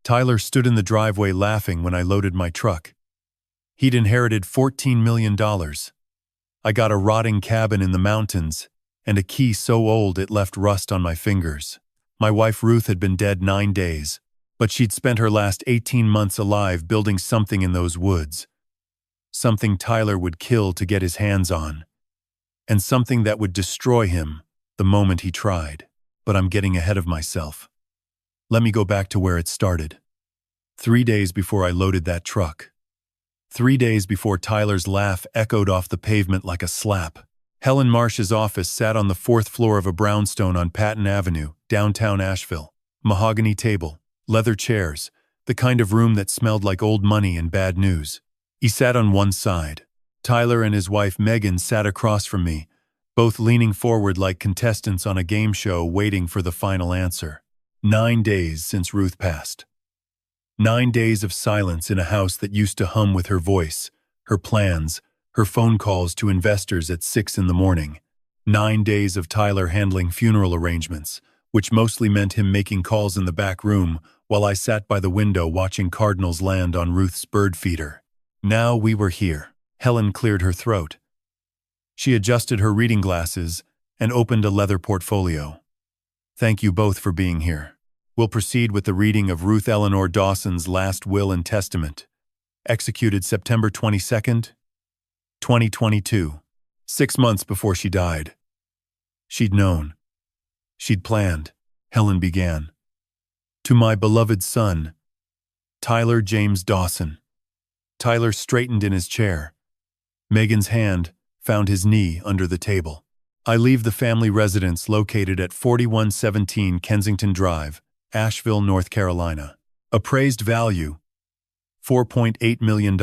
Tyler stood in the driveway laughing when I loaded my truck. He'd inherited $14 million. I got a rotting cabin in the mountains and a key so old it left rust on my fingers. My wife Ruth had been dead 9 days, but she'd spent her last 18 months alive building something in those woods. Something Tyler would kill to get his hands on. And something that would destroy him the moment he tried. But I'm getting ahead of myself. Let me go back to where it started. 3 days before I loaded that truck. 3 days before Tyler's laugh echoed off the pavement like a slap. Helen Marsh's office sat on the 4th floor of a brownstone on Patton Avenue, downtown Asheville. Mahogany table, leather chairs, the kind of room that smelled like old money and bad news. He sat on one side. Tyler and his wife Megan sat across from me, both leaning forward like contestants on a game show waiting for the final answer. 9 days since Ruth passed. 9 days of silence in a house that used to hum with her voice, her plans, her phone calls to investors at 6 in the morning. 9 days of Tyler handling funeral arrangements, which mostly meant him making calls in the back room while I sat by the window watching cardinals land on Ruth's bird feeder. Now we were here. Helen cleared her throat. She adjusted her reading glasses and opened a leather portfolio. Thank you both for being here. We'll proceed with the reading of Ruth Eleanor Dawson's last will and testament, executed September 22nd, 2022, 6 months before she died. She'd known. She'd planned, Helen began. To my beloved son, Tyler James Dawson. Tyler straightened in his chair. Megan's hand found his knee under the table. I leave the family residence located at 4117 Kensington Drive, Asheville, North Carolina. Appraised value, $4.8 million.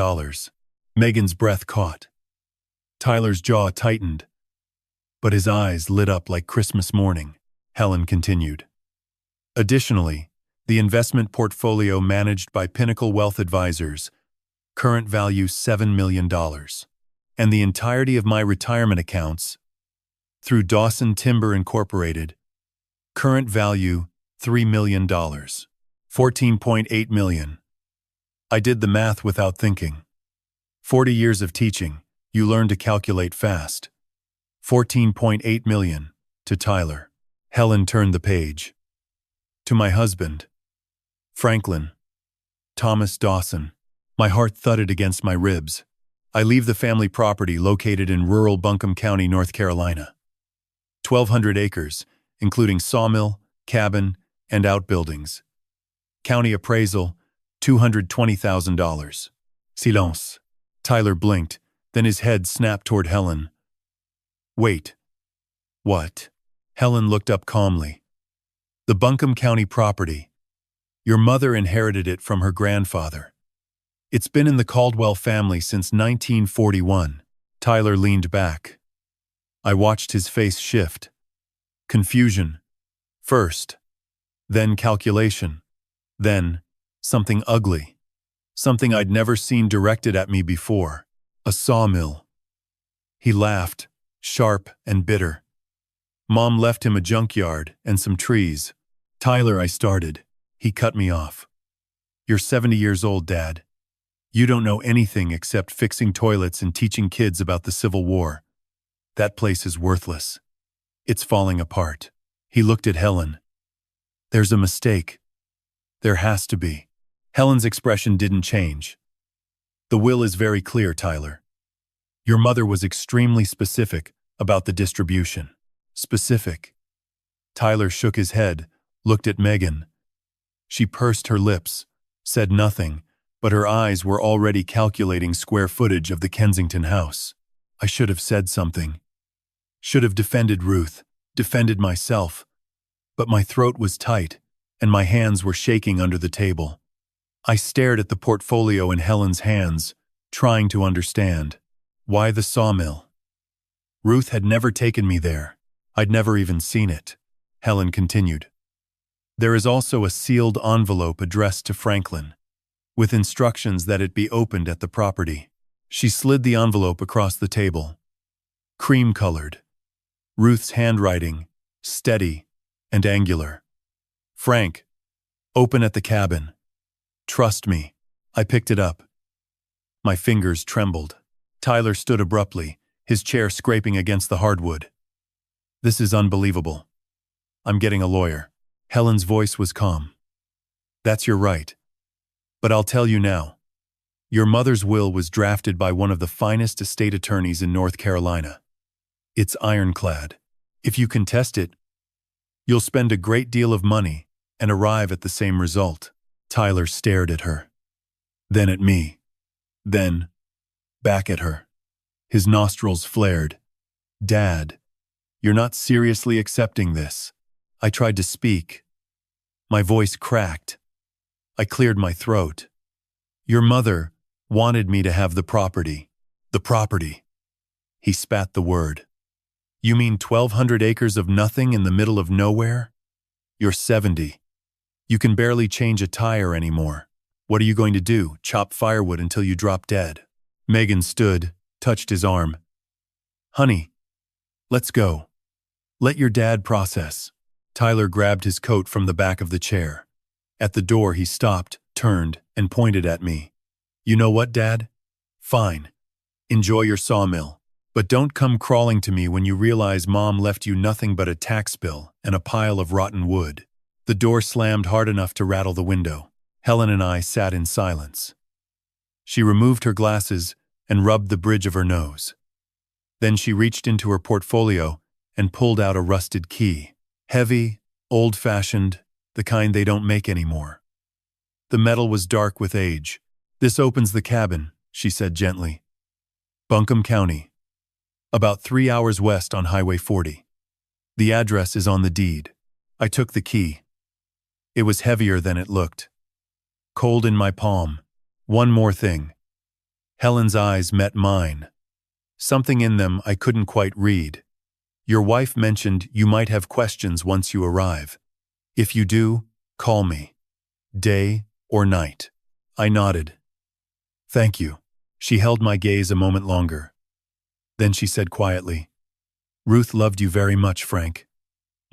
Megan's breath caught. Tyler's jaw tightened, but his eyes lit up like Christmas morning. Helen continued. Additionally, the investment portfolio managed by Pinnacle Wealth Advisors, current value $7 million. And the entirety of my retirement accounts, through Dawson Timber Incorporated, current value $3 million. $14.8 million. I did the math without thinking. 40 years of teaching, you learn to calculate fast. $14.8 million, to Tyler. Helen turned the page. To my husband, Franklin Thomas Dawson. My heart thudded against my ribs. I leave the family property located in rural Buncombe County, North Carolina. 1,200 acres, including sawmill, cabin, and outbuildings. County appraisal, $220,000. Silence. Tyler blinked, then his head snapped toward Helen. Wait. What? Helen looked up calmly. The Buncombe County property. Your mother inherited it from her grandfather. It's been in the Caldwell family since 1941. Tyler leaned back. I watched his face shift. Confusion. First. Then calculation. Then something ugly. Something I'd never seen directed at me before. A sawmill. He laughed, sharp and bitter. Mom left him a junkyard and some trees. Tyler, I started. He cut me off. You're 70 years old, Dad. You don't know anything except fixing toilets and teaching kids about the Civil War. That place is worthless. It's falling apart. He looked at Helen. There's a mistake. There has to be. Helen's expression didn't change. The will is very clear, Tyler. Your mother was extremely specific about the distribution. Specific. Tyler shook his head, looked at Megan. She pursed her lips, said nothing, but her eyes were already calculating square footage of the Kensington house. I should have said something. Should have defended Ruth, defended myself. But my throat was tight, and my hands were shaking under the table. I stared at the portfolio in Helen's hands, trying to understand. Why the sawmill? Ruth had never taken me there. I'd never even seen it. Helen continued. There is also a sealed envelope addressed to Franklin, with instructions that it be opened at the property. She slid the envelope across the table. Cream-colored. Ruth's handwriting, steady and angular. Frank, open at the cabin. Trust me. I picked it up. My fingers trembled. Tyler stood abruptly, his chair scraping against the hardwood. This is unbelievable. I'm getting a lawyer. Helen's voice was calm. That's your right. But I'll tell you now. Your mother's will was drafted by one of the finest estate attorneys in North Carolina. It's ironclad. If you contest it, you'll spend a great deal of money and arrive at the same result. Tyler stared at her. Then at me. Then back at her. His nostrils flared. Dad, you're not seriously accepting this. I tried to speak. My voice cracked. I cleared my throat. Your mother wanted me to have the property. The property. He spat the word. You mean 1,200 acres of nothing in the middle of nowhere? You're 70. You can barely change a tire anymore. What are you going to do, chop firewood until you drop dead? Megan stood, touched his arm. Honey, let's go. Let your dad process. Tyler grabbed his coat from the back of the chair. At the door he stopped, turned, and pointed at me. You know what, Dad? Fine. Enjoy your sawmill. But don't come crawling to me when you realize Mom left you nothing but a tax bill and a pile of rotten wood. The door slammed hard enough to rattle the window. Helen and I sat in silence. She removed her glasses and rubbed the bridge of her nose. Then she reached into her portfolio and pulled out a rusted key. Heavy, old-fashioned, the kind they don't make anymore. The metal was dark with age. This opens the cabin, she said gently. Buncombe County. About 3 hours west on Highway 40. The address is on the deed. I took the key. It was heavier than it looked. Cold in my palm. One more thing. Helen's eyes met mine. Something in them I couldn't quite read. Your wife mentioned you might have questions once you arrive. If you do, call me. Day or night. I nodded. Thank you. She held my gaze a moment longer. Then she said quietly, Ruth loved you very much, Frank.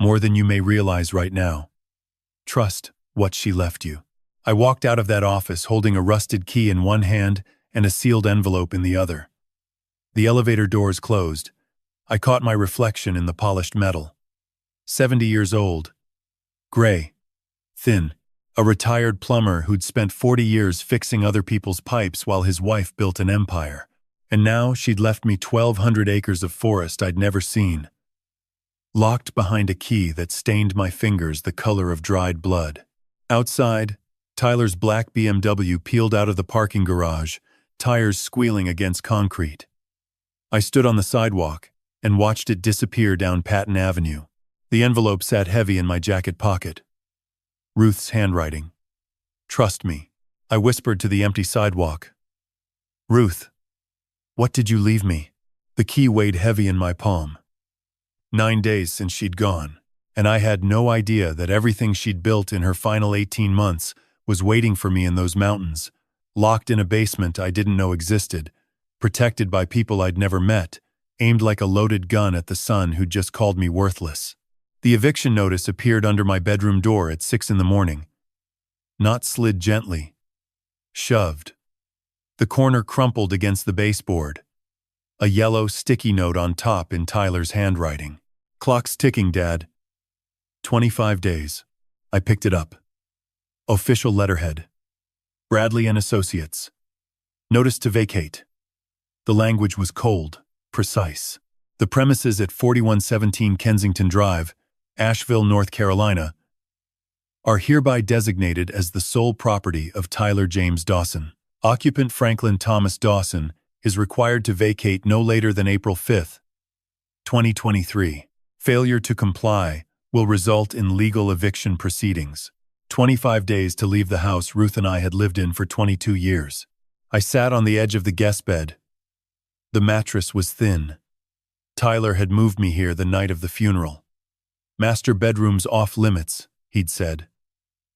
More than you may realize right now. Trust what she left you. I walked out of that office holding a rusted key in one hand and a sealed envelope in the other. The elevator doors closed. I caught my reflection in the polished metal. 70 years old. Gray. Thin. A retired plumber who'd spent 40 years fixing other people's pipes while his wife built an empire. And now she'd left me 1,200 acres of forest I'd never seen. Locked behind a key that stained my fingers the color of dried blood. Outside, Tyler's black BMW peeled out of the parking garage, tires squealing against concrete. I stood on the sidewalk and watched it disappear down Patton Avenue. The envelope sat heavy in my jacket pocket. Ruth's handwriting. Trust me, I whispered to the empty sidewalk. Ruth, what did you leave me? The key weighed heavy in my palm. 9 days since she'd gone, and I had no idea that everything she'd built in her final 18 months was waiting for me in those mountains, locked in a basement I didn't know existed, protected by people I'd never met, aimed like a loaded gun at the son who'd just called me worthless. The eviction notice appeared under my bedroom door at 6 a.m. Not slid gently. Shoved. The corner crumpled against the baseboard. A yellow, sticky note on top in Tyler's handwriting. Clock's ticking, Dad. 25 days. I picked it up. Official letterhead. Bradley and Associates. Notice to vacate. The language was cold, precise. The premises at 4117 Kensington Drive, Asheville, North Carolina, are hereby designated as the sole property of Tyler James Dawson. Occupant Franklin Thomas Dawson is required to vacate no later than April 5, 2023. Failure to comply will result in legal eviction proceedings. 25 days to leave the house Ruth and I had lived in for 22 years. I sat on the edge of the guest bed. The mattress was thin. Tyler had moved me here the night of the funeral. Master bedroom's off limits, he'd said.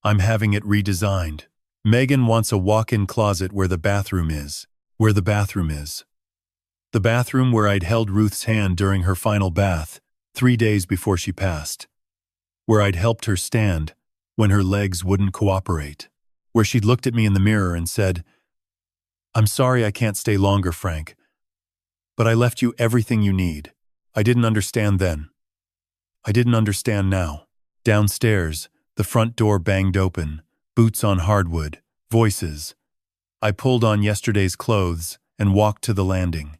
I'm having it redesigned. Megan wants a walk-in closet where the bathroom is. The bathroom where I'd held Ruth's hand during her final bath, 3 days before she passed. Where I'd helped her stand when her legs wouldn't cooperate. where she'd looked at me in the mirror and said, "I'm sorry I can't stay longer, Frank, but I left you everything you need." I didn't understand then. I didn't understand now. Downstairs, the front door banged open, boots on hardwood, voices. I pulled on yesterday's clothes and walked to the landing.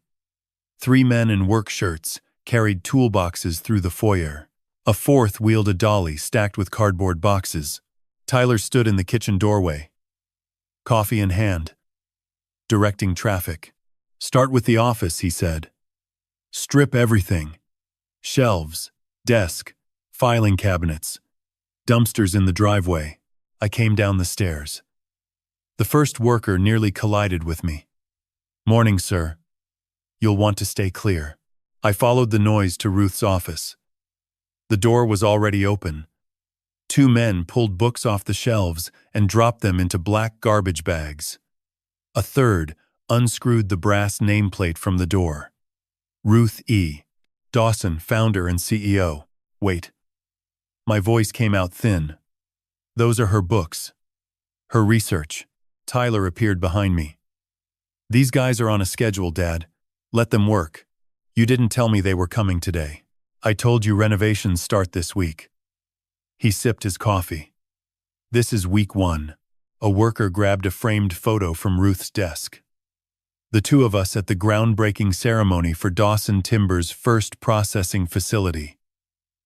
3 men in work shirts carried toolboxes through the foyer. A fourth wheeled a dolly stacked with cardboard boxes. Tyler stood in the kitchen doorway, coffee in hand, directing traffic. "Start with the office," he said. "Strip everything. Shelves, desk, filing cabinets, dumpsters in the driveway." I came down the stairs. The first worker nearly collided with me. "Morning, sir. You'll want to stay clear." I followed the noise to Ruth's office. The door was already open. 2 men pulled books off the shelves and dropped them into black garbage bags. A third unscrewed the brass nameplate from the door. Ruth E. Dawson, founder and CEO. Wait. My voice came out thin. "Those are her books. Her research." Tyler appeared behind me. "These guys are on a schedule, Dad. Let them work. You didn't tell me they were coming today. I told you renovations start this week." He sipped his coffee. "This is week 1. A worker grabbed a framed photo from Ruth's desk. The 2 of us at the groundbreaking ceremony for Dawson Timber's first processing facility.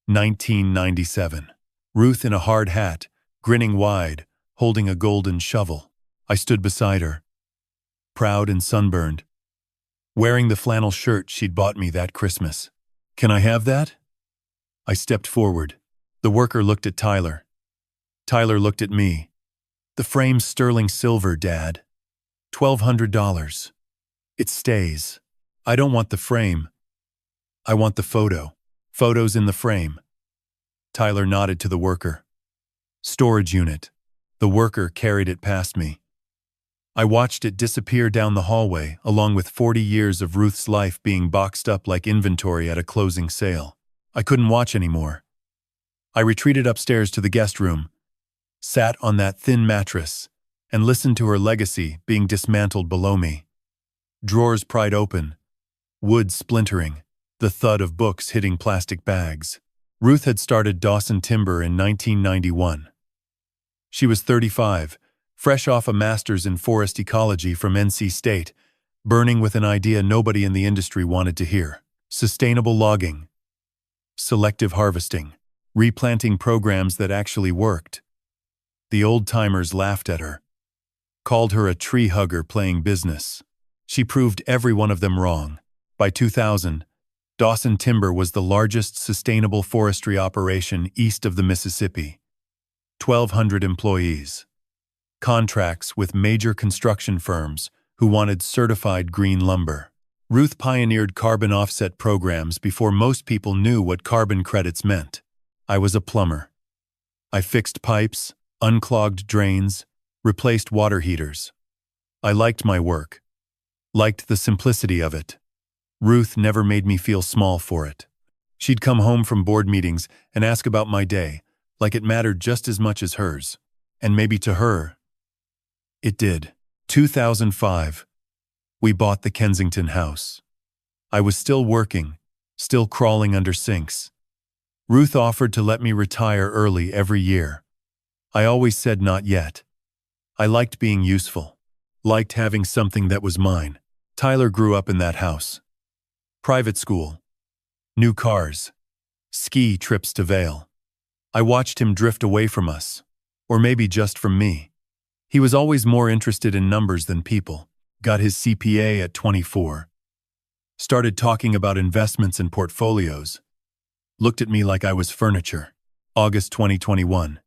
1997. Ruth in a hard hat, grinning wide, holding a golden shovel. I stood beside her, proud and sunburned, wearing the flannel shirt she'd bought me that Christmas. "Can I have that?" I stepped forward. The worker looked at Tyler. Tyler looked at me. "The frame's sterling silver, Dad. $1,200. It stays. I don't want the frame. I want the photo. Photo's in the frame." Tyler nodded to the worker. "Storage unit." The worker carried it past me. I watched it disappear down the hallway, along with 40 years of Ruth's life being boxed up like inventory at a closing sale. I couldn't watch anymore. I retreated upstairs to the guest room, sat on that thin mattress, and listened to her legacy being dismantled below me. Drawers pried open, wood splintering, the thud of books hitting plastic bags. Ruth had started Dawson Timber in 1991. She was 35, fresh off a master's in forest ecology from NC State, burning with an idea nobody in the industry wanted to hear. Sustainable logging, selective harvesting, replanting programs that actually worked. The old-timers laughed at her, called her a tree hugger playing business. She proved every one of them wrong. By 2000, Dawson Timber was the largest sustainable forestry operation east of the Mississippi. 1,200 employees. Contracts with major construction firms who wanted certified green lumber. Ruth pioneered carbon offset programs before most people knew what carbon credits meant. I was a plumber. I fixed pipes, unclogged drains, replaced water heaters. I liked my work. Liked the simplicity of it. Ruth never made me feel small for it. She'd come home from board meetings and ask about my day, like it mattered just as much as hers. And maybe to her, it did. 2005. We bought the Kensington house. I was still working, still crawling under sinks. Ruth offered to let me retire early every year. I always said not yet. I liked being useful, liked having something that was mine. Tyler grew up in that house. Private school, new cars, ski trips to Vail. I watched him drift away from us, or maybe just from me. He was always more interested in numbers than people. Got his CPA at 24. Started talking about investments and portfolios. Looked at me like I was furniture. August 2021.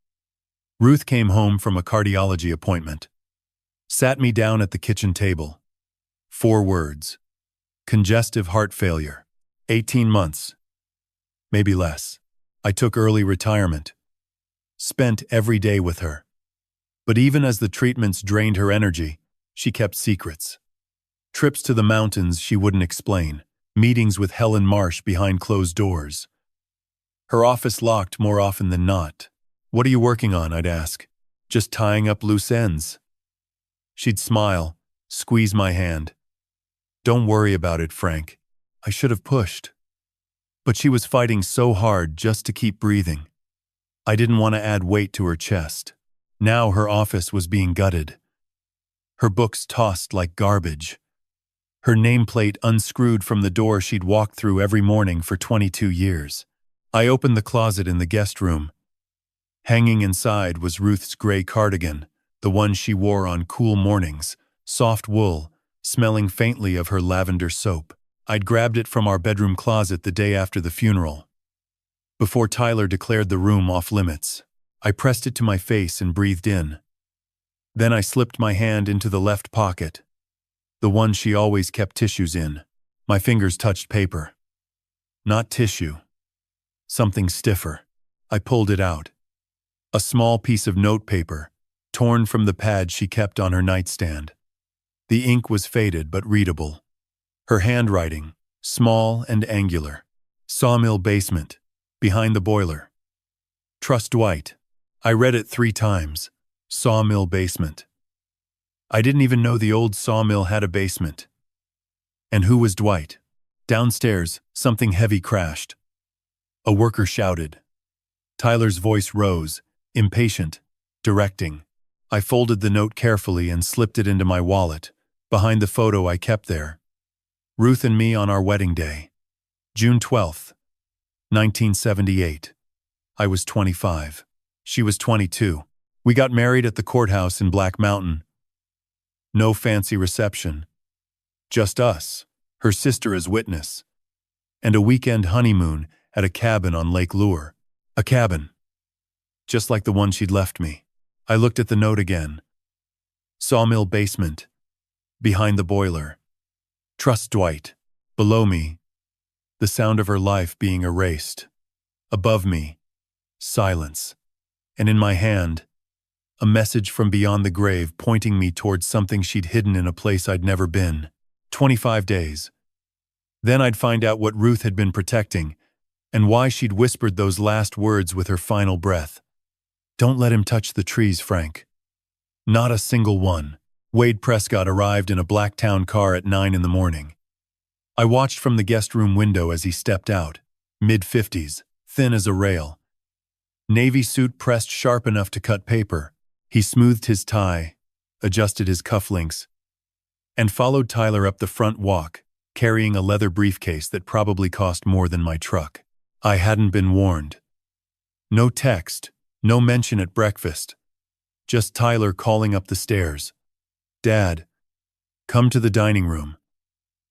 Ruth came home from a cardiology appointment. Sat me down at the kitchen table. 4 words. Congestive heart failure. 18 months. Maybe less. I took early retirement. Spent every day with her. But even as the treatments drained her energy, she kept secrets. Trips to the mountains she wouldn't explain. Meetings with Helen Marsh behind closed doors. Her office locked more often than not. "What are you working on?" I'd ask. Just tying up loose ends. She'd smile, squeeze my hand. Don't worry about it, Frank. I should have pushed. But she was fighting so hard just to keep breathing. I didn't want to add weight to her chest. Now her office was being gutted. Her books tossed like garbage. Her nameplate unscrewed from the door she'd walked through every morning for 22 years. I opened the closet in the guest room. Hanging inside was Ruth's gray cardigan, the one she wore on cool mornings, soft wool, smelling faintly of her lavender soap. I'd grabbed it from our bedroom closet the day after the funeral. Before Tyler declared the room off limits, I pressed it to my face and breathed in. Then I slipped my hand into the left pocket, the one she always kept tissues in. My fingers touched paper. Not tissue. Something stiffer. I pulled it out. A small piece of notepaper, torn from the pad she kept on her nightstand. The ink was faded but readable. Her handwriting, small and angular. Sawmill basement, behind the boiler. Trust Dwight. I read it 3 times. Sawmill basement. I didn't even know the old sawmill had a basement. And who was Dwight? Downstairs, something heavy crashed. A worker shouted. Tyler's voice rose, impatient, directing. I folded the note carefully and slipped it into my wallet, behind the photo I kept there. Ruth and me on our wedding day. June 12th, 1978. I was 25. She was 22. We got married at the courthouse in Black Mountain. No fancy reception. Just us, her sister as witness, and a weekend honeymoon at a cabin on Lake Lure. A cabin. Just like the one she'd left me. I looked at the note again. Sawmill basement. Behind the boiler. Trust Dwight. Below me, the sound of her life being erased. Above me, silence. And in my hand, a message from beyond the grave pointing me towards something she'd hidden in a place I'd never been. 25 days. Then I'd find out what Ruth had been protecting, and why she'd whispered those last words with her final breath. Don't let him touch the trees, Frank. Not a single one. Wade Prescott arrived in a black town car at 9 in the morning. I watched from the guest room window as he stepped out, mid-50s, thin as a rail. Navy suit pressed sharp enough to cut paper. He smoothed his tie, adjusted his cufflinks, and followed Tyler up the front walk, carrying a leather briefcase that probably cost more than my truck. I hadn't been warned. No text, no mention at breakfast. Just Tyler calling up the stairs. Dad, come to the dining room.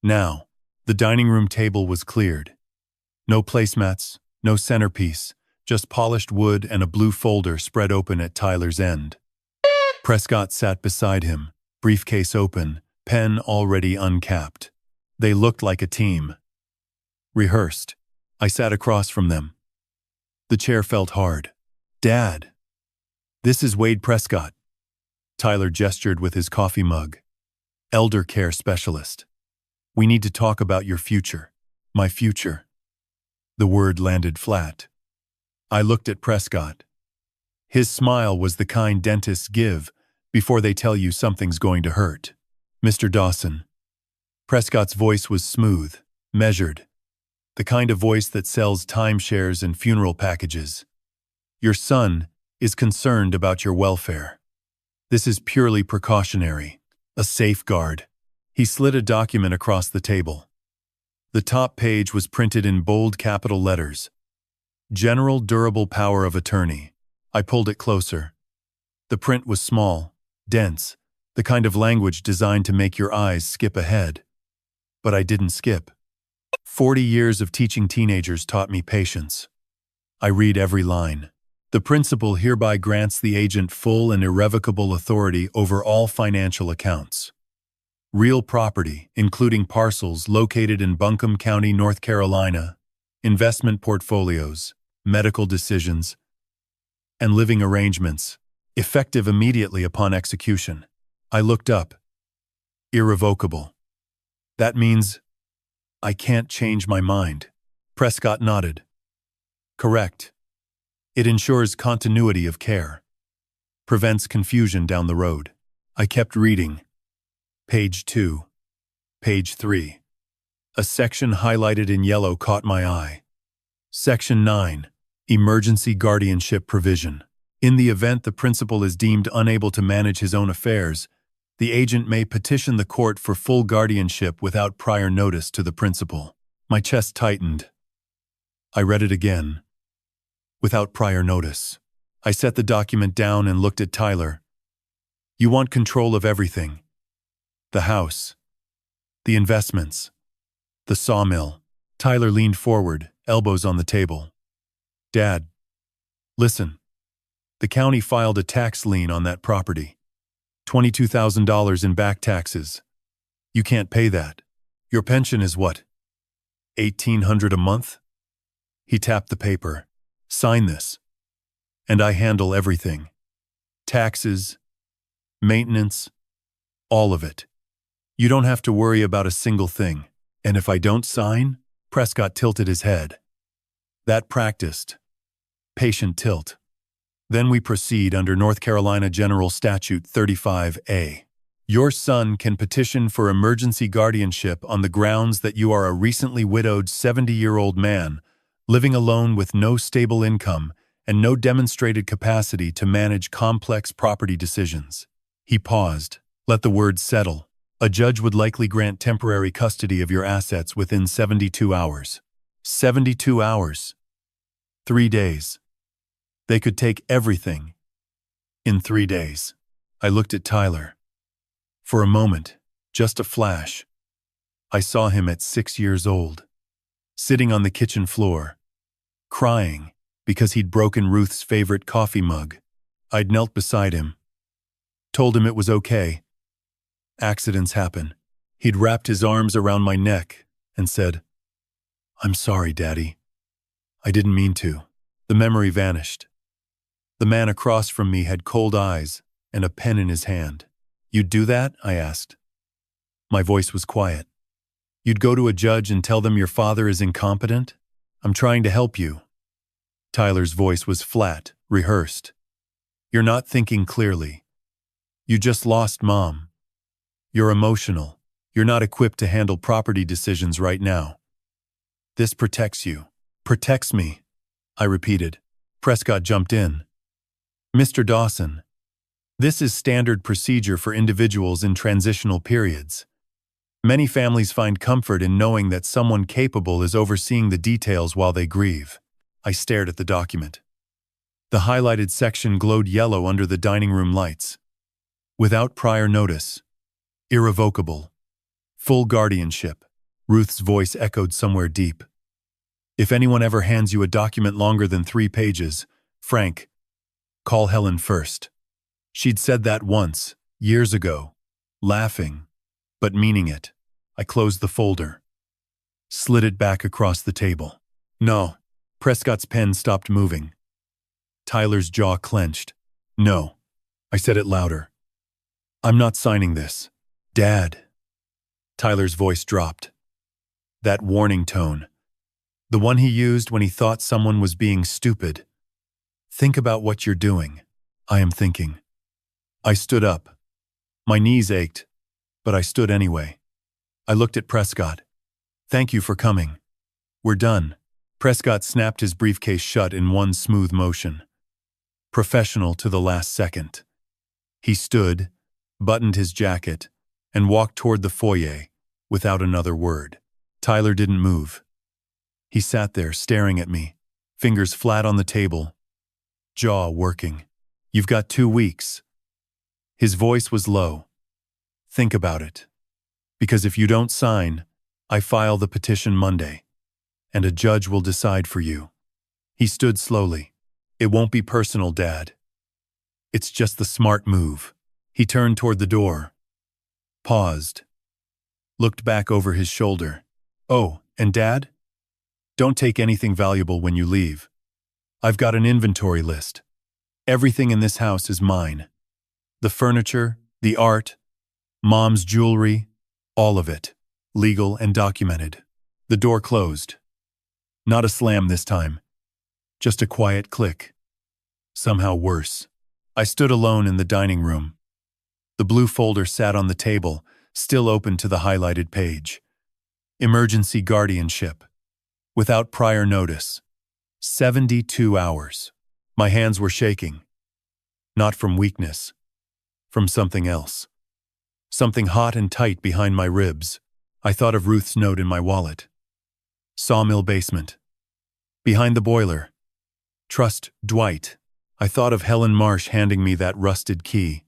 Now, the dining room table was cleared. No placemats, no centerpiece, just polished wood and a blue folder spread open at Tyler's end. Prescott sat beside him, briefcase open, pen already uncapped. They looked like a team. Rehearsed. I sat across from them. The chair felt hard. Dad, this is Wade Prescott. Tyler gestured with his coffee mug. Elder care specialist. We need to talk about your future. My future. The word landed flat. I looked at Prescott. His smile was the kind dentists give before they tell you something's going to hurt. Mr. Dawson. Prescott's voice was smooth, measured. The kind of voice that sells timeshares and funeral packages. Your son is concerned about your welfare. This is purely precautionary, a safeguard. He slid a document across the table. The top page was printed in bold capital letters. General Durable Power of Attorney. I pulled it closer. The print was small, dense, the kind of language designed to make your eyes skip ahead. But I didn't skip. 40 years of teaching teenagers taught me patience. I read every line. The principal hereby grants the agent full and irrevocable authority over all financial accounts. Real property, including parcels located in Buncombe County, North Carolina, investment portfolios, medical decisions, and living arrangements, effective immediately upon execution. I looked up. Irrevocable. That means I can't change my mind. Prescott nodded. Correct. It ensures continuity of care. prevents confusion down the road. I kept reading. Page 2. Page 3. A section highlighted in yellow caught my eye. Section 9. Emergency guardianship provision. In the event the principal is deemed unable to manage his own affairs, the agent may petition the court for full guardianship without prior notice to the principal. My chest tightened. I read it again. Without prior notice. I set the document down and looked at Tyler. You want control of everything. The house. The investments. The sawmill. Tyler leaned forward, elbows on the table. Dad, listen. The county filed a tax lien on that property. $22,000 in back taxes. You can't pay that. Your pension is what? $1,800 a month? He tapped the paper. Sign this. And I handle everything. Taxes, maintenance, all of it. You don't have to worry about a single thing. And if I don't sign, Prescott tilted his head. That practiced. Patient tilt. Then we proceed under North Carolina General Statute 35A. Your son can petition for emergency guardianship on the grounds that you are a recently widowed 70-year-old man, living alone with no stable income and no demonstrated capacity to manage complex property decisions. He paused. Let the words settle. A judge would likely grant temporary custody of your assets within 72 hours. 72 hours. 3 days. They could take everything. In 3 days. I looked at Tyler. For a moment, just a flash. I saw him at 6 years old, sitting on the kitchen floor, crying because he'd broken Ruth's favorite coffee mug. I'd knelt beside him, told him it was okay. Accidents happen. He'd wrapped his arms around my neck and said, "I'm sorry, Daddy. I didn't mean to." The memory vanished. The man across from me had cold eyes and a pen in his hand. "You'd do that?" I asked. My voice was quiet. "You'd go to a judge and tell them your father is incompetent? I'm trying to help you." Tyler's voice was flat, rehearsed. "You're not thinking clearly. You just lost Mom. You're emotional. You're not equipped to handle property decisions right now. This protects you." "Protects me," I repeated. Prescott jumped in. "Mr. Dawson, this is standard procedure for individuals in transitional periods. Many families find comfort in knowing that someone capable is overseeing the details while they grieve." I stared at the document. The highlighted section glowed yellow under the dining room lights. Without prior notice. Irrevocable. Full guardianship. Ruth's voice echoed somewhere deep. "If anyone ever hands you a document longer than 3 pages, Frank, call Helen first." She'd said that once, years ago, laughing, but meaning it. I closed the folder, slid it back across the table. "No." Prescott's pen stopped moving. Tyler's jaw clenched. "No." I said it louder. "I'm not signing this. Dad." Tyler's voice dropped. That warning tone. The one he used when he thought someone was being stupid. "Think about what you're doing." "I am thinking." I stood up. My knees ached, but I stood anyway. I looked at Prescott. "Thank you for coming. We're done." Prescott snapped his briefcase shut in one smooth motion. Professional to the last second. He stood, buttoned his jacket, and walked toward the foyer without another word. Tyler didn't move. He sat there staring at me, fingers flat on the table, jaw working. "You've got 2 weeks. His voice was low. "Think about it. Because if you don't sign, I file the petition Monday, and a judge will decide for you." He stood slowly. "It won't be personal, Dad. It's just the smart move." He turned toward the door, paused, looked back over his shoulder. "Oh, and Dad? Don't take anything valuable when you leave. I've got an inventory list. Everything in this house is mine. The furniture, the art, Mom's jewelry, all of it, legal and documented." The door closed. Not a slam this time, just a quiet click. Somehow worse. I stood alone in the dining room. The blue folder sat on the table, still open to the highlighted page. Emergency guardianship. Without prior notice. 72 hours. My hands were shaking. Not from weakness. From something else. Something hot and tight behind my ribs. I thought of Ruth's note in my wallet. Sawmill basement. Behind the boiler. Trust Dwight. I thought of Helen Marsh handing me that rusted key.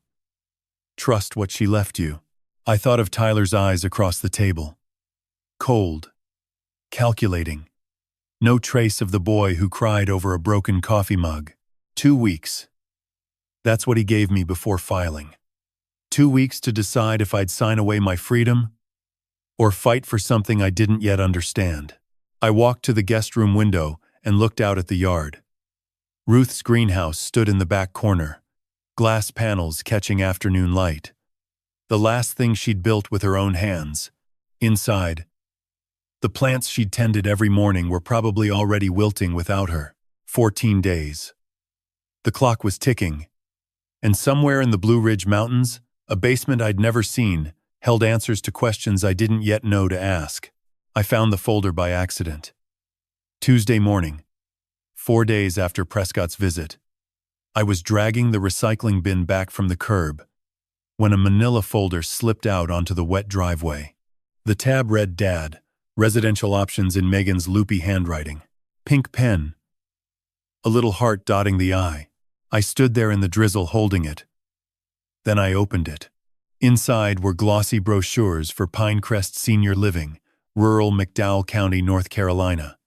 Trust what she left you. I thought of Tyler's eyes across the table. Cold. Calculating. No trace of the boy who cried over a broken coffee mug. 2 weeks. That's what he gave me before filing. 2 weeks to decide if I'd sign away my freedom or fight for something I didn't yet understand. I walked to the guest room window and looked out at the yard. Ruth's greenhouse stood in the back corner, glass panels catching afternoon light. The last thing she'd built with her own hands. Inside, the plants she'd tended every morning were probably already wilting without her. 14 days. The clock was ticking, and somewhere in the Blue Ridge Mountains, a basement I'd never seen held answers to questions I didn't yet know to ask. I found the folder by accident. Tuesday morning, 4 days after Prescott's visit. I was dragging the recycling bin back from the curb when a manila folder slipped out onto the wet driveway. The tab read Dad, residential options in Megan's loopy handwriting. Pink pen. A little heart dotting the I. I stood there in the drizzle holding it. Then I opened it. Inside were glossy brochures for Pinecrest Senior Living, rural McDowell County, North Carolina.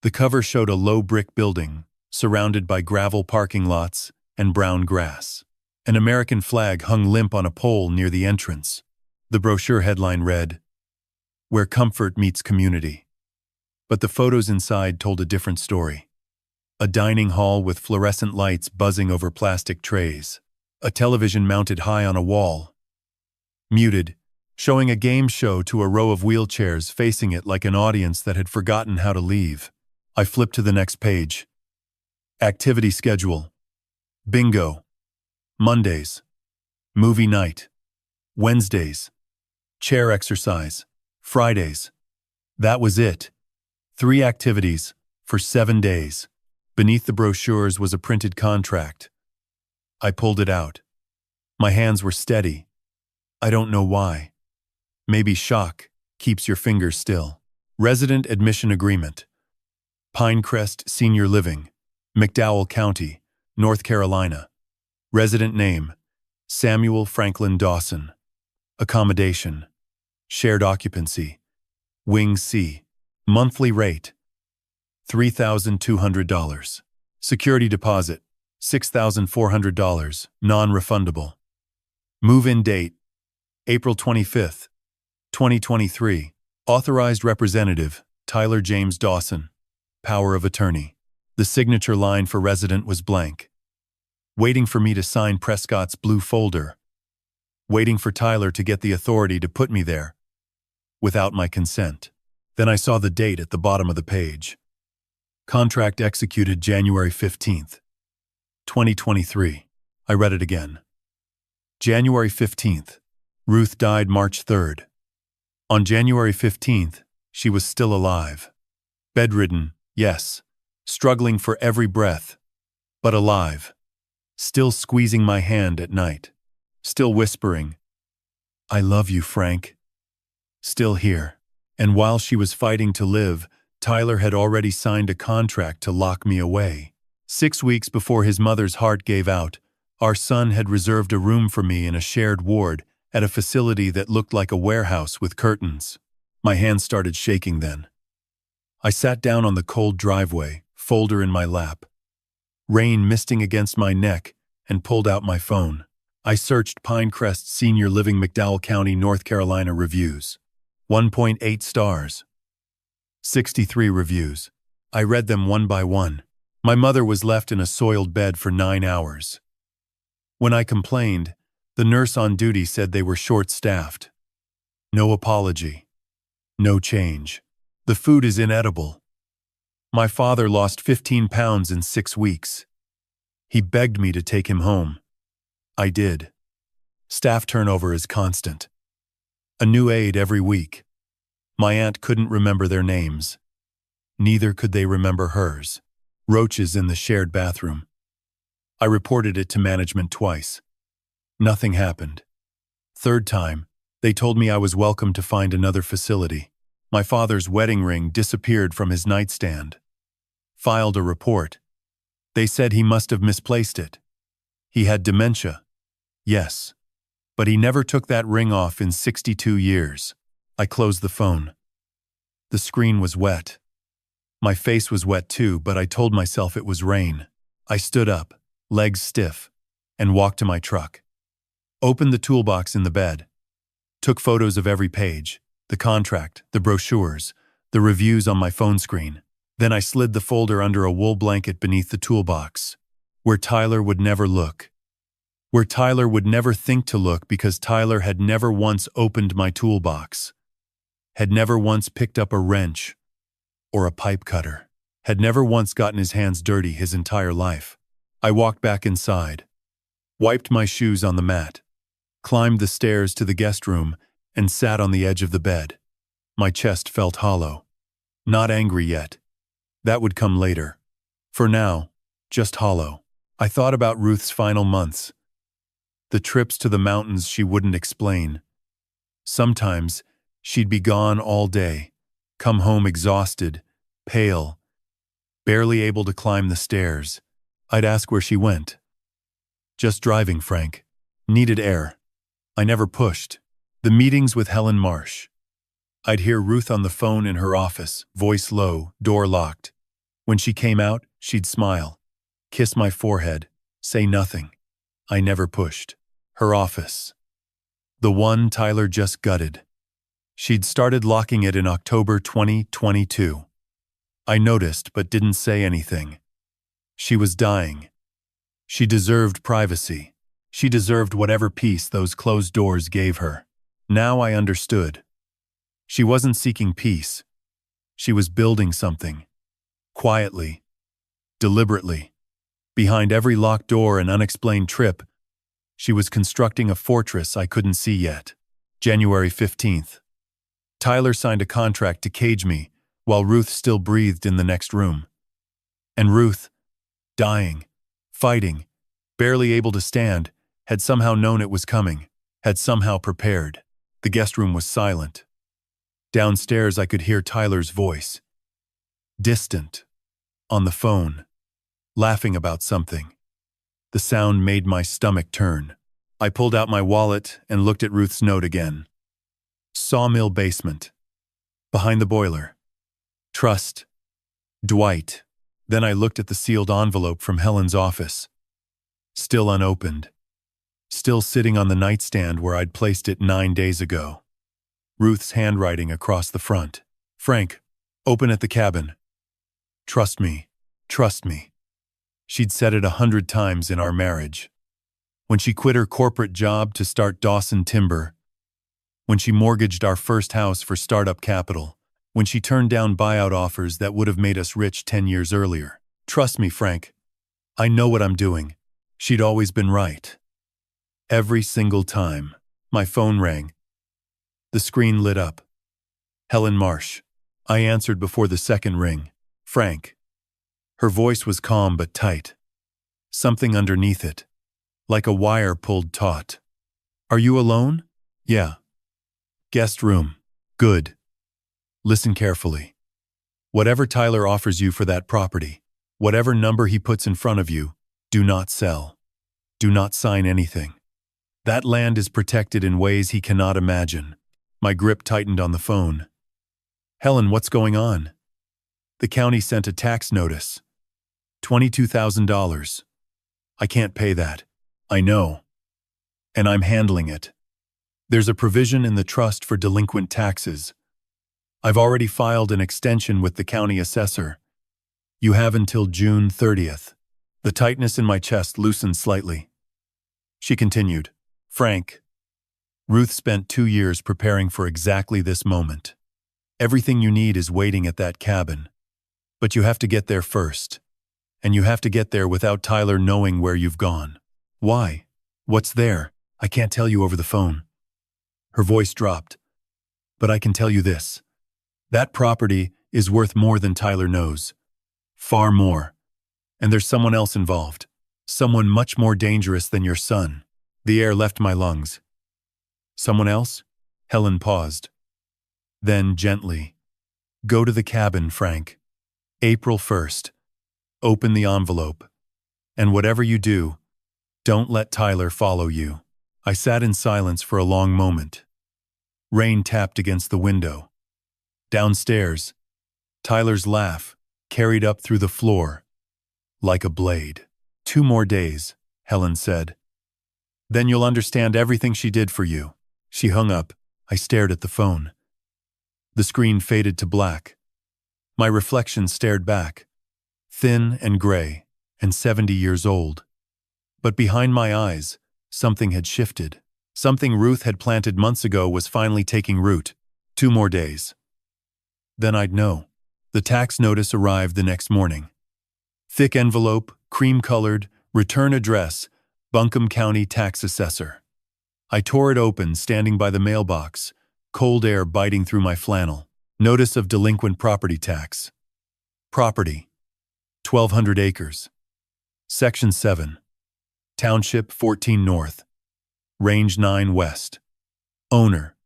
The cover showed a low brick building, surrounded by gravel parking lots and brown grass. An American flag hung limp on a pole near the entrance. The brochure headline read, "Where Comfort Meets Community." But the photos inside told a different story. A dining hall with fluorescent lights buzzing over plastic trays. A television mounted high on a wall. Muted, showing a game show to a row of wheelchairs facing it like an audience that had forgotten how to leave. I flipped to the next page. Activity schedule. Bingo. Mondays. Movie night. Wednesdays. Chair exercise. Fridays. That was it. 3 activities for 7 days. Beneath the brochures was a printed contract. I pulled it out. My hands were steady. I don't know why. Maybe shock keeps your fingers still. Resident admission agreement. Pinecrest Senior Living, McDowell County, North Carolina. Resident name, Samuel Franklin Dawson. Accommodation, shared occupancy, Wing C. Monthly rate, $3,200. Security deposit, $6,400, non-refundable. Move-in date, April 25th, 2023. Authorized representative, Tyler James Dawson. Power of attorney. The signature line for resident was blank. Waiting for me to sign Prescott's blue folder. Waiting for Tyler to get the authority to put me there. Without my consent. Then I saw the date at the bottom of the page. Contract executed January 15th, 2023. I read it again. January 15th. Ruth died March 3rd. On January 15th, she was still alive. Bedridden, yes. Struggling for every breath. But alive. Still squeezing my hand at night. Still whispering, "I love you, Frank." Still here. And while she was fighting to live, Tyler had already signed a contract to lock me away. 6 weeks before his mother's heart gave out, our son had reserved a room for me in a shared ward at a facility that looked like a warehouse with curtains. My hands started shaking then. I sat down on the cold driveway, folder in my lap. Rain misting against my neck, and pulled out my phone. I searched Pinecrest Senior Living, McDowell County, North Carolina reviews. 1.8 stars. 63 reviews. I read them one by one. My mother was left in a soiled bed for 9 hours. When I complained, the nurse on duty said they were short-staffed. No apology. No change. The food is inedible. My father lost 15 pounds in 6 weeks. He begged me to take him home. I did. Staff turnover is constant. A new aide every week. My aunt couldn't remember their names. Neither could they remember hers. Roaches in the shared bathroom. I reported it to management twice. Nothing happened. Third time, they told me I was welcome to find another facility. My father's wedding ring disappeared from his nightstand. Filed a report. They said he must have misplaced it. He had dementia. Yes. But he never took that ring off in 62 years. I closed the phone. The screen was wet. My face was wet too, but I told myself it was rain. I stood up, legs stiff, and walked to my truck. Opened the toolbox in the bed. Took photos of every page, the contract, the brochures, the reviews on my phone screen. Then I slid the folder under a wool blanket beneath the toolbox, where Tyler would never look. Where Tyler would never think to look because Tyler had never once opened my toolbox, had never once picked up a wrench or a pipe cutter, had never once gotten his hands dirty his entire life. I walked back inside, wiped my shoes on the mat, climbed the stairs to the guest room, and sat on the edge of the bed. My chest felt hollow. Not angry yet. That would come later. For now, just hollow. I thought about Ruth's final months. The trips to the mountains she wouldn't explain. Sometimes, she'd be gone all day, come home exhausted, pale, barely able to climb the stairs. I'd ask where she went. Just driving, Frank. Needed air. I never pushed. The meetings with Helen Marsh. I'd hear Ruth on the phone in her office, voice low, door locked. When she came out, she'd smile, kiss my forehead, say nothing. I never pushed. Her office. The one Tyler just gutted. She'd started locking it in October 2022. I noticed but didn't say anything. She was dying. She deserved privacy. She deserved whatever peace those closed doors gave her. Now I understood. She wasn't seeking peace. She was building something. Quietly. Deliberately. Behind every locked door and unexplained trip, she was constructing a fortress I couldn't see yet. January 15th. Tyler signed a contract to cage me while Ruth still breathed in the next room. And Ruth, dying, fighting, barely able to stand, had somehow known it was coming, had somehow prepared. The guest room was silent. Downstairs I could hear Tyler's voice. Distant. On the phone. Laughing about something. The sound made my stomach turn. I pulled out my wallet and looked at Ruth's note again. Sawmill basement. Behind the boiler. Trust. Dwight. Then I looked at the sealed envelope from Helen's office. Still unopened. Still sitting on the nightstand where I'd placed it 9 days ago. Ruth's handwriting across the front. Frank, open at the cabin. Trust me. Trust me. She'd said it 100 times in our marriage. When she quit her corporate job to start Dawson Timber. When she mortgaged our first house for startup capital. When she turned down buyout offers that would have made us rich 10 years earlier. Trust me, Frank. I know what I'm doing. She'd always been right. Every single time. My phone rang. The screen lit up. Helen Marsh. I answered before the second ring. Frank. Her voice was calm but tight. Something underneath it. Like a wire pulled taut. Are you alone? Yeah. Guest room. Good. Listen carefully. Whatever Tyler offers you for that property, whatever number he puts in front of you, do not sell. Do not sign anything. That land is protected in ways he cannot imagine. My grip tightened on the phone. Helen, what's going on? The county sent a tax notice. $22,000. I can't pay that. I know. And I'm handling it. There's a provision in the trust for delinquent taxes. I've already filed an extension with the county assessor. You have until June 30th. The tightness in my chest loosened slightly. She continued. Frank. Ruth spent 2 years preparing for exactly this moment. Everything you need is waiting at that cabin. But you have to get there first. And you have to get there without Tyler knowing where you've gone. Why? What's there? I can't tell you over the phone. Her voice dropped. But I can tell you this. That property is worth more than Tyler knows. Far more. And there's someone else involved. Someone much more dangerous than your son. The air left my lungs. Someone else? Helen paused. Then, gently. Go to the cabin, Frank. April 1st. Open the envelope. And whatever you do, don't let Tyler follow you. I sat in silence for a long moment. Rain tapped against the window. Downstairs, Tyler's laugh carried up through the floor, like a blade. 2 more days, Helen said. Then you'll understand everything she did for you. She hung up. I stared at the phone. The screen faded to black. My reflection stared back, thin and gray, and 70 years old. But behind my eyes, something had shifted. Something Ruth had planted months ago was finally taking root. 2 more days. Then I'd know. The tax notice arrived the next morning. Thick envelope, cream-colored, return address, Buncombe County Tax Assessor. I tore it open, standing by the mailbox, cold air biting through my flannel. Notice of delinquent property tax. Property, 1,200 acres. Section 7. Township 14 North. Range 9 West. Owner,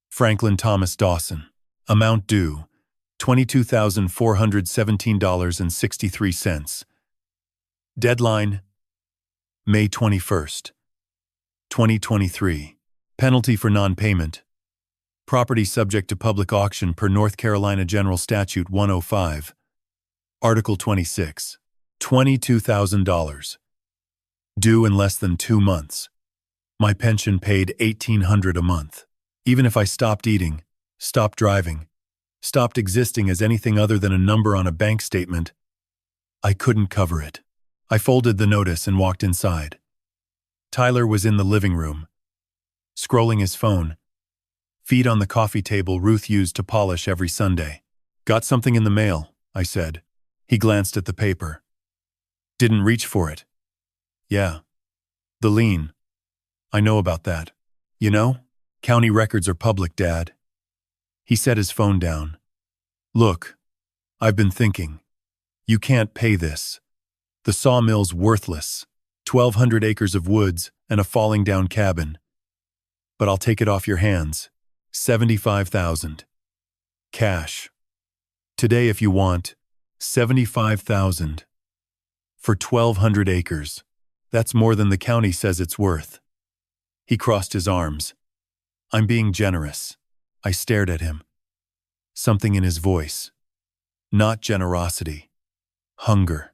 Franklin Thomas Dawson. Amount due, $22,417.63. Deadline, May 21st, 2023. Penalty for non-payment. Property subject to public auction per North Carolina General Statute 105. Article 26. $22,000. Due in less than 2 months. My pension paid $1,800 a month. Even if I stopped eating, stopped driving, stopped existing as anything other than a number on a bank statement, I couldn't cover it. I folded the notice and walked inside. Tyler was in the living room, scrolling his phone, feet on the coffee table Ruth used to polish every Sunday. Got something in the mail, I said. He glanced at the paper. Didn't reach for it. Yeah. The lien. I know about that. You know, county records are public, Dad. He set his phone down. Look, I've been thinking. You can't pay this. The sawmill's worthless. 1,200 acres of woods and a falling down cabin. But I'll take it off your hands. $75,000. Cash. Today if you want. $75,000. For 1,200 acres. That's more than the county says it's worth. He crossed his arms. I'm being generous. I stared at him. Something in his voice. Not generosity. Hunger.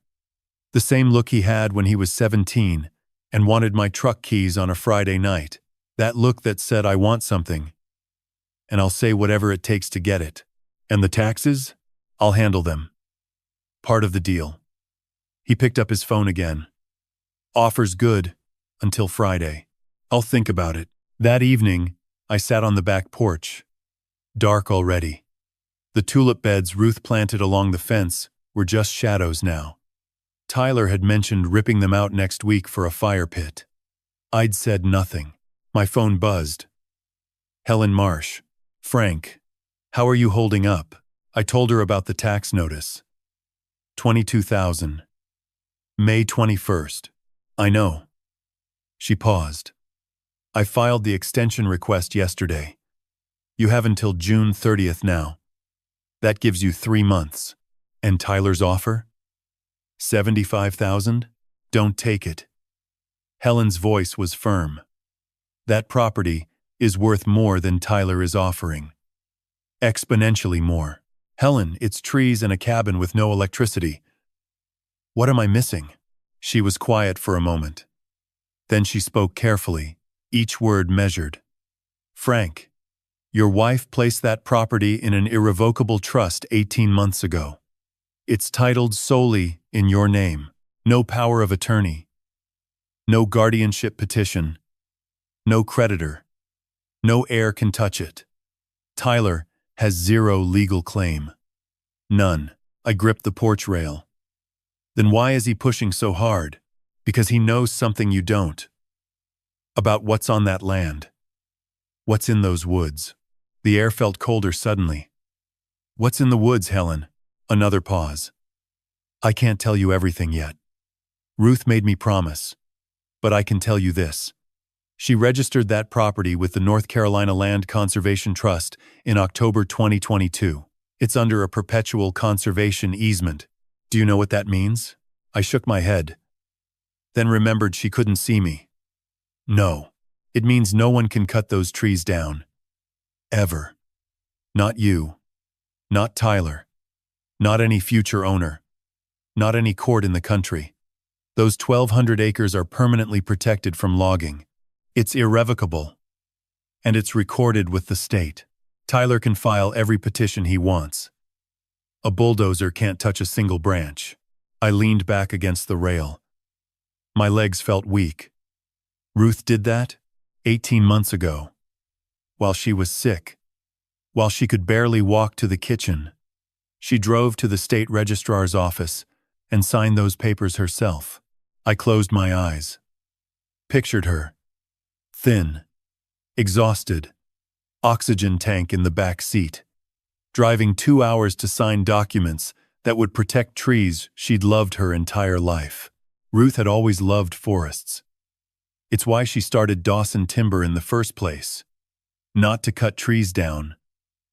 The same look he had when he was 17 and wanted my truck keys on a Friday night. That look that said, I want something, and I'll say whatever it takes to get it. And the taxes? I'll handle them. Part of the deal. He picked up his phone again. Offer's good until Friday. I'll think about it. That evening, I sat on the back porch. Dark already. The tulip beds Ruth planted along the fence were just shadows now. Tyler had mentioned ripping them out next week for a fire pit. I'd said nothing. My phone buzzed. Helen Marsh. Frank. How are you holding up? I told her about the tax notice. $22,000. May 21st. I know. She paused. I filed the extension request yesterday. You have until June 30th now. That gives you 3 months. And Tyler's offer? $75,000? Don't take it. Helen's voice was firm. That property is worth more than Tyler is offering. Exponentially more. Helen, it's trees and a cabin with no electricity. What am I missing? She was quiet for a moment. Then she spoke carefully, each word measured. Frank, your wife placed that property in an irrevocable trust 18 months ago. It's titled solely in your name. No power of attorney. No guardianship petition. No creditor. No heir can touch it. Tyler has 0 legal claim. None. I gripped the porch rail. Then why is he pushing so hard? Because he knows something you don't. About what's on that land. What's in those woods? The air felt colder suddenly. What's in the woods, Helen? Another pause. I can't tell you everything yet. Ruth made me promise. But I can tell you this. She registered that property with the North Carolina Land Conservation Trust in October 2022. It's under a perpetual conservation easement. Do you know what that means? I shook my head. Then remembered she couldn't see me. No. It means no one can cut those trees down. Ever. Not you. Not Tyler. Not any future owner. Not any court in the country. Those 1,200 acres are permanently protected from logging. It's irrevocable. And it's recorded with the state. Tyler can file every petition he wants. A bulldozer can't touch a single branch. I leaned back against the rail. My legs felt weak. Ruth did that 18 months ago. While she was sick. While she could barely walk to the kitchen. She drove to the state registrar's office and signed those papers herself. I closed my eyes. Pictured her. Thin. Exhausted. Oxygen tank in the back seat. Driving 2 hours to sign documents that would protect trees she'd loved her entire life. Ruth had always loved forests. It's why she started Dawson Timber in the first place. Not to cut trees down.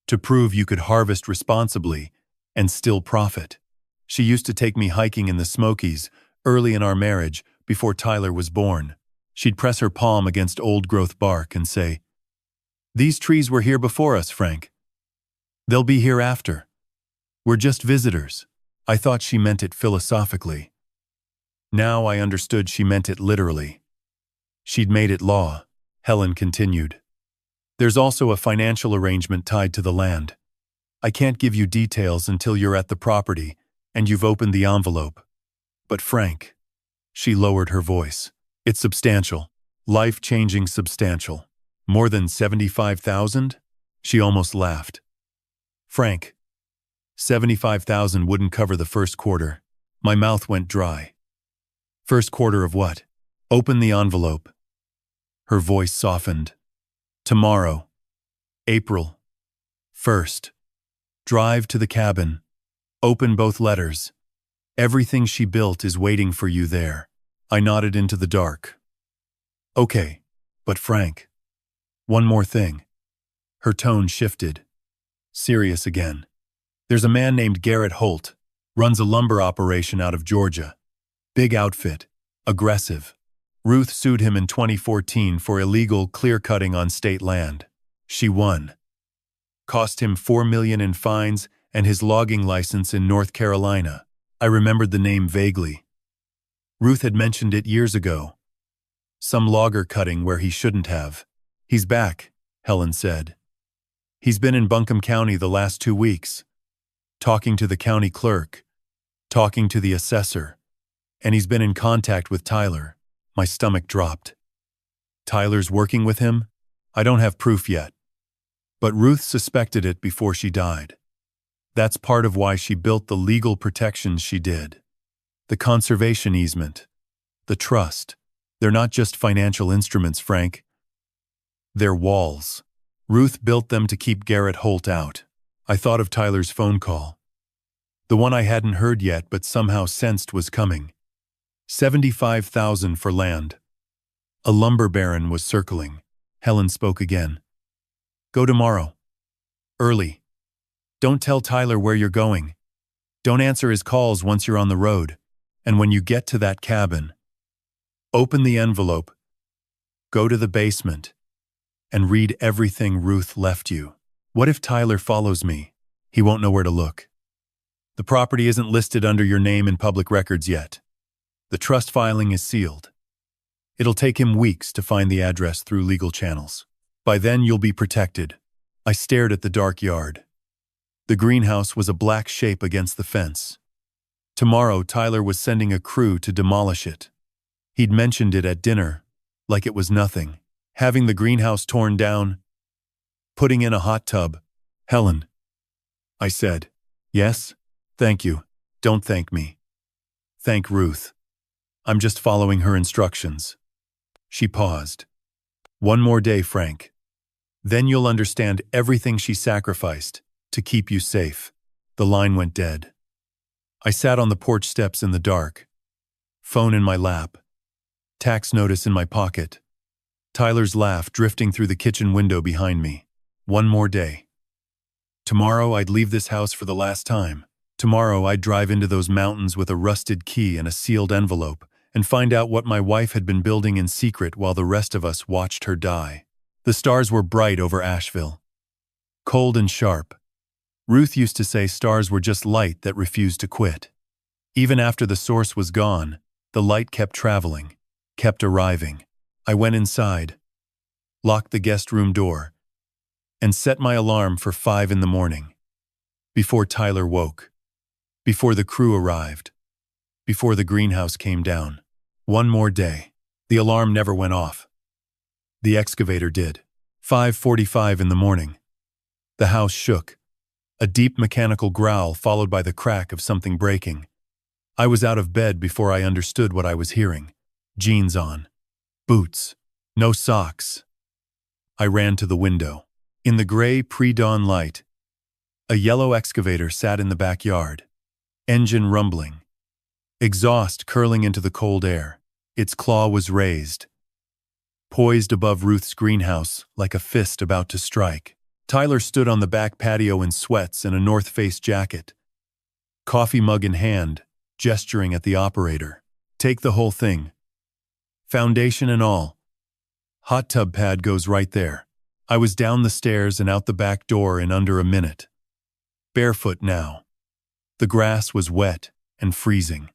To prove you could harvest responsibly and still profit. She used to take me hiking in the Smokies early in our marriage before Tyler was born. She'd press her palm against old-growth bark and say, "These trees were here before us, Frank. They'll be here after. We're just visitors." I thought she meant it philosophically. Now I understood she meant it literally. She'd made it law, Helen continued. There's also a financial arrangement tied to the land. I can't give you details until you're at the property and you've opened the envelope. But Frank, she lowered her voice. It's substantial. Life-changing substantial. More than 75,000? She almost laughed. Frank, 75,000 wouldn't cover the first quarter. My mouth went dry. First quarter of what? Open the envelope. Her voice softened. Tomorrow. April 1st. Drive to the cabin. Open both letters. Everything she built is waiting for you there. I nodded into the dark. Okay, but Frank. One more thing. Her tone shifted. Serious again. There's a man named Garrett Holt. Runs a lumber operation out of Georgia. Big outfit. Aggressive. Ruth sued him in 2014 for illegal clear-cutting on state land. She won. Cost him $4 million in fines and his logging license in North Carolina. I remembered the name vaguely. Ruth had mentioned it years ago. Some logger cutting where he shouldn't have. He's back, Helen said. He's been in Buncombe County the last 2 weeks. Talking to the county clerk. Talking to the assessor. And he's been in contact with Tyler. My stomach dropped. Tyler's working with him? I don't have proof yet. But Ruth suspected it before she died. That's part of why she built the legal protections she did. The conservation easement. The trust. They're not just financial instruments, Frank. They're walls. Ruth built them to keep Garrett Holt out. I thought of Tyler's phone call. The one I hadn't heard yet but somehow sensed was coming. 75,000 for land. A lumber baron was circling. Helen spoke again. Go tomorrow. Early. Don't tell Tyler where you're going. Don't answer his calls once you're on the road. And when you get to that cabin, open the envelope, go to the basement, and read everything Ruth left you. What if Tyler follows me? He won't know where to look. The property isn't listed under your name in public records yet. The trust filing is sealed. It'll take him weeks to find the address through legal channels. By then you'll be protected. I stared at the dark yard. The greenhouse was a black shape against the fence. Tomorrow Tyler was sending a crew to demolish it. He'd mentioned it at dinner, like it was nothing. Having the greenhouse torn down, putting in a hot tub. Helen. I said. Yes? Thank you. Don't thank me. Thank Ruth. I'm just following her instructions. She paused. One more day, Frank. Then you'll understand everything she sacrificed to keep you safe. The line went dead. I sat on the porch steps in the dark. Phone in my lap. Tax notice in my pocket. Tyler's laugh drifting through the kitchen window behind me. One more day. Tomorrow I'd leave this house for the last time. Tomorrow I'd drive into those mountains with a rusted key and a sealed envelope and find out what my wife had been building in secret while the rest of us watched her die. The stars were bright over Asheville. Cold and sharp. Ruth used to say stars were just light that refused to quit. Even after the source was gone, the light kept traveling, kept arriving. I went inside, locked the guest room door, and set my alarm for 5 in the morning. Before Tyler woke. Before the crew arrived. Before the greenhouse came down. One more day. The alarm never went off. The excavator did. 5:45 in the morning. The house shook. A deep mechanical growl followed by the crack of something breaking. I was out of bed before I understood what I was hearing. Jeans on. Boots. No socks. I ran to the window. In the gray pre-dawn light, a yellow excavator sat in the backyard. Engine rumbling. Exhaust curling into the cold air. Its claw was raised, poised above Ruth's greenhouse like a fist about to strike. Tyler stood on the back patio in sweats and a North Face jacket, coffee mug in hand, gesturing at the operator. Take the whole thing. Foundation and all. Hot tub pad goes right there. I was down the stairs and out the back door in under a minute. Barefoot now. The grass was wet and freezing.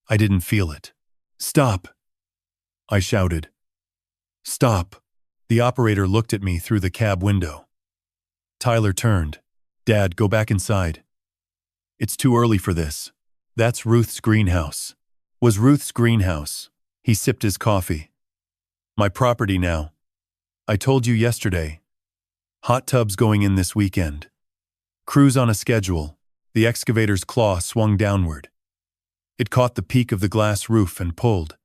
I didn't feel it. Stop! I shouted. Stop! The operator looked at me through the cab window. Tyler turned. Dad, go back inside. It's too early for this. That's Ruth's greenhouse. Was Ruth's greenhouse. He sipped his coffee. My property now. I told you yesterday. Hot tubs going in this weekend. Crews on a schedule. The excavator's claw swung downward. It caught the peak of the glass roof and pulled.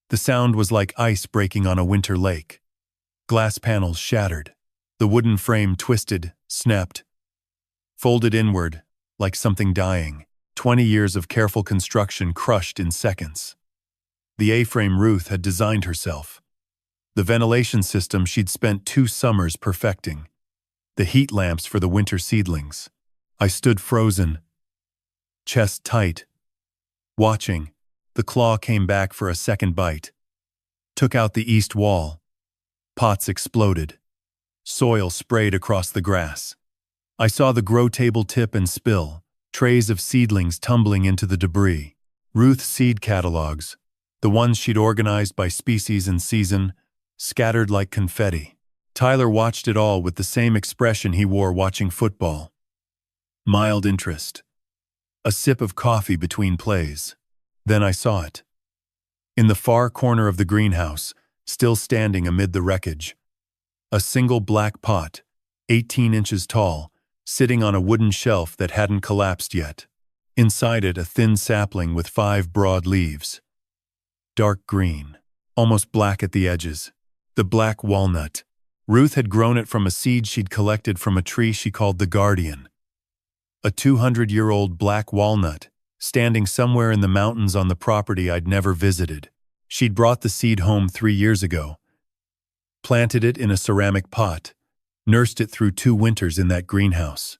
The sound was like ice breaking on a winter lake. Glass panels shattered. The wooden frame twisted, snapped, folded inward, like something dying. 20 years of careful construction crushed in seconds. The A-frame Ruth had designed herself. The ventilation system she'd spent 2 summers perfecting. The heat lamps for the winter seedlings. I stood frozen, chest tight, watching. The claw came back for a second bite. Took out the east wall. Pots exploded. Soil sprayed across the grass. I saw the grow table tip and spill, trays of seedlings tumbling into the debris. Ruth's seed catalogs, the ones she'd organized by species and season, scattered like confetti. Tyler watched it all with the same expression he wore watching football. Mild interest. A sip of coffee between plays. Then I saw it. In the far corner of the greenhouse, still standing amid the wreckage, a single black pot, 18 inches tall, sitting on a wooden shelf that hadn't collapsed yet. Inside it, a thin sapling with 5 broad leaves. Dark green, almost black at the edges. The black walnut. Ruth had grown it from a seed she'd collected from a tree she called the Guardian. A 200-year-old black walnut, standing somewhere in the mountains on the property I'd never visited. She'd brought the seed home 3 years ago, planted it in a ceramic pot, nursed it through 2 winters in that greenhouse.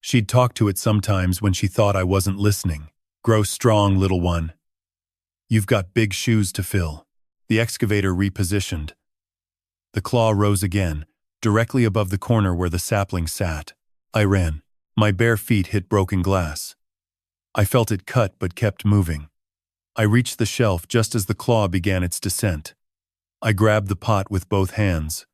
She'd talk to it sometimes when she thought I wasn't listening. Grow strong, little one. You've got big shoes to fill. The excavator repositioned. The claw rose again, directly above the corner where the sapling sat. I ran. My bare feet hit broken glass. I felt it cut but kept moving. I reached the shelf just as the claw began its descent. I grabbed the pot with both hands,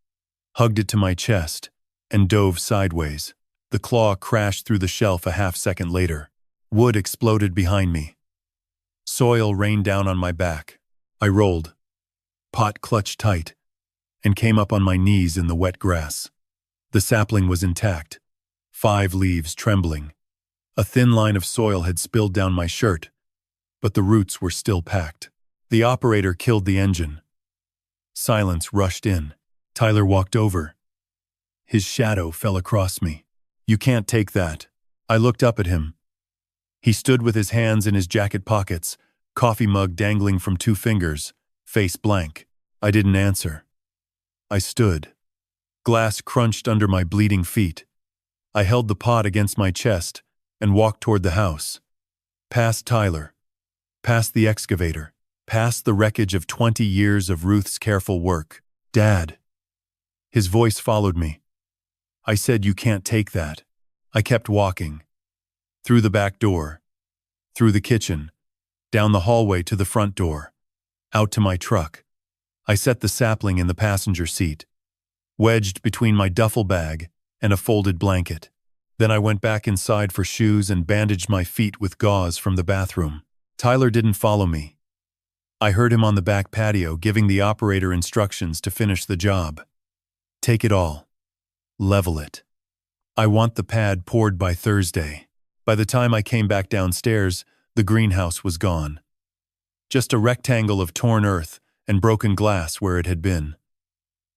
hugged it to my chest, and dove sideways. The claw crashed through the shelf a half-second later. Wood exploded behind me. Soil rained down on my back. I rolled. Pot clutched tight, and came up on my knees in the wet grass. The sapling was intact. 5 leaves trembling. A thin line of soil had spilled down my shirt, but the roots were still packed. The operator killed the engine. Silence rushed in. Tyler walked over. His shadow fell across me. "You can't take that." I looked up at him. He stood with his hands in his jacket pockets, coffee mug dangling from 2 fingers, face blank. I didn't answer. I stood. Glass crunched under my bleeding feet. I held the pot against my chest and walked toward the house. Past Tyler. Past the excavator. Past the wreckage of 20 years of Ruth's careful work. "Dad." His voice followed me. I said, "You can't take that." I kept walking. Through the back door. Through the kitchen. Down the hallway to the front door. Out to my truck. I set the sapling in the passenger seat, wedged between my duffel bag and a folded blanket. Then I went back inside for shoes and bandaged my feet with gauze from the bathroom. Tyler didn't follow me. I heard him on the back patio giving the operator instructions to finish the job. "Take it all. Level it. I want the pad poured by Thursday." By the time I came back downstairs, the greenhouse was gone. Just a rectangle of torn earth and broken glass where it had been.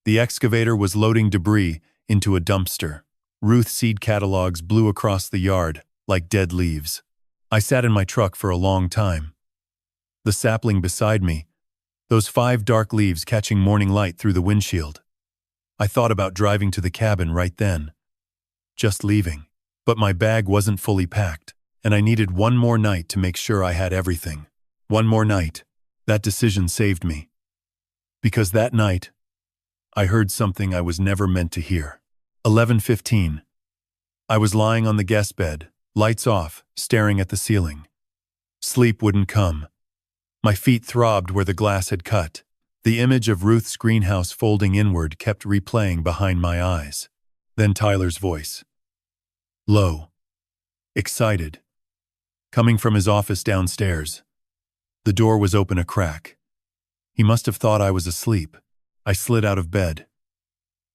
The excavator was loading debris into a dumpster. Ruth seed catalogs blew across the yard like dead leaves. I sat in my truck for a long time. The sapling beside me, those 5 dark leaves catching morning light through the windshield. I thought about driving to the cabin right then. Just leaving. But my bag wasn't fully packed, and I needed one more night to make sure I had everything. One more night. That decision saved me. Because that night, I heard something I was never meant to hear. 11:15. I was lying on the guest bed, lights off, staring at the ceiling. Sleep wouldn't come. My feet throbbed where the glass had cut. The image of Ruth's greenhouse folding inward kept replaying behind my eyes. Then Tyler's voice. Low. Excited. Coming from his office downstairs. The door was open a crack. He must have thought I was asleep. I slid out of bed.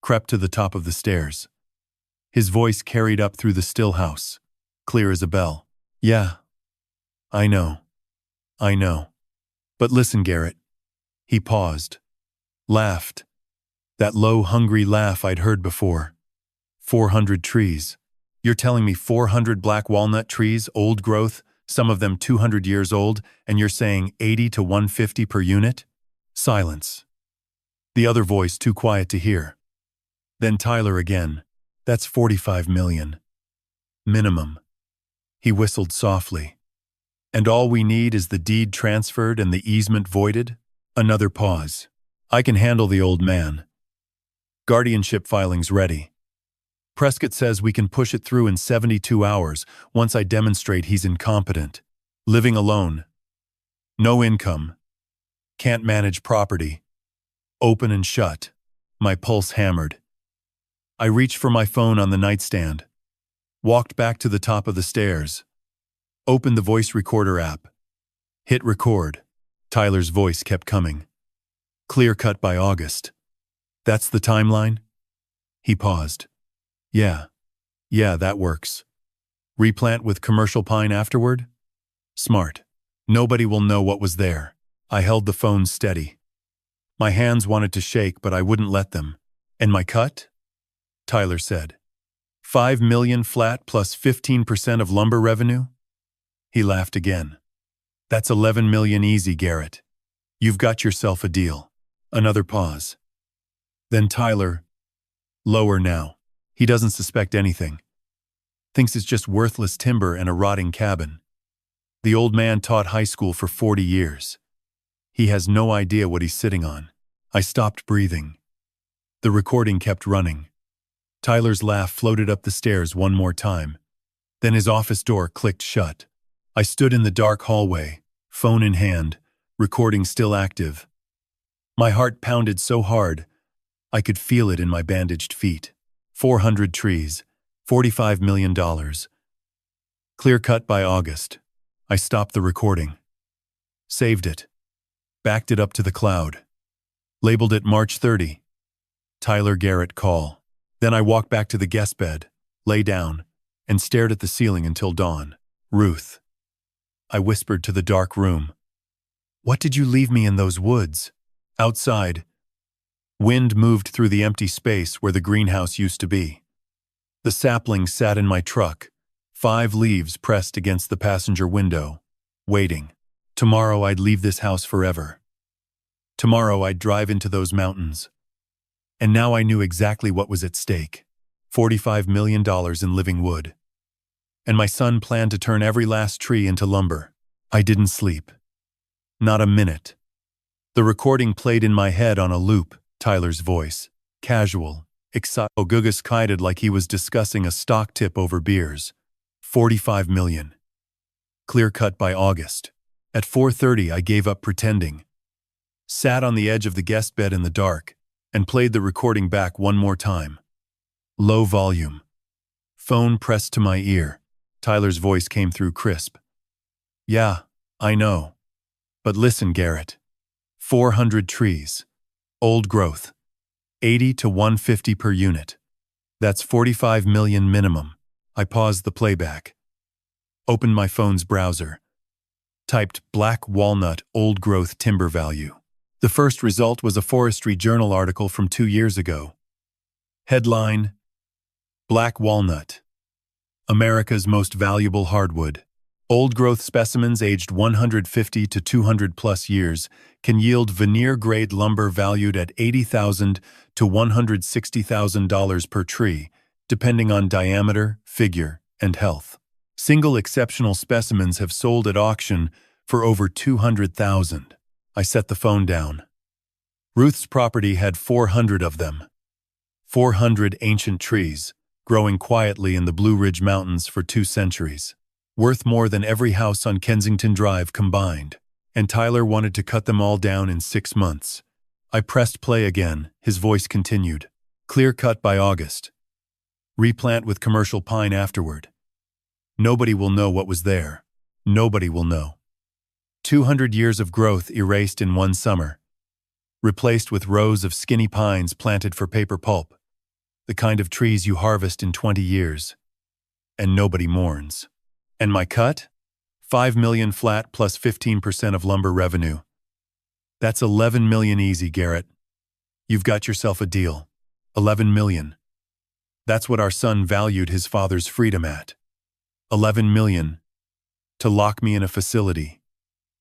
Crept to the top of the stairs. His voice carried up through the still house, clear as a bell. "Yeah. I know. I know. But listen, Garrett." He paused. Laughed. That low, hungry laugh I'd heard before. 400 trees. You're telling me 400 black walnut trees, old growth, some of them 200 years old, and you're saying 80 to 150 per unit? Silence. The other voice too quiet to hear. Then Tyler again. "That's 45 million. Minimum." He whistled softly. "And all we need is the deed transferred and the easement voided?" Another pause. "I can handle the old man. Guardianship filings ready. Prescott says we can push it through in 72 hours once I demonstrate he's incompetent. Living alone. No income. Can't manage property. Open and shut." My pulse hammered. I reached for my phone on the nightstand. Walked back to the top of the stairs. Opened the voice recorder app. Hit record. Tyler's voice kept coming. "Clear cut by August. That's the timeline?" He paused. Yeah, that works. Replant with commercial pine afterward? Smart. Nobody will know what was there." I held the phone steady. My hands wanted to shake, but I wouldn't let them. "And my cut?" Tyler said. 5 million flat plus 15% of lumber revenue?" He laughed again. "That's 11 million easy, Garrett. You've got yourself a deal." Another pause. Then Tyler, lower now. He doesn't suspect anything. Thinks it's just worthless timber and a rotting cabin. The old man taught high school for 40 years. He has no idea what he's sitting on. I stopped breathing. The recording kept running. Tyler's laugh floated up the stairs one more time. Then his office door clicked shut. I stood in the dark hallway, phone in hand, recording still active. My heart pounded so hard, I could feel it in my bandaged feet. 400 trees, $45 million. Clear cut by August. I stopped the recording. Saved it. Backed it up to the cloud. Labeled it March 30. Tyler Garrett call. Then I walked back to the guest bed, lay down, and stared at the ceiling until dawn. Ruth. I whispered to the dark room. What did you leave me in those woods? Outside. Wind moved through the empty space where the greenhouse used to be. The saplings sat in my truck, 5 leaves pressed against the passenger window, waiting. Tomorrow I'd leave this house forever. Tomorrow I'd drive into those mountains. And now I knew exactly what was at stake. $45 million in living wood. And my son planned to turn every last tree into lumber. I didn't sleep. Not a minute. The recording played in my head on a loop, Tyler's voice. Casual, excited. Ogugus kited like he was discussing a stock tip over beers. 45 million. Clear cut by August. At 4:30 I gave up pretending. Sat on the edge of the guest bed in the dark and played the recording back one more time. Low volume. Phone pressed to my ear. Tyler's voice came through crisp. Yeah, I know. But listen, Garrett. 400 trees. Old growth. 80 to 150 per unit. That's 45 million minimum. I paused the playback. Opened my phone's browser. Typed black walnut old growth timber value. The first result was a Forestry Journal article from 2 years ago. Headline: Black walnut. America's most valuable hardwood. Old-growth specimens aged 150 to 200 plus years can yield veneer-grade lumber valued at $80,000 to $160,000 per tree, depending on diameter, figure, and health. Single exceptional specimens have sold at auction for over $200,000. I set the phone down. Ruth's property had 400 of them. 400 ancient trees, growing quietly in the Blue Ridge Mountains for 2 centuries. Worth more than every house on Kensington Drive combined. And Tyler wanted to cut them all down in 6 months. I pressed play again. His voice continued. Clear cut by August. Replant with commercial pine afterward. Nobody will know what was there. Nobody will know. 200 years of growth erased in one summer. Replaced with rows of skinny pines planted for paper pulp. The kind of trees you harvest in 20 years. And nobody mourns. And my cut? 5 million flat plus 15% of lumber revenue. That's 11 million easy, Garrett. You've got yourself a deal. 11 million. That's what our son valued his father's freedom at. 11 million. To lock me in a facility,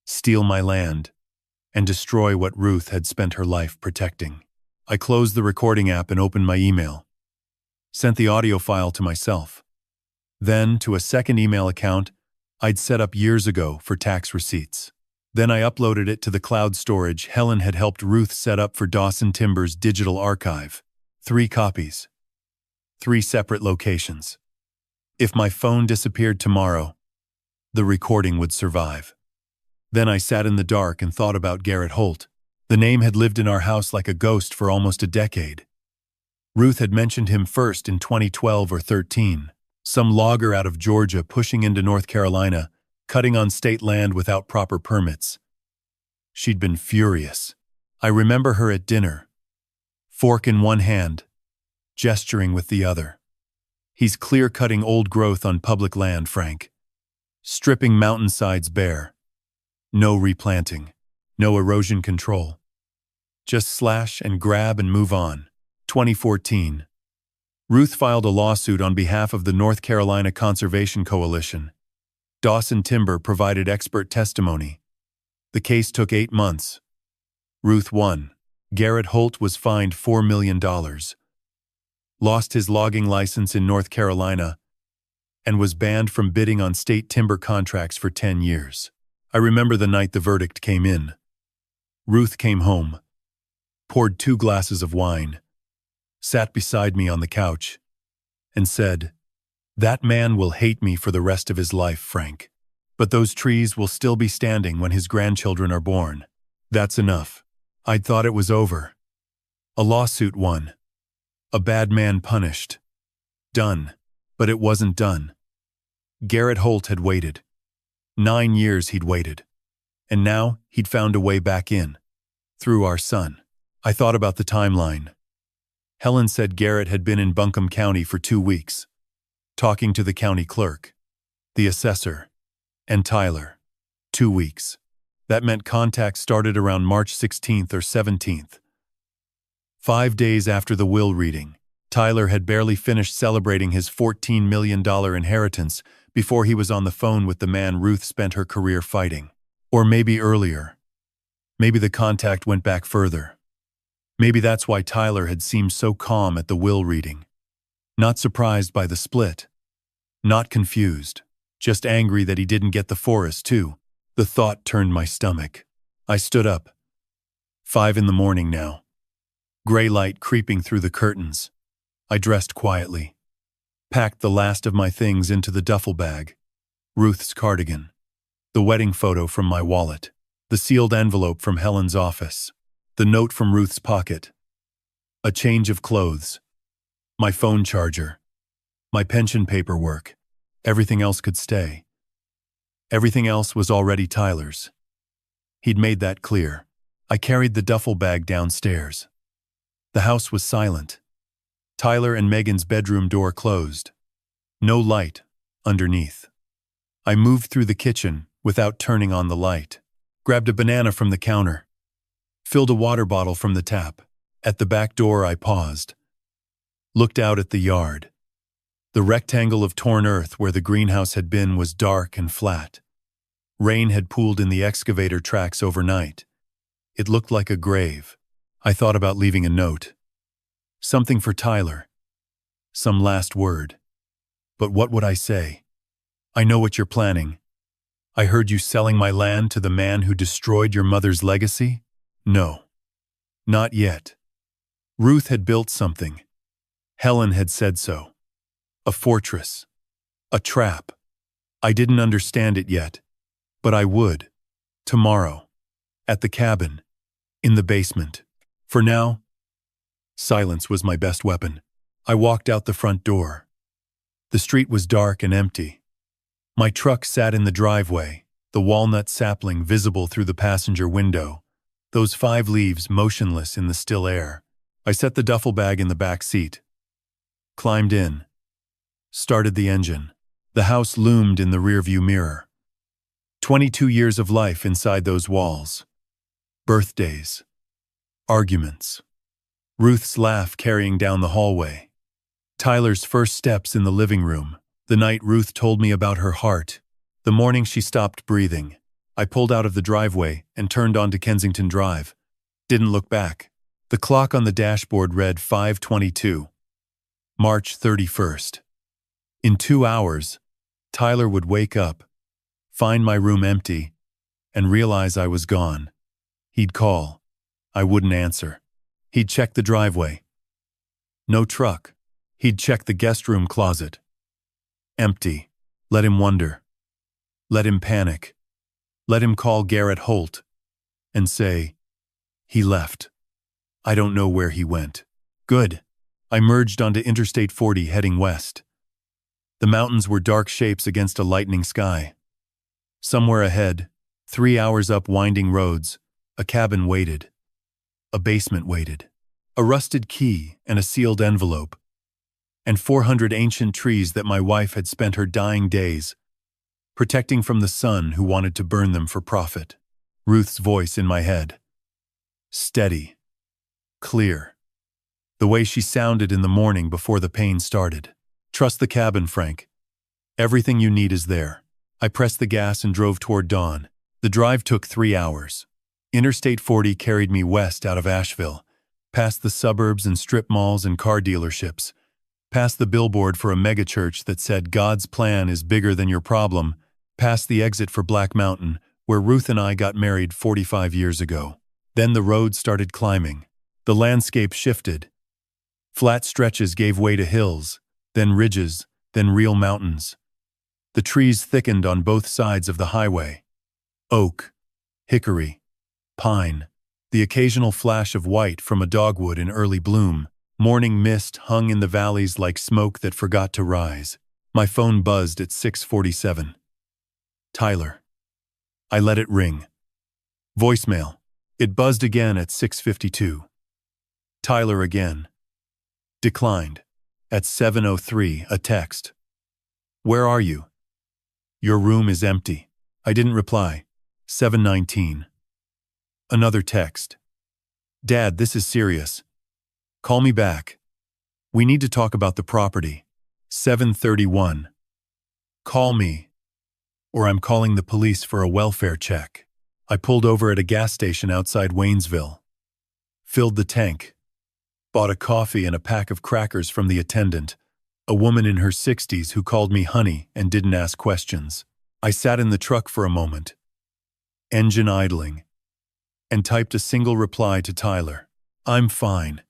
steal my land, and destroy what Ruth had spent her life protecting. I closed the recording app and opened my email. Sent the audio file to myself. Then to a second email account I'd set up years ago for tax receipts. Then I uploaded it to the cloud storage Helen had helped Ruth set up for Dawson Timber's digital archive. 3 copies. 3 separate locations. If my phone disappeared tomorrow, the recording would survive. Then I sat in the dark and thought about Garrett Holt. The name had lived in our house like a ghost for almost a decade. Ruth had mentioned him first in 2012 or 13. Some logger out of Georgia pushing into North Carolina, cutting on state land without proper permits. She'd been furious. I remember her at dinner. Fork in one hand, gesturing with the other. He's clear-cutting old growth on public land, Frank. Stripping mountainsides bare. No replanting. No erosion control. Just slash and grab and move on. 2014. Ruth filed a lawsuit on behalf of the North Carolina Conservation Coalition. Dawson Timber provided expert testimony. The case took 8 months. Ruth won. Garrett Holt was fined $4 million. Lost his logging license in North Carolina and was banned from bidding on state timber contracts for 10 years. I remember the night the verdict came in. Ruth came home, poured 2 glasses of wine, sat beside me on the couch, and said, "That man will hate me for the rest of his life, Frank. But those trees will still be standing when his grandchildren are born. That's enough. I'd thought it was over. A lawsuit won. A bad man punished. Done. But it wasn't done. Garrett Holt had waited. 9 years he'd waited. And now he'd found a way back in. Through our son. I thought about the timeline. Helen said Garrett had been in Buncombe County for 2 weeks, talking to the county clerk, the assessor, and Tyler. 2 weeks. That meant contact started around March 16th or 17th. 5 days after the will reading, Tyler had barely finished celebrating his $14 million inheritance before he was on the phone with the man Ruth spent her career fighting. Or maybe earlier. Maybe the contact went back further. Maybe that's why Tyler had seemed so calm at the will reading. Not surprised by the split. Not confused. Just angry that he didn't get the forest, too. The thought turned my stomach. I stood up. 5 in the morning now. Gray light creeping through the curtains. I dressed quietly. Packed the last of my things into the duffel bag. Ruth's cardigan. The wedding photo from my wallet. The sealed envelope from Helen's office. The note from Ruth's pocket. A change of clothes. My phone charger. My pension paperwork. Everything else could stay. Everything else was already Tyler's. He'd made that clear. I carried the duffel bag downstairs. The house was silent. Tyler and Megan's bedroom door closed. No light underneath. I moved through the kitchen without turning on the light. Grabbed a banana from the counter. Filled a water bottle from the tap. At the back door I paused. Looked out at the yard. The rectangle of torn earth where the greenhouse had been was dark and flat. Rain had pooled in the excavator tracks overnight. It looked like a grave. I thought about leaving a note. Something for Tyler. Some last word. But what would I say? I know what you're planning. I heard you selling my land to the man who destroyed your mother's legacy? No. Not yet. Ruth had built something. Helen had said so. A fortress. A trap. I didn't understand it yet, but I would. Tomorrow. At the cabin. In the basement. For now, silence was my best weapon. I walked out the front door. The street was dark and empty. My truck sat in the driveway, the walnut sapling visible through the passenger window, those 5 leaves motionless in the still air. I set the duffel bag in the back seat. Climbed in. Started the engine. The house loomed in the rearview mirror. 22 years of life inside those walls. Birthdays. Arguments. Ruth's laugh carrying down the hallway. Tyler's first steps in the living room. The night Ruth told me about her heart. The morning she stopped breathing. I pulled out of the driveway and turned onto Kensington Drive. Didn't look back. The clock on the dashboard read 5:22. March 31st. In 2 hours, Tyler would wake up, find my room empty, and realize I was gone. He'd call. I wouldn't answer. He'd check the driveway. No truck. He'd check the guest room closet. Empty. Let him wonder. Let him panic. Let him call Garrett Holt and say, he left. I don't know where he went. Good. I merged onto Interstate 40 heading west. The mountains were dark shapes against a lightning sky. Somewhere ahead, 3 hours up winding roads, a cabin waited. A basement waited. A rusted key and a sealed envelope. And 400 ancient trees that my wife had spent her dying days protecting from the sun who wanted to burn them for profit. Ruth's voice in my head. Steady. Clear. The way she sounded in the morning before the pain started. Trust the cabin, Frank. Everything you need is there. I pressed the gas and drove toward dawn. The drive took 3 hours. Interstate 40 carried me west out of Asheville, past the suburbs and strip malls and car dealerships, past the billboard for a megachurch that said God's plan is bigger than your problem, past the exit for Black Mountain, where Ruth and I got married 45 years ago. Then the road started climbing. The landscape shifted. Flat stretches gave way to hills, then ridges, then real mountains. The trees thickened on both sides of the highway. Oak, hickory, pine, the occasional flash of white from a dogwood in early bloom. Morning mist hung in the valleys like smoke that forgot to rise. My phone buzzed at 6:47. Tyler. I let it ring. Voicemail. It buzzed again at 6:52. Tyler again. Declined. At 7:03, a text. Where are you? Your room is empty. I didn't reply. 7:19. Another text. Dad, this is serious. Call me back. We need to talk about the property. 7:31. Call me, or I'm calling the police for a welfare check. I pulled over at a gas station outside Waynesville. Filled the tank. Bought a coffee and a pack of crackers from the attendant, a woman in her 60s who called me honey and didn't ask questions. I sat in the truck for a moment, engine idling, and typed a single reply to Tyler. I'm fine.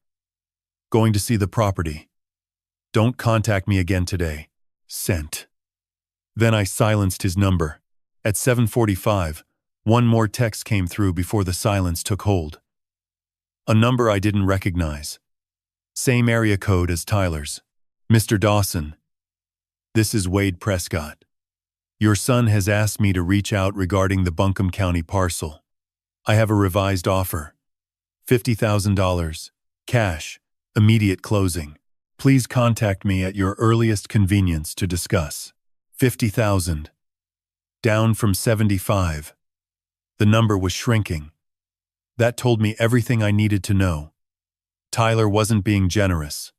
Going to see the property. Don't contact me again today. Sent. Then I silenced his number. At 7:45, one more text came through before the silence took hold. A number I didn't recognize. Same area code as Tyler's. Mr. Dawson. This is Wade Prescott. Your son has asked me to reach out regarding the Buncombe County parcel. I have a revised offer. $50,000. Cash. Immediate closing. Please contact me at your earliest convenience to discuss. 50,000. Down from 75. The number was shrinking. That told me everything I needed to know. Tyler wasn't being generous.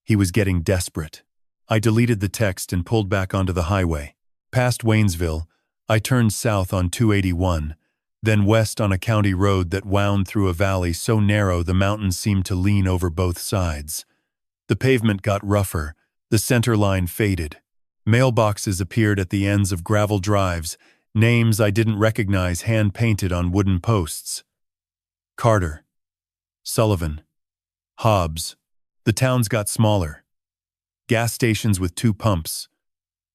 He was getting desperate. I deleted the text and pulled back onto the highway. Past Waynesville, I turned south on 281, then west on a county road that wound through a valley so narrow the mountains seemed to lean over both sides. The pavement got rougher, the center line faded. Mailboxes appeared at the ends of gravel drives, names I didn't recognize hand-painted on wooden posts. Carter. Sullivan. Hobbs. The towns got smaller. Gas stations with 2 pumps.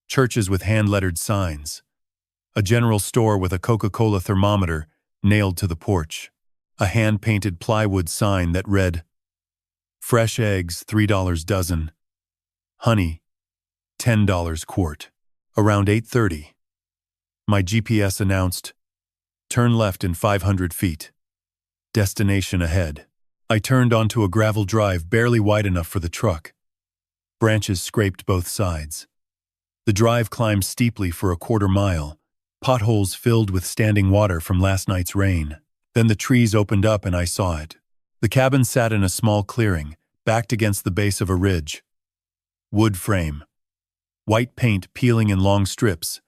Churches with hand-lettered signs. A general store with a Coca-Cola thermometer nailed to the porch. A hand-painted plywood sign that read, Fresh eggs, $3 dozen. Honey, $10 quart. Around 8:30. My GPS announced, turn left in 500 feet. Destination ahead. I turned onto a gravel drive barely wide enough for the truck. Branches scraped both sides. The drive climbed steeply for a quarter mile, potholes filled with standing water from last night's rain. Then the trees opened up and I saw it. The cabin sat in a small clearing, backed against the base of a ridge. Wood frame. White paint peeling in long strips,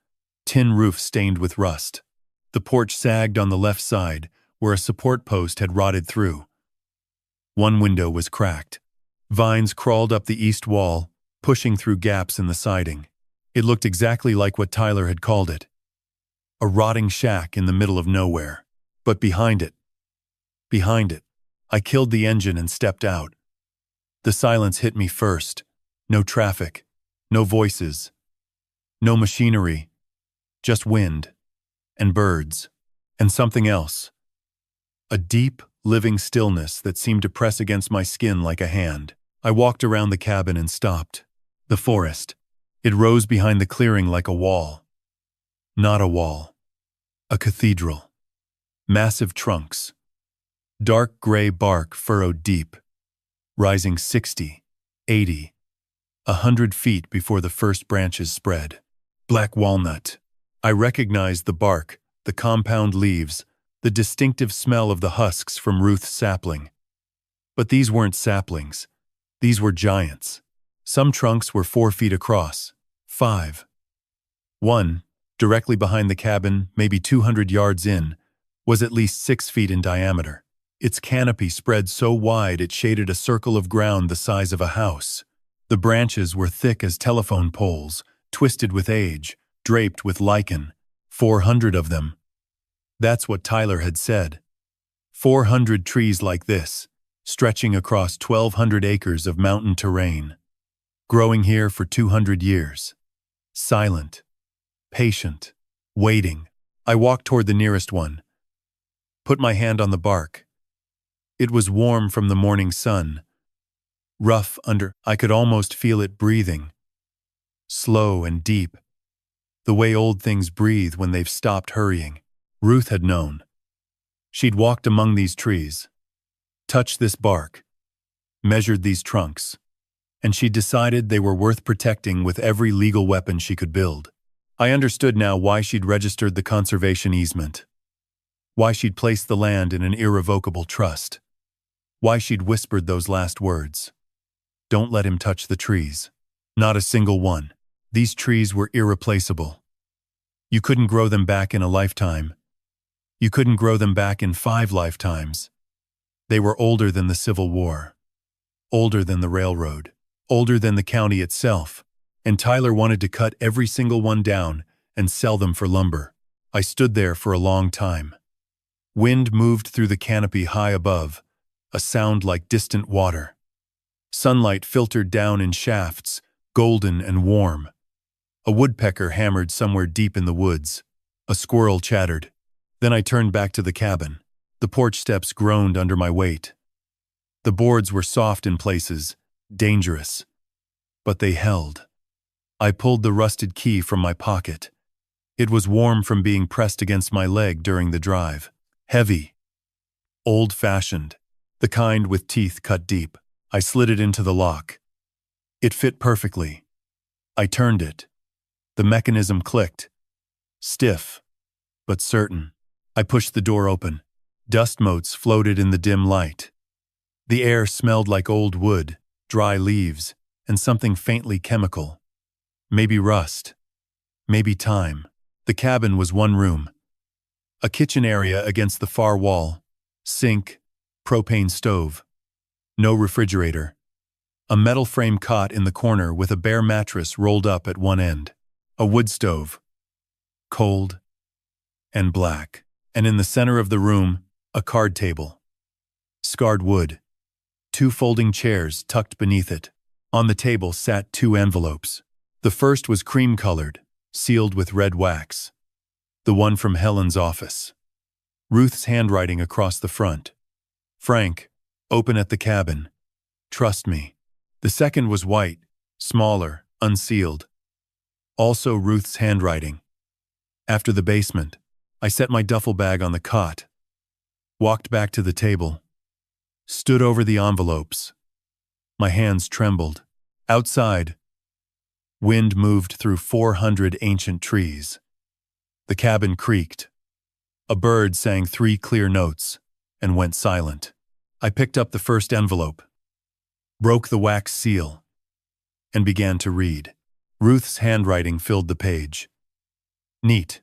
tin roof stained with rust. The porch sagged on the left side, where a support post had rotted through. One window was cracked. Vines crawled up the east wall, pushing through gaps in the siding. It looked exactly like what Tyler had called it. A rotting shack in the middle of nowhere. But behind it, I killed the engine and stepped out. The silence hit me first. No traffic, no voices, no machinery, just wind and birds and something else. A deep, living stillness that seemed to press against my skin like a hand. I walked around the cabin and stopped. The forest. It rose behind the clearing like a wall. Not a wall. A cathedral. Massive trunks. Dark gray bark furrowed deep. Rising 60, 80, 100 feet before the first branches spread. Black walnut. I recognized the bark, the compound leaves, the distinctive smell of the husks from Ruth's sapling. But these weren't saplings. These were giants. Some trunks were 4 feet across. 5. One, directly behind the cabin, maybe 200 yards in, was at least 6 feet in diameter. Its canopy spread so wide it shaded a circle of ground the size of a house. The branches were thick as telephone poles, twisted with age, draped with lichen. 400 of them. That's what Tyler had said. 400 trees like this, stretching across 1,200 acres of mountain terrain. Growing here for 200 years. Silent. Patient. Waiting. I walked toward the nearest one. Put my hand on the bark. It was warm from the morning sun. Rough under, I could almost feel it breathing. Slow and deep. The way old things breathe when they've stopped hurrying. Ruth had known. She'd walked among these trees, touched this bark, measured these trunks, and she'd decided they were worth protecting with every legal weapon she could build. I understood now why she'd registered the conservation easement. Why she'd placed the land in an irrevocable trust. Why she'd whispered those last words. Don't let him touch the trees. Not a single one. These trees were irreplaceable. You couldn't grow them back in a lifetime. You couldn't grow them back in 5 lifetimes. They were older than the Civil War. Older than the railroad. Older than the county itself. And Tyler wanted to cut every single one down and sell them for lumber. I stood there for a long time. Wind moved through the canopy high above, a sound like distant water. Sunlight filtered down in shafts, golden and warm. A woodpecker hammered somewhere deep in the woods. A squirrel chattered. Then I turned back to the cabin. The porch steps groaned under my weight. The boards were soft in places, dangerous. But they held. I pulled the rusted key from my pocket. It was warm from being pressed against my leg during the drive. Heavy. Old-fashioned. The kind with teeth cut deep. I slid it into the lock. It fit perfectly. I turned it. The mechanism clicked. Stiff, but certain. I pushed the door open. Dust motes floated in the dim light. The air smelled like old wood, dry leaves, and something faintly chemical. Maybe rust. Maybe time. The cabin was one room. A kitchen area against the far wall. Sink, propane stove. No refrigerator. A metal frame cot in the corner with a bare mattress rolled up at one end. A wood stove. Cold and black. And in the center of the room, a card table. Scarred wood. 2 folding chairs tucked beneath it. On the table sat 2 envelopes. The first was cream-colored, sealed with red wax. The one from Helen's office. Ruth's handwriting across the front. Frank, open at the cabin. Trust me. The second was white, smaller, unsealed. Also Ruth's handwriting. After the basement, I set my duffel bag on the cot. Walked back to the table. Stood over the envelopes. My hands trembled. Outside, wind moved through 400 ancient trees. The cabin creaked. A bird sang 3 clear notes and went silent. I picked up the first envelope, broke the wax seal, and began to read. Ruth's handwriting filled the page. Neat.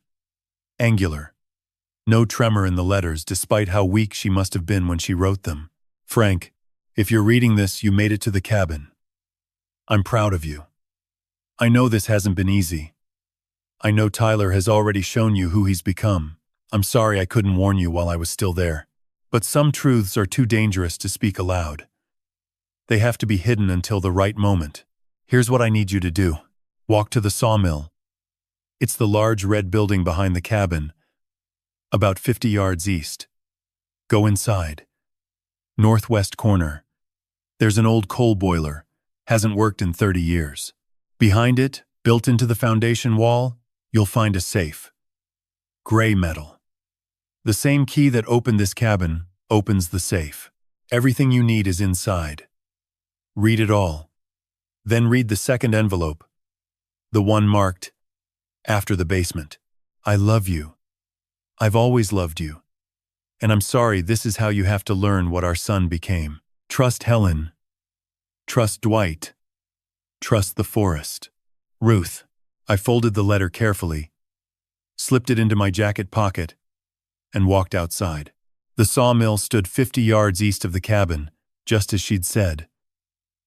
Angular. No tremor in the letters, despite how weak she must have been when she wrote them. Frank, if you're reading this, you made it to the cabin. I'm proud of you. I know this hasn't been easy. I know Tyler has already shown you who he's become. I'm sorry I couldn't warn you while I was still there. But some truths are too dangerous to speak aloud. They have to be hidden until the right moment. Here's what I need you to do. Walk to the sawmill. It's the large red building behind the cabin, about 50 yards east. Go inside. Northwest corner. There's an old coal boiler. Hasn't worked in 30 years. Behind it, built into the foundation wall, you'll find a safe. Gray metal. The same key that opened this cabin opens the safe. Everything you need is inside. Read it all. Then read the second envelope. The one marked, after the basement. I love you. I've always loved you. And I'm sorry this is how you have to learn what our son became. Trust Helen. Trust Dwight. Trust the forest. Ruth. I folded the letter carefully, slipped it into my jacket pocket, and walked outside. The sawmill stood 50 yards east of the cabin, just as she'd said.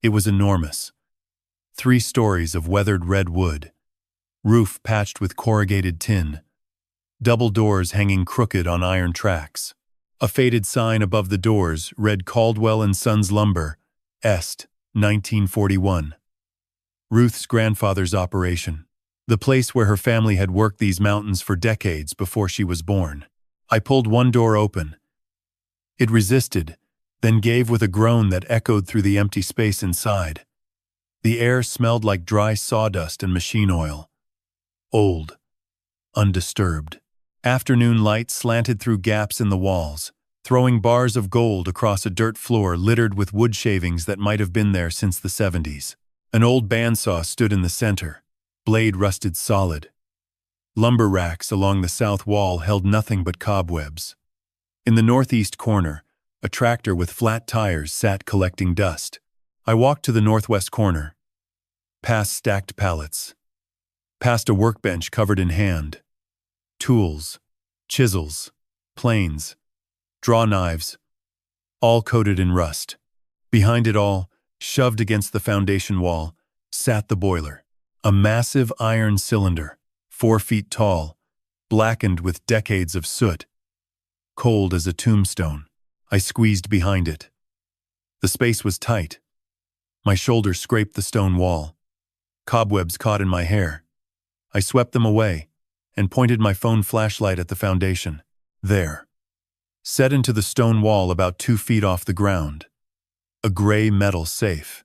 It was enormous. 3 stories of weathered red wood, roof patched with corrugated tin, double doors hanging crooked on iron tracks. A faded sign above the doors read Caldwell and Sons Lumber, Est, 1941. Ruth's grandfather's operation. The place where her family had worked these mountains for decades before she was born. I pulled one door open. It resisted, then gave with a groan that echoed through the empty space inside. The air smelled like dry sawdust and machine oil. Old. Undisturbed. Afternoon light slanted through gaps in the walls, throwing bars of gold across a dirt floor littered with wood shavings that might have been there since the 70s. An old bandsaw stood in the center, blade rusted solid. Lumber racks along the south wall held nothing but cobwebs. In the northeast corner, a tractor with flat tires sat collecting dust. I walked to the northwest corner, past stacked pallets, past a workbench covered in hand, tools, chisels, planes, draw knives, all coated in rust. Behind it all, shoved against the foundation wall, sat the boiler, a massive iron cylinder, 4 feet tall, blackened with decades of soot. Cold as a tombstone, I squeezed behind it. The space was tight. My shoulder scraped the stone wall. Cobwebs caught in my hair. I swept them away and pointed my phone flashlight at the foundation. There, set into the stone wall about 2 feet off the ground, a gray metal safe,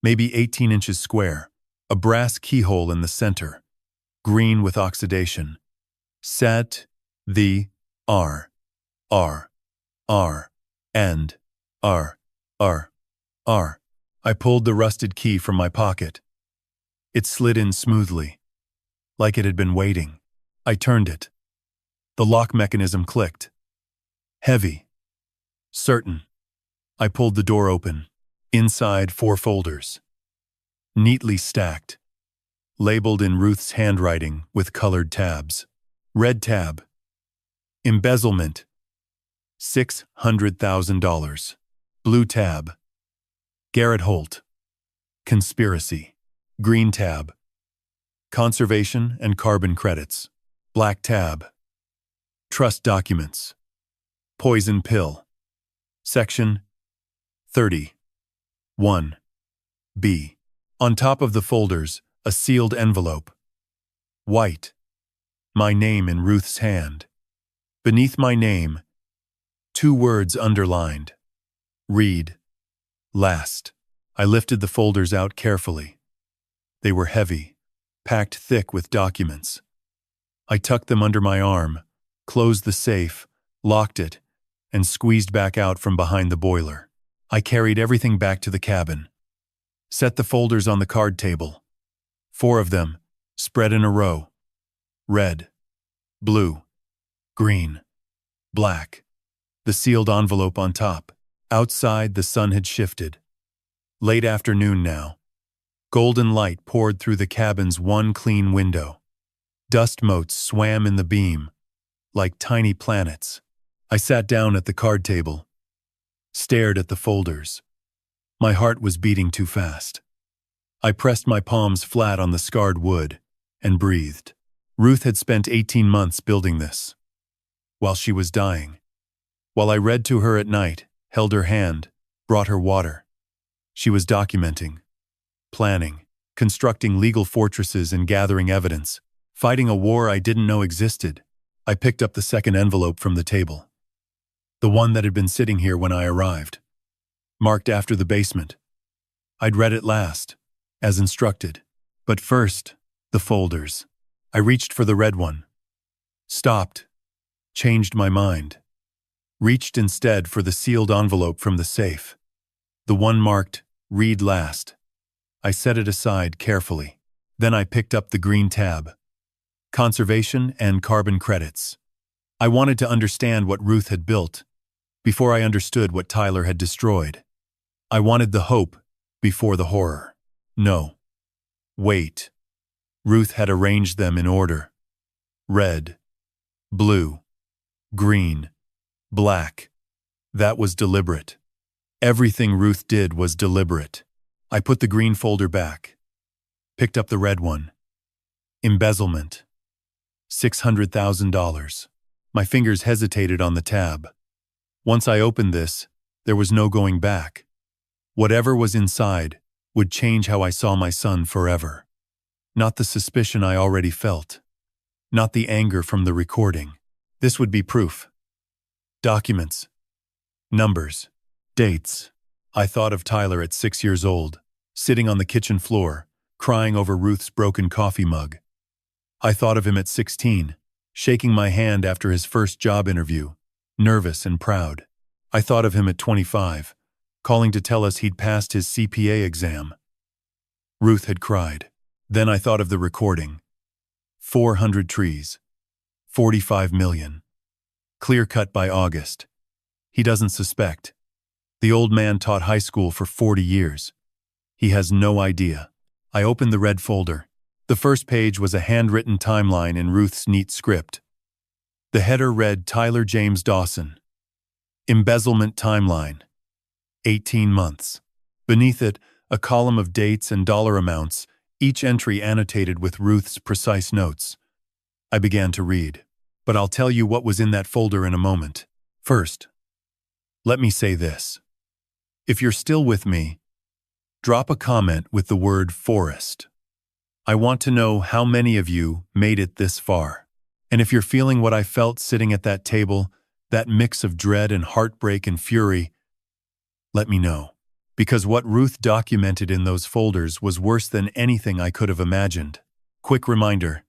maybe 18 inches square, a brass keyhole in the center, green with oxidation. Set the R, and R. I pulled the rusted key from my pocket. It slid in smoothly, like it had been waiting. I turned it. The lock mechanism clicked. Heavy. Certain. I pulled the door open. Inside, 4 folders. Neatly stacked. Labeled in Ruth's handwriting with colored tabs. Red tab. Embezzlement. $600,000. Blue tab. Garrett Holt. Conspiracy. Green tab. Conservation and carbon credits. Black tab. Trust documents. Poison pill. Section 30. 1. B. On top of the folders, a sealed envelope. White. My name in Ruth's hand. Beneath my name, 2 words underlined. Read. Last. I lifted the folders out carefully. They were heavy, packed thick with documents. I tucked them under my arm, closed the safe, locked it, and squeezed back out from behind the boiler. I carried everything back to the cabin. Set the folders on the card table. 4 of them, spread in a row. Red, blue, green, black. The sealed envelope on top. Outside, the sun had shifted. Late afternoon now. Golden light poured through the cabin's one clean window. Dust motes swam in the beam, like tiny planets. I sat down at the card table, stared at the folders. My heart was beating too fast. I pressed my palms flat on the scarred wood and breathed. Ruth had spent 18 months building this. While she was dying. While I read to her at night, held her hand, brought her water. She was documenting, planning, constructing legal fortresses and gathering evidence, fighting a war I didn't know existed. I picked up the second envelope from the table. The one that had been sitting here when I arrived. Marked after the basement. I'd read it last, as instructed. But first, the folders. I reached for the red one. Stopped. Changed my mind. Reached instead for the sealed envelope from the safe. The one marked, read last. I set it aside carefully. Then I picked up the green tab. Conservation and carbon credits. I wanted to understand what Ruth had built before I understood what Tyler had destroyed. I wanted the hope before the horror. No. Wait. Ruth had arranged them in order. Red, blue, green, black. That was deliberate. Everything Ruth did was deliberate. I put the green folder back. Picked up the red one. Embezzlement. $600,000. My fingers hesitated on the tab. Once I opened this, there was no going back. Whatever was inside would change how I saw my son forever. Not the suspicion I already felt. Not the anger from the recording. This would be proof. Documents. Numbers. Dates. I thought of Tyler at 6 years old, sitting on the kitchen floor, crying over Ruth's broken coffee mug. I thought of him at 16, shaking my hand after his first job interview, nervous and proud. I thought of him at 25, calling to tell us he'd passed his CPA exam. Ruth had cried. Then I thought of the recording. 400 trees. 45 million. Clear cut by August. He doesn't suspect. The old man taught high school for 40 years. He has no idea. I opened the red folder. The first page was a handwritten timeline in Ruth's neat script. The header read Tyler James Dawson. Embezzlement timeline. 18 months. Beneath it, a column of dates and dollar amounts, each entry annotated with Ruth's precise notes. I began to read, but I'll tell you what was in that folder in a moment. First, let me say this. If you're still with me, drop a comment with the word forest. I want to know how many of you made it this far. And if you're feeling what I felt sitting at that table, that mix of dread and heartbreak and fury, let me know. Because what Ruth documented in those folders was worse than anything I could have imagined. Quick reminder.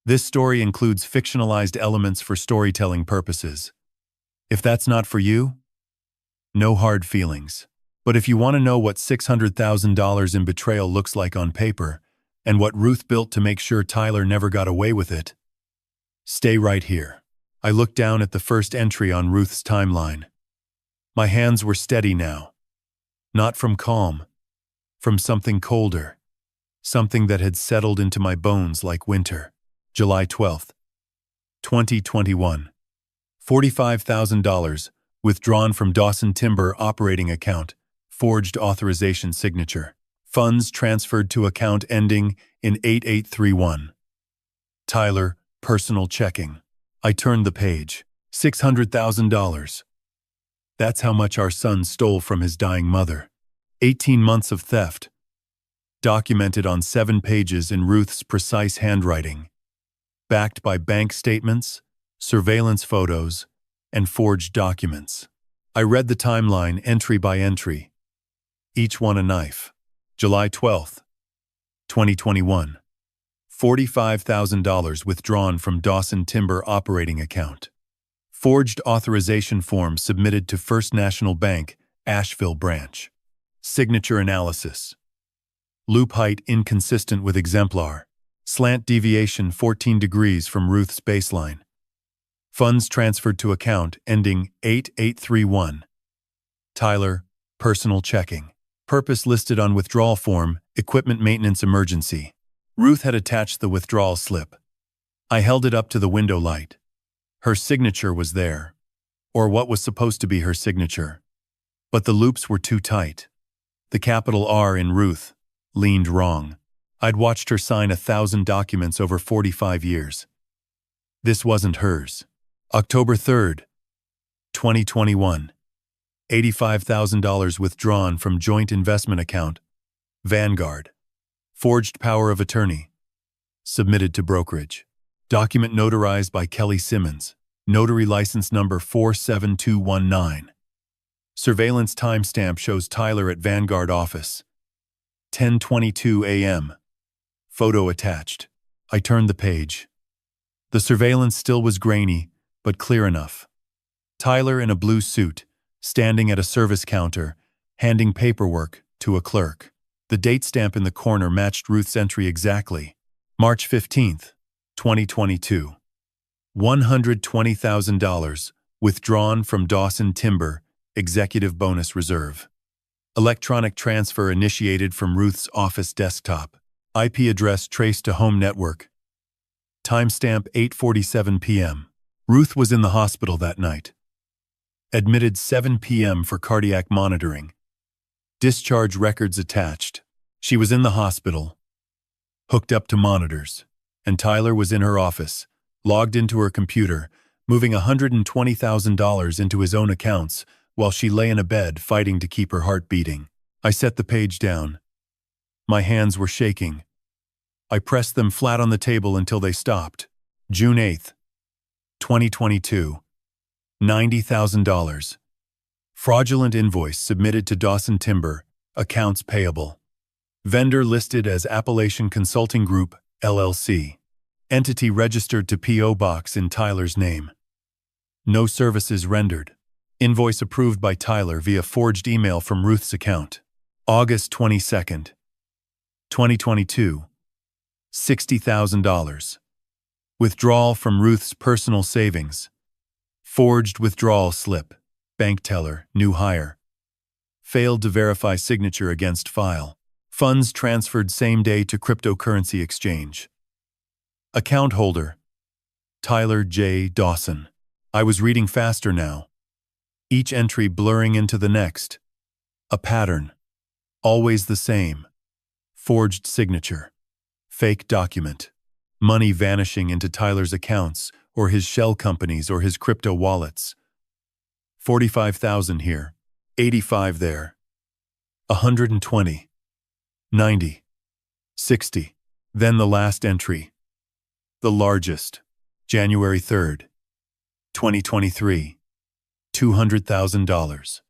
This story includes fictionalized elements for storytelling purposes. If that's not for you, no hard feelings. But if you want to know what $600,000 in betrayal looks like on paper, and what Ruth built to make sure Tyler never got away with it, stay right here. I looked down at the first entry on Ruth's timeline. My hands were steady now. Not from calm, from something colder, something that had settled into my bones like winter. July 12th, 2021. $45,000 withdrawn from Dawson Timber operating account, forged authorization signature. Funds transferred to account ending in 8831. Tyler, personal checking. I turned the page. $600,000. That's how much our son stole from his dying mother. 18 months of theft. Documented on 7 pages in Ruth's precise handwriting. Backed by bank statements, surveillance photos, and forged documents. I read the timeline entry by entry. Each one a knife. July 12th, 2021. $45,000 withdrawn from Dawson Timber operating account. Forged authorization form submitted to First National Bank, Asheville branch. Signature analysis. Loop height inconsistent with exemplar. Slant deviation 14 degrees from Ruth's baseline. Funds transferred to account ending 8831. Tyler, personal checking. Purpose listed on withdrawal form, equipment maintenance emergency. Ruth had attached the withdrawal slip. I held it up to the window light. Her signature was there, or what was supposed to be her signature. But the loops were too tight. The capital R in Ruth leaned wrong. I'd watched her sign 1,000 documents over 45 years. This wasn't hers. October 3rd, 2021. $85,000 withdrawn from joint investment account, Vanguard. Forged power of attorney. Submitted to brokerage. Document notarized by Kelly Simmons. Notary license number 47219. Surveillance timestamp shows Tyler at Vanguard office. 10:22 a.m. Photo attached. I turned the page. The surveillance still was grainy, but clear enough. Tyler in a blue suit, standing at a service counter, handing paperwork to a clerk. The date stamp in the corner matched Ruth's entry exactly. March 15th, 2022. $120,000 withdrawn from Dawson Timber Executive Bonus Reserve. Electronic transfer initiated from Ruth's office desktop. IP address traced to home network. Timestamp 8:47 p.m. Ruth was in the hospital that night. Admitted 7 p.m. for cardiac monitoring. Discharge records attached. She was in the hospital, hooked up to monitors, and Tyler was in her office, logged into her computer, moving $120,000 into his own accounts while she lay in a bed fighting to keep her heart beating. I set the page down. My hands were shaking. I pressed them flat on the table until they stopped. June 8th, 2022. $90,000. Fraudulent invoice submitted to Dawson Timber, accounts payable. Vendor listed as Appalachian Consulting Group, LLC. Entity registered to P.O. Box in Tyler's name. No services rendered. Invoice approved by Tyler via forged email from Ruth's account. August 22nd, 2022. $60,000. Withdrawal from Ruth's personal savings. Forged withdrawal slip. Bank teller, new hire. Failed to verify signature against file. Funds transferred same day to cryptocurrency exchange. Account holder. Tyler J. Dawson. I was reading faster now. Each entry blurring into the next. A pattern. Always the same. Forged signature. Fake document. Money vanishing into Tyler's accounts, or his shell companies, or his crypto wallets. 45,000 here. 85 there. 120. 90. 60. Then the last entry. The largest. January 3rd. 2023. $200,000.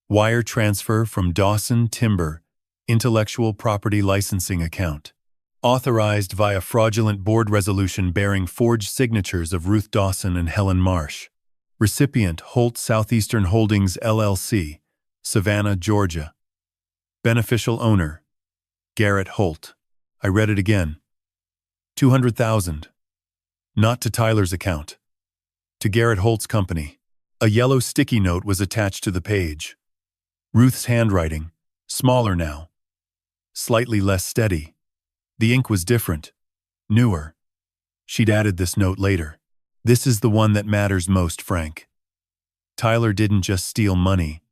Wire transfer from Dawson Timber Intellectual Property Licensing Account. Authorized via fraudulent board resolution bearing forged signatures of Ruth Dawson and Helen Marsh. Recipient Holt Southeastern Holdings LLC, Savannah, Georgia. Beneficial owner Garrett Holt. I read it again. 200,000. Not to Tyler's account. To Garrett Holt's company. A yellow sticky note was attached to the page. Ruth's handwriting, smaller now. Slightly less steady. The ink was different, newer. She'd added this note later. This is the one that matters most, Frank. Tyler didn't just steal money.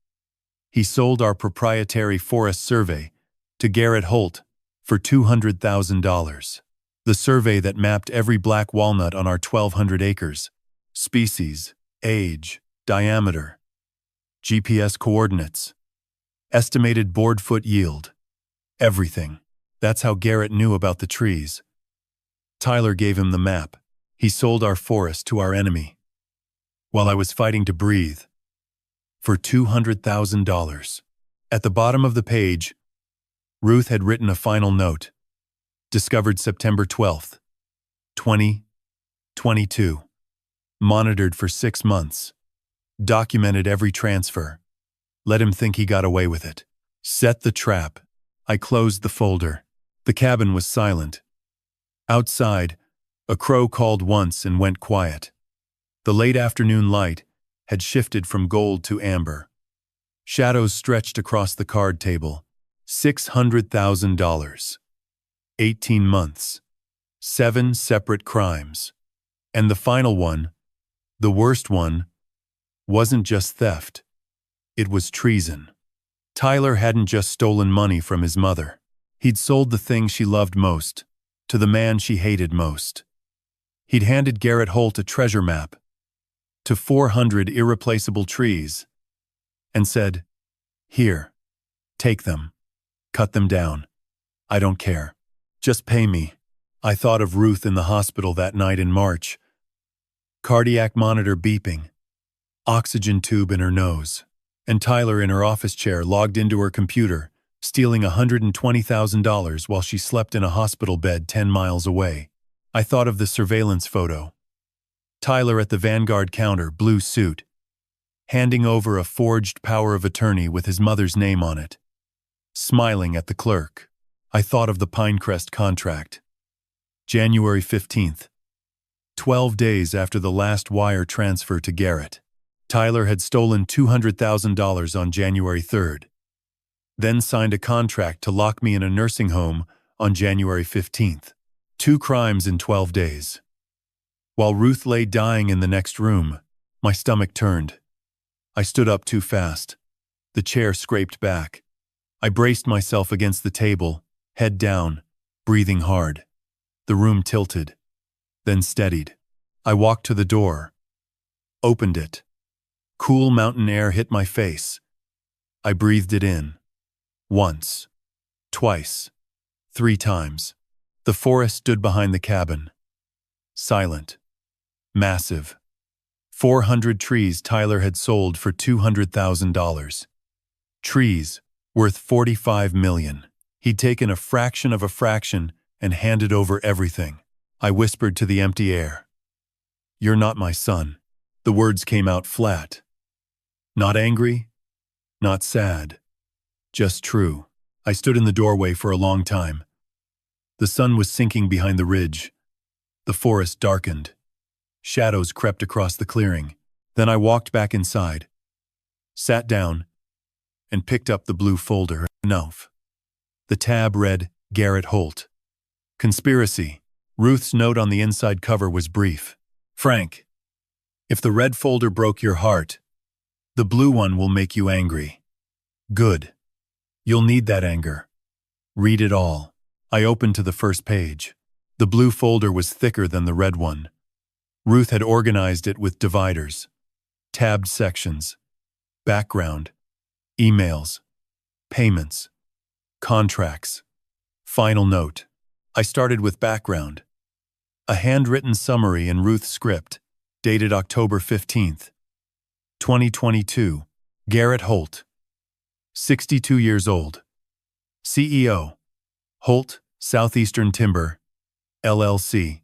He sold our proprietary forest survey to Garrett Holt for $200,000. The survey that mapped every black walnut on our 1,200 acres. Species, age, diameter, GPS coordinates, estimated board foot yield. Everything. That's how Garrett knew about the trees. Tyler gave him the map. He sold our forest to our enemy. While I was fighting to breathe. For $200,000. At the bottom of the page, Ruth had written a final note. Discovered September 12th, 2022. Monitored for 6 months. Documented every transfer. Let him think he got away with it. Set the trap. I closed the folder. The cabin was silent. Outside, a crow called once and went quiet. The late afternoon light had shifted from gold to amber. Shadows stretched across the card table. $600,000. 18 months. 7 separate crimes. And the final one, the worst one, wasn't just theft. It was treason. Tyler hadn't just stolen money from his mother. He'd sold the thing she loved most, to the man she hated most. He'd handed Garrett Holt a treasure map to 400 irreplaceable trees and said, "Here, take them. Cut them down. I don't care. Just pay me." I thought of Ruth in the hospital that night in March. Cardiac monitor beeping. Oxygen tube in her nose. And Tyler in her office chair logged into her computer, stealing $120,000 while she slept in a hospital bed 10 miles away. I thought of the surveillance photo. Tyler at the Vanguard counter, blue suit, handing over a forged power of attorney with his mother's name on it. Smiling at the clerk. I thought of the Pinecrest contract. January 15th. 12 days after the last wire transfer to Garrett. Tyler had stolen $200,000 on January 3rd. Then signed a contract to lock me in a nursing home on January 15th. 2 crimes in 12 days. While Ruth lay dying in the next room, my stomach turned. I stood up too fast. The chair scraped back. I braced myself against the table, head down, breathing hard. The room tilted, then steadied. I walked to the door, opened it. Cool mountain air hit my face. I breathed it in. Once, twice, 3 times. The forest stood behind the cabin. Silent. Massive. 400 trees Tyler had sold for $200,000. Trees worth $45 million. He'd taken a fraction of a fraction and handed over everything. I whispered to the empty air. "You're not my son." The words came out flat. Not angry, not sad, just true. I stood in the doorway for a long time. The sun was sinking behind the ridge. The forest darkened. Shadows crept across the clearing. Then I walked back inside, sat down, and picked up the blue folder. Enough. The tab read, Garrett Holt. Conspiracy. Ruth's note on the inside cover was brief. Frank, if the red folder broke your heart, the blue one will make you angry. Good. You'll need that anger. Read it all. I opened to the first page. The blue folder was thicker than the red one. Ruth had organized it with dividers, tabbed sections, background, emails, payments, contracts, final note. I started with background. A handwritten summary in Ruth's script, dated October 15th, 2022. Garrett Holt, 62 years old. CEO, Holt Southeastern Timber, LLC,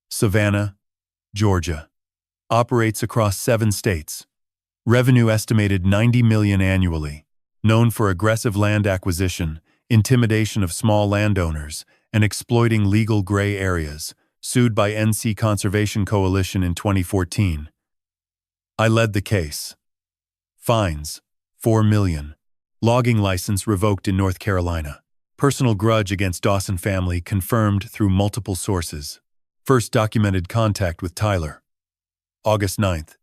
Savannah, Georgia. Operates across 7 states. Revenue estimated $90 million annually. Known for aggressive land acquisition, intimidation of small landowners, and exploiting legal gray areas. Sued by NC Conservation Coalition in 2014. I led the case. Fines, $4 million. Logging license revoked in North Carolina. Personal grudge against Dawson family confirmed through multiple sources. First documented contact with Tyler. August 9th,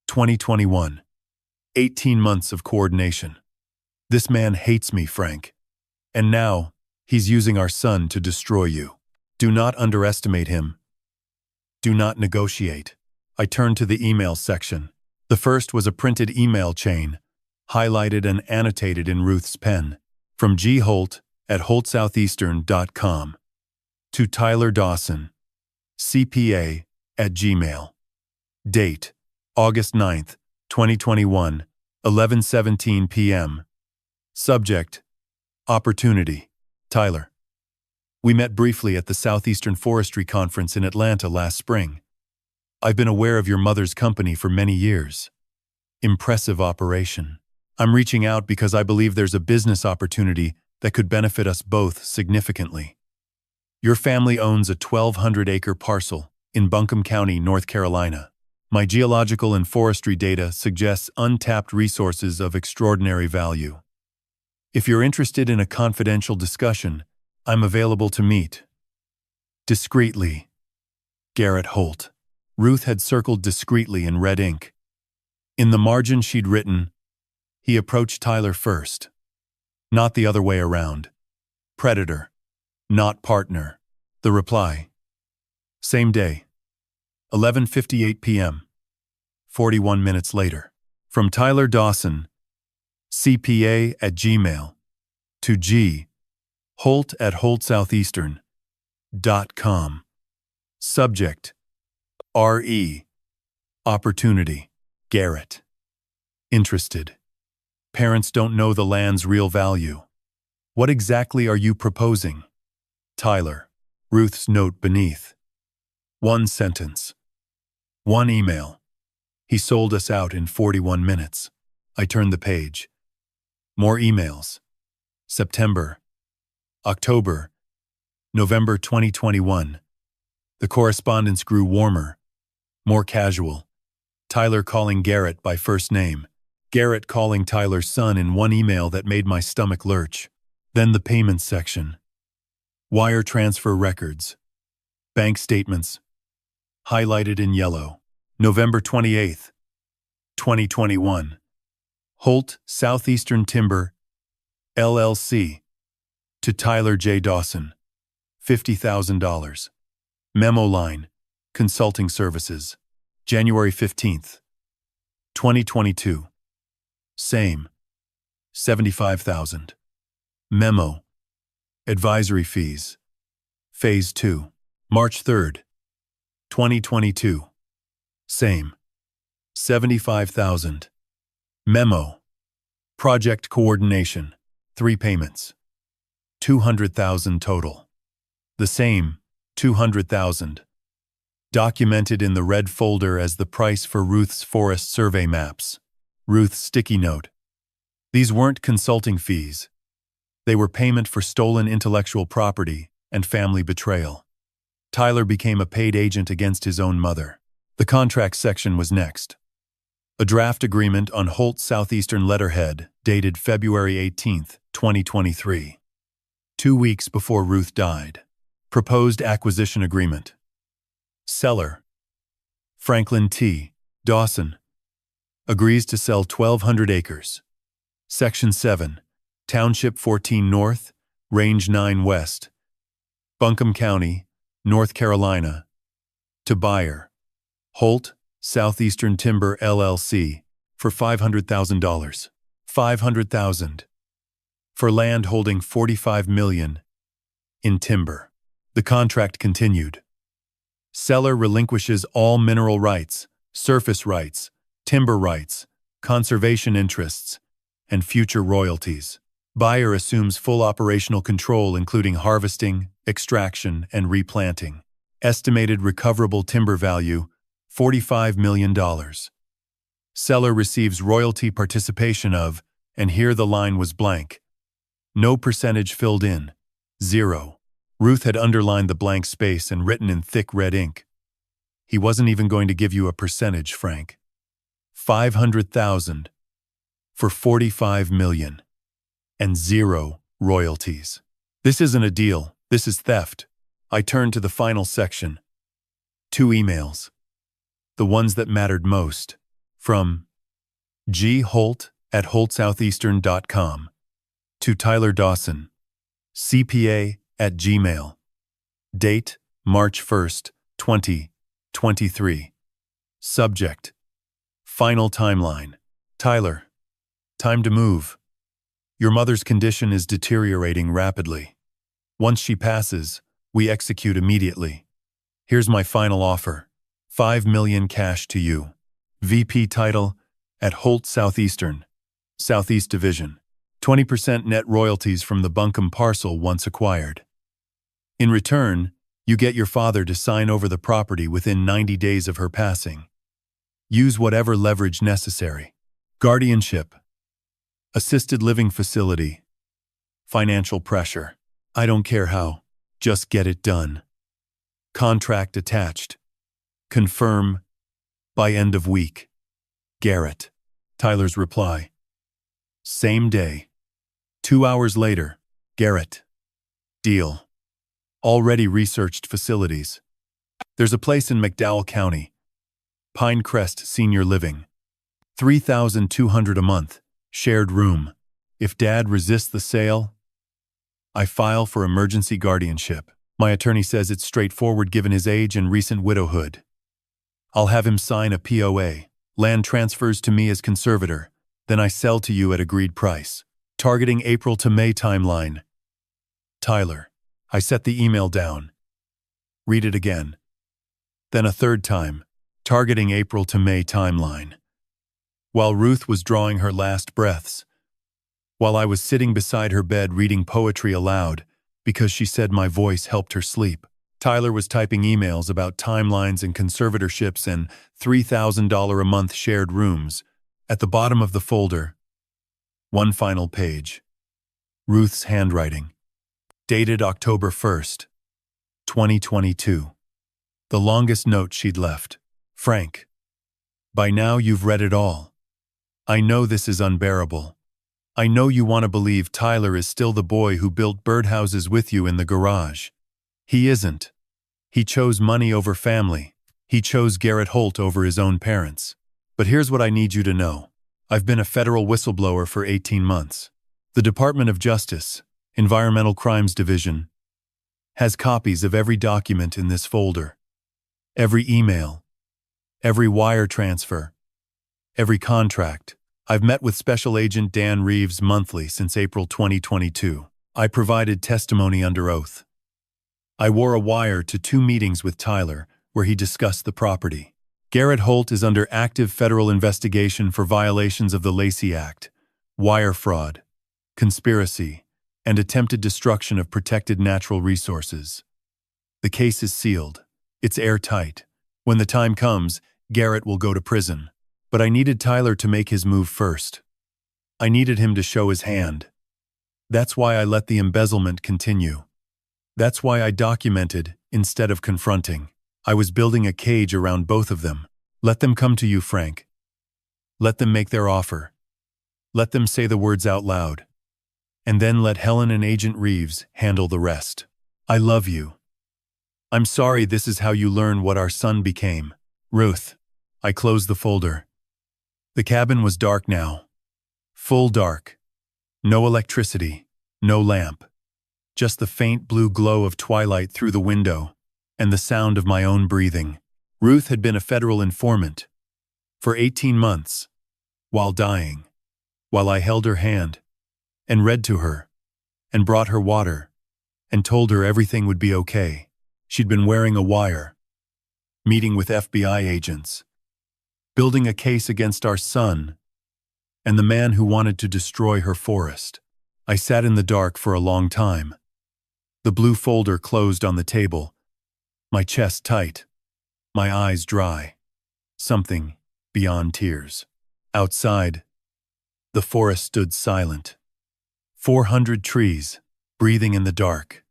2021. 18 months of coordination. This man hates me, Frank. And now, he's using our son to destroy you. Do not underestimate him. Do not negotiate. I turned to the email section. The first was a printed email chain, highlighted and annotated in Ruth's pen. From G. Holt at holtsoutheastern.com. To Tyler Dawson, CPA, at Gmail. Date, August 9th, 2021, 11:17 p.m. Subject, Opportunity, Tyler. We met briefly at the Southeastern Forestry Conference in Atlanta last spring. I've been aware of your mother's company for many years. Impressive operation. I'm reaching out because I believe there's a business opportunity that could benefit us both significantly. Your family owns a 1,200-acre parcel in Buncombe County, North Carolina. My geological and forestry data suggests untapped resources of extraordinary value. If you're interested in a confidential discussion, I'm available to meet. Discreetly, Garrett Holt. Ruth had circled discreetly in red ink. In the margin she'd written, he approached Tyler first. Not the other way around. Predator, not partner. The reply. Same day. 11:58 p.m. 41 minutes later. From Tyler Dawson, CPA at Gmail. To G. Holt at holtsoutheastern.com. Subject, RE. Opportunity, Garrett. Interested. Parents don't know the land's real value. What exactly are you proposing? Tyler. Ruth's note beneath. 1 sentence. 1 email. He sold us out in 41 minutes. I turned the page. More emails. September. October, November 2021. The correspondence grew warmer, more casual. Tyler calling Garrett by first name. Garrett calling Tyler's son in one email that made my stomach lurch. Then the payments section. Wire transfer records. Bank statements. Highlighted in yellow. November 28th, 2021. Holt Southeastern Timber, LLC. To Tyler J. Dawson, $50,000. Memo line, consulting services, January 15th, 2022. Same, $75,000. Memo, advisory fees, Phase 2, March 3rd, 2022. Same, $75,000. Memo, project coordination, 3 payments. $200,000 total. The same, $200,000. Documented in the red folder as the price for Ruth's forest survey maps. Ruth's sticky note. These weren't consulting fees. They were payment for stolen intellectual property and family betrayal. Tyler became a paid agent against his own mother. The contract section was next. A draft agreement on Holt Southeastern letterhead dated February 18, 2023. 2 weeks before Ruth died. Proposed acquisition agreement. Seller: Franklin T. Dawson. Agrees to sell 1,200 acres. Section 7, Township 14 North, Range 9 West, Buncombe County, North Carolina. To buyer: Holt Southeastern Timber LLC, for $500,000. $500,000. For land holding $45 million in timber. The contract continued. Seller relinquishes all mineral rights, surface rights, timber rights, conservation interests, and future royalties. Buyer assumes full operational control, including harvesting, extraction, and replanting. Estimated recoverable timber value, $45 million. Seller receives royalty participation of, and here the line was blank. No percentage filled in. 0. Ruth had underlined the blank space and written in thick red ink. He wasn't even going to give you a percentage, Frank. $500,000 for $45 million. And 0 royalties. This isn't a deal, this is theft. I turned to the final section. 2 emails. The ones that mattered most. From G. Holt at holtsoutheastern.com to Tyler Dawson, CPA at Gmail. Date: March 1st, 2023. Subject: Final timeline. Tyler, time to move. Your mother's condition is deteriorating rapidly. Once she passes, we execute immediately. Here's my final offer. $5 million cash to you. VP title at Holt Southeastern, Southeast Division. 20% net royalties from the Buncombe parcel once acquired. In return, you get your father to sign over the property within 90 days of her passing. Use whatever leverage necessary. Guardianship. Assisted living facility. Financial pressure. I don't care how. Just get it done. Contract attached. Confirm by end of week. Garrett. Tyler's reply. Same day. 2 hours later. Garrett. Deal. Already researched facilities. There's a place in McDowell County. Pinecrest Senior Living. $3,200 a month. Shared room. If Dad resists the sale, I file for emergency guardianship. My attorney says it's straightforward given his age and recent widowhood. I'll have him sign a POA. Land transfers to me as conservator. Then I sell to you at agreed price. Targeting April to May timeline. Tyler. I set the email down. Read it again. Then a third time. Targeting April to May timeline. While Ruth was drawing her last breaths. While I was sitting beside her bed reading poetry aloud, because she said my voice helped her sleep. Tyler was typing emails about timelines and conservatorships and $3,000 a month shared rooms. At the bottom of the folder, one final page. Ruth's handwriting. Dated October 1st, 2022. The longest note she'd left. Frank. By now you've read it all. I know this is unbearable. I know you want to believe Tyler is still the boy who built birdhouses with you in the garage. He isn't. He chose money over family. He chose Garrett Holt over his own parents. But here's what I need you to know. I've been a federal whistleblower for 18 months. The Department of Justice, Environmental Crimes Division, has copies of every document in this folder. Every email. Every wire transfer. Every contract. I've met with Special Agent Dan Reeves monthly since April 2022. I provided testimony under oath. I wore a wire to 2 meetings with Tyler, where he discussed the property. Garrett Holt is under active federal investigation for violations of the Lacey Act, wire fraud, conspiracy, and attempted destruction of protected natural resources. The case is sealed. It's airtight. When the time comes, Garrett will go to prison. But I needed Tyler to make his move first. I needed him to show his hand. That's why I let the embezzlement continue. That's why I documented instead of confronting. I was building a cage around both of them. Let them come to you, Frank. Let them make their offer. Let them say the words out loud. And then let Helen and Agent Reeves handle the rest. I love you. I'm sorry this is how you learn what our son became. Ruth. I closed the folder. The cabin was dark now. Full dark. No electricity. No lamp. Just the faint blue glow of twilight through the window, and the sound of my own breathing. Ruth had been a federal informant. For 18 months. While dying. While I held her hand, and read to her, and brought her water, and told her everything would be okay. She'd been wearing a wire. Meeting with FBI agents. Building a case against our son, and the man who wanted to destroy her forest. I sat in the dark for a long time. The blue folder closed on the table. My chest tight. My eyes dry. Something beyond tears. Outside, the forest stood silent. 400 trees, breathing in the dark.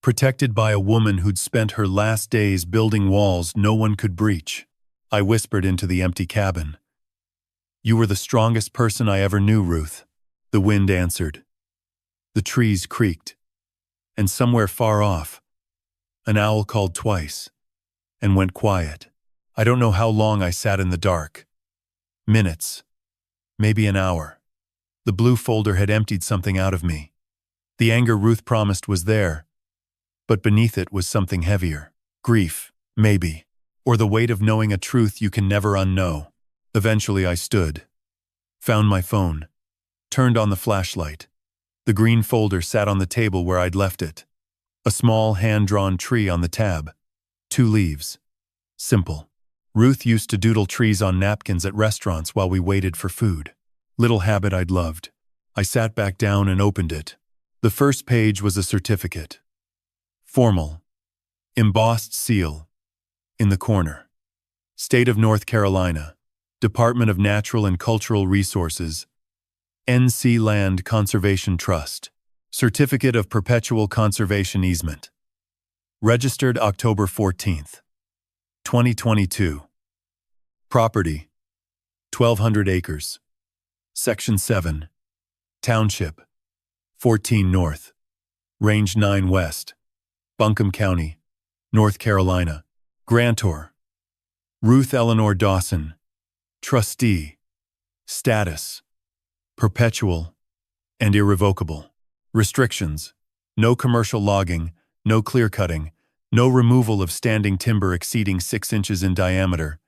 Protected by a woman who'd spent her last days building walls no one could breach. I whispered into the empty cabin. You were the strongest person I ever knew, Ruth. The wind answered. The trees creaked. And somewhere far off, an owl called twice and went quiet. I don't know how long I sat in the dark. Minutes. Maybe an hour. The blue folder had emptied something out of me. The anger Ruth promised was there, but beneath it was something heavier. Grief, maybe, or the weight of knowing a truth you can never unknow. Eventually I stood, found my phone, turned on the flashlight. The green folder sat on the table where I'd left it. A small hand-drawn tree on the tab. 2 leaves. Simple. Ruth used to doodle trees on napkins at restaurants while we waited for food. Little habit I'd loved. I sat back down and opened it. The first page was a certificate. Formal. Embossed seal. In the corner. State of North Carolina. Department of Natural and Cultural Resources. NC Land Conservation Trust. Certificate of Perpetual Conservation Easement. Registered October 14th, 2022. Property. 1,200 acres. Section 7. Township. 14 North. Range 9 West. Buncombe County, North Carolina. Grantor. Ruth Eleanor Dawson. Trustee. Status. Perpetual and irrevocable. Restrictions. No commercial logging, no clear-cutting, no removal of standing timber exceeding 6 inches in diameter,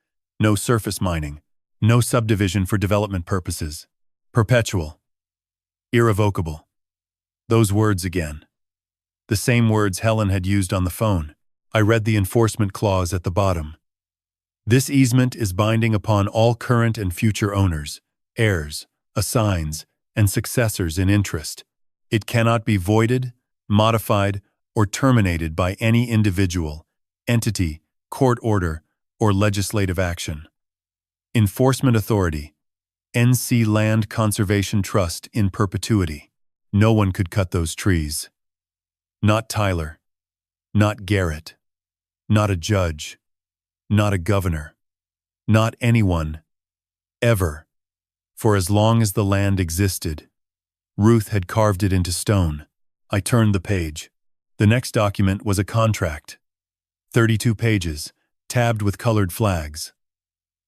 no surface mining, no subdivision for development purposes. Perpetual. Irrevocable. Those words again. The same words Helen had used on the phone. I read the enforcement clause at the bottom. This easement is binding upon all current and future owners, heirs, assigns, and successors in interest. It cannot be voided, modified, or terminated by any individual, entity, court order, or legislative action. Enforcement authority. NC Land Conservation Trust in perpetuity. No one could cut those trees. Not Tyler. Not Garrett. Not a judge. Not a governor. Not anyone. Ever. For as long as the land existed. Ruth had carved it into stone. I turned the page. The next document was a contract. 32 pages, tabbed with colored flags.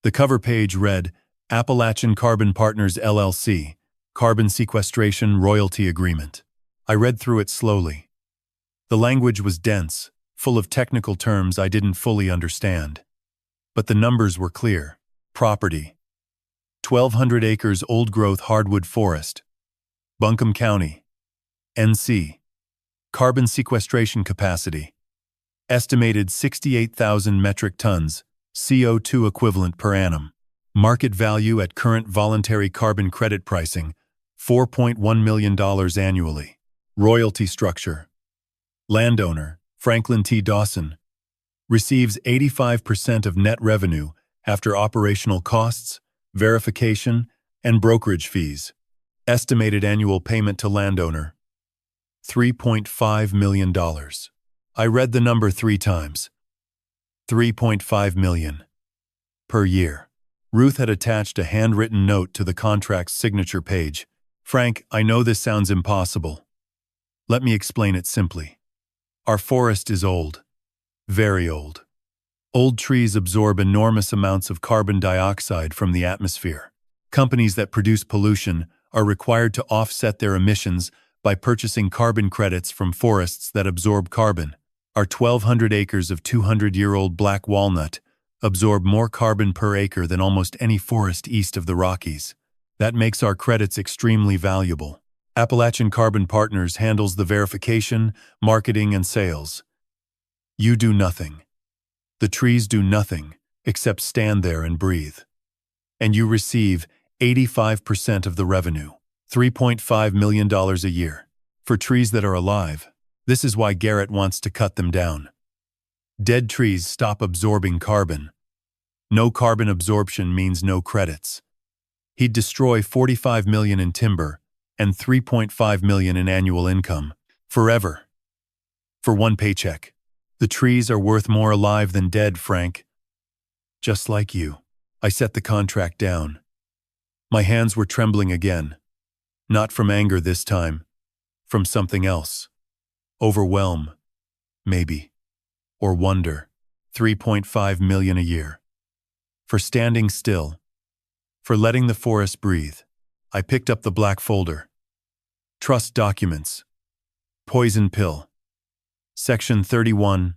The cover page read, Appalachian Carbon Partners LLC, Carbon Sequestration Royalty Agreement. I read through it slowly. The language was dense, full of technical terms I didn't fully understand. But the numbers were clear. Property. 1,200 acres old-growth hardwood forest. Buncombe County. NC. Carbon sequestration capacity. Estimated 68,000 metric tons, CO2 equivalent per annum. Market value at current voluntary carbon credit pricing, $4.1 million annually. Royalty structure. Landowner, Franklin T. Dawson. Receives 85% of net revenue after operational costs, verification, and brokerage fees. Estimated annual payment to landowner, $3.5 million. I read the number 3 times. $3.5 million. Per year. Ruth had attached a handwritten note to the contract's signature page. Frank, I know this sounds impossible. Let me explain it simply. Our forest is old. Very old. Old trees absorb enormous amounts of carbon dioxide from the atmosphere. Companies that produce pollution are required to offset their emissions by purchasing carbon credits from forests that absorb carbon. Our 1,200 acres of 200-year-old black walnut absorb more carbon per acre than almost any forest east of the Rockies. That makes our credits extremely valuable. Appalachian Carbon Partners handles the verification, marketing, and sales. You do nothing. The trees do nothing except stand there and breathe. And you receive 85% of the revenue, $3.5 million a year, for trees that are alive. This is why Garrett wants to cut them down. Dead trees stop absorbing carbon. No carbon absorption means no credits. He'd destroy $45 million in timber and $3.5 million in annual income, forever. For one paycheck. The trees are worth more alive than dead, Frank. Just like you. I set the contract down. My hands were trembling again. Not from anger this time. From something else. Overwhelm. Maybe. Or wonder. $3.5 million a year. For standing still. For letting the forest breathe. I picked up the black folder. Trust documents. Poison pill. Section 31.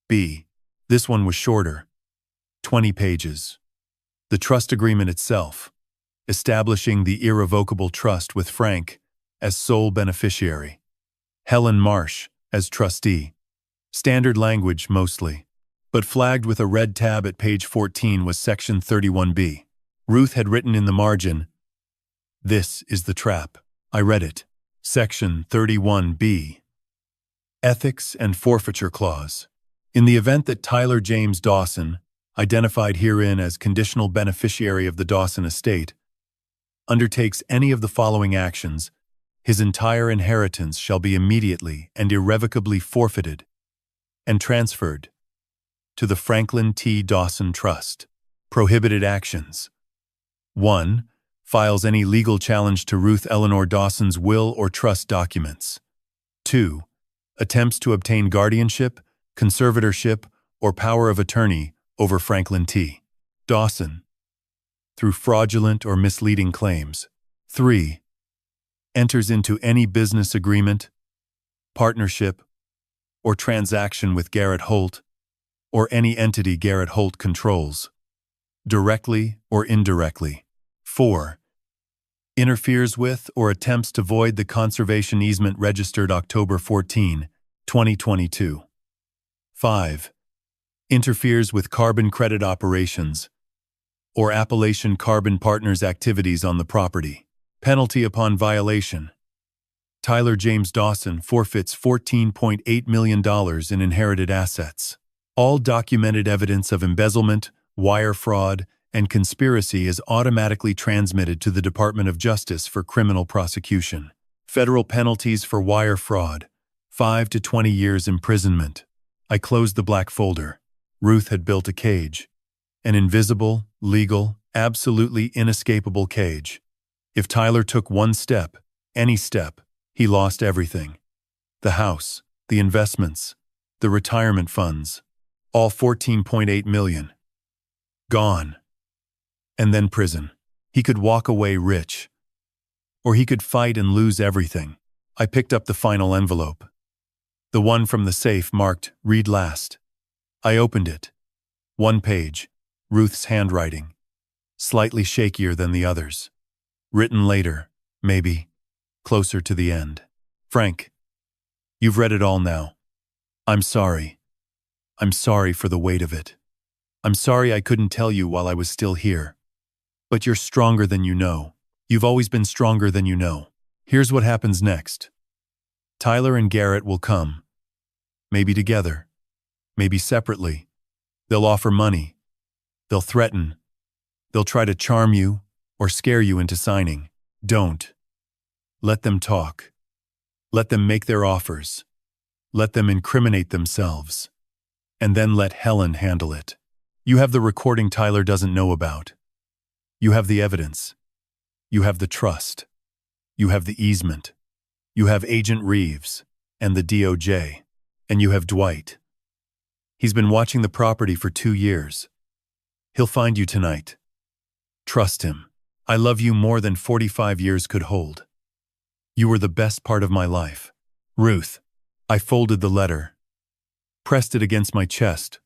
B. This one was shorter. 20 pages. The trust agreement itself. Establishing the irrevocable trust with Frank as sole beneficiary. Helen Marsh as trustee. Standard language mostly. But flagged with a red tab at page 14 was Section 31B. Ruth had written in the margin, "This is the trap." I read it. Section 31B. Ethics and Forfeiture Clause. In the event that Tyler James Dawson, identified herein as conditional beneficiary of the Dawson estate, undertakes any of the following actions, his entire inheritance shall be immediately and irrevocably forfeited and transferred to the Franklin T. Dawson Trust. Prohibited actions. 1. Files any legal challenge to Ruth Eleanor Dawson's will or trust documents. 2. Attempts to obtain guardianship, conservatorship, or power of attorney over Franklin T. Dawson through fraudulent or misleading claims. 3. Enters into any business agreement, partnership, or transaction with Garrett Holt or any entity Garrett Holt controls, directly or indirectly. 4. Interferes with or attempts to void the conservation easement registered October 14, 2022. 5. Interferes with carbon credit operations or Appalachian Carbon Partners activities on the property. Penalty upon violation. Tyler James Dawson forfeits $14.8 million in inherited assets. All documented evidence of embezzlement, wire fraud, and conspiracy is automatically transmitted to the Department of Justice for criminal prosecution. Federal penalties for wire fraud, 5 to 20 years imprisonment. I closed the black folder. Ruth had built a cage. An invisible, legal, absolutely inescapable cage. If Tyler took one step, any step, he lost everything. The house, the investments, the retirement funds, all $14.8 million. Gone. And then prison. He could walk away rich. Or he could fight and lose everything. I picked up the final envelope. The one from the safe marked, "Read last." I opened it. One page. Ruth's handwriting. Slightly shakier than the others. Written later, maybe. Closer to the end. Frank, you've read it all now. I'm sorry. I'm sorry for the weight of it. I'm sorry I couldn't tell you while I was still here. But you're stronger than you know. You've always been stronger than you know. Here's what happens next. Tyler and Garrett will come. Maybe together. Maybe separately. They'll offer money. They'll threaten. They'll try to charm you or scare you into signing. Don't. Let them talk. Let them make their offers. Let them incriminate themselves. And then let Helen handle it. You have the recording Tyler doesn't know about. You have the evidence. You have the trust. You have the easement. You have Agent Reeves and the DOJ. And you have Dwight. He's been watching the property for 2 years. He'll find you tonight. Trust him. I love you more than 45 years could hold. You were the best part of my life. Ruth. I folded the letter, pressed it against my chest,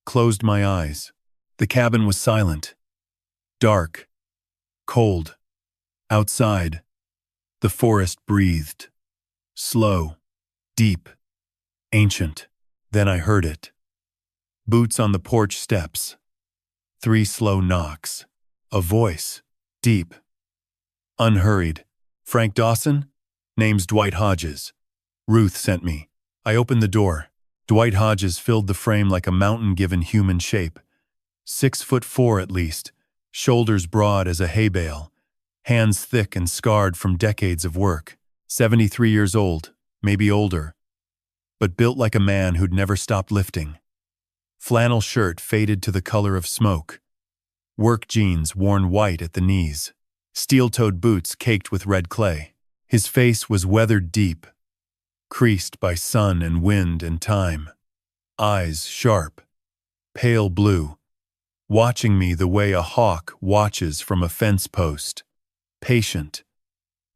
closed my eyes. The cabin was silent, dark, cold. Outside, the forest breathed, slow, deep, ancient. Then I heard it. Boots on the porch steps. 3 slow knocks. A voice, deep, unhurried. Frank Dawson? Name's Dwight Hodges. Ruth sent me. I opened the door. Dwight Hodges filled the frame like a mountain given human shape. 6'4" at least, shoulders broad as a hay bale, hands thick and scarred from decades of work. 73 years old, maybe older, but built like a man who'd never stopped lifting. Flannel shirt faded to the color of smoke. Work jeans worn white at the knees. Steel-toed boots caked with red clay. His face was weathered deep, creased by sun and wind and time. Eyes sharp, pale blue, watching me the way a hawk watches from a fence post. Patient,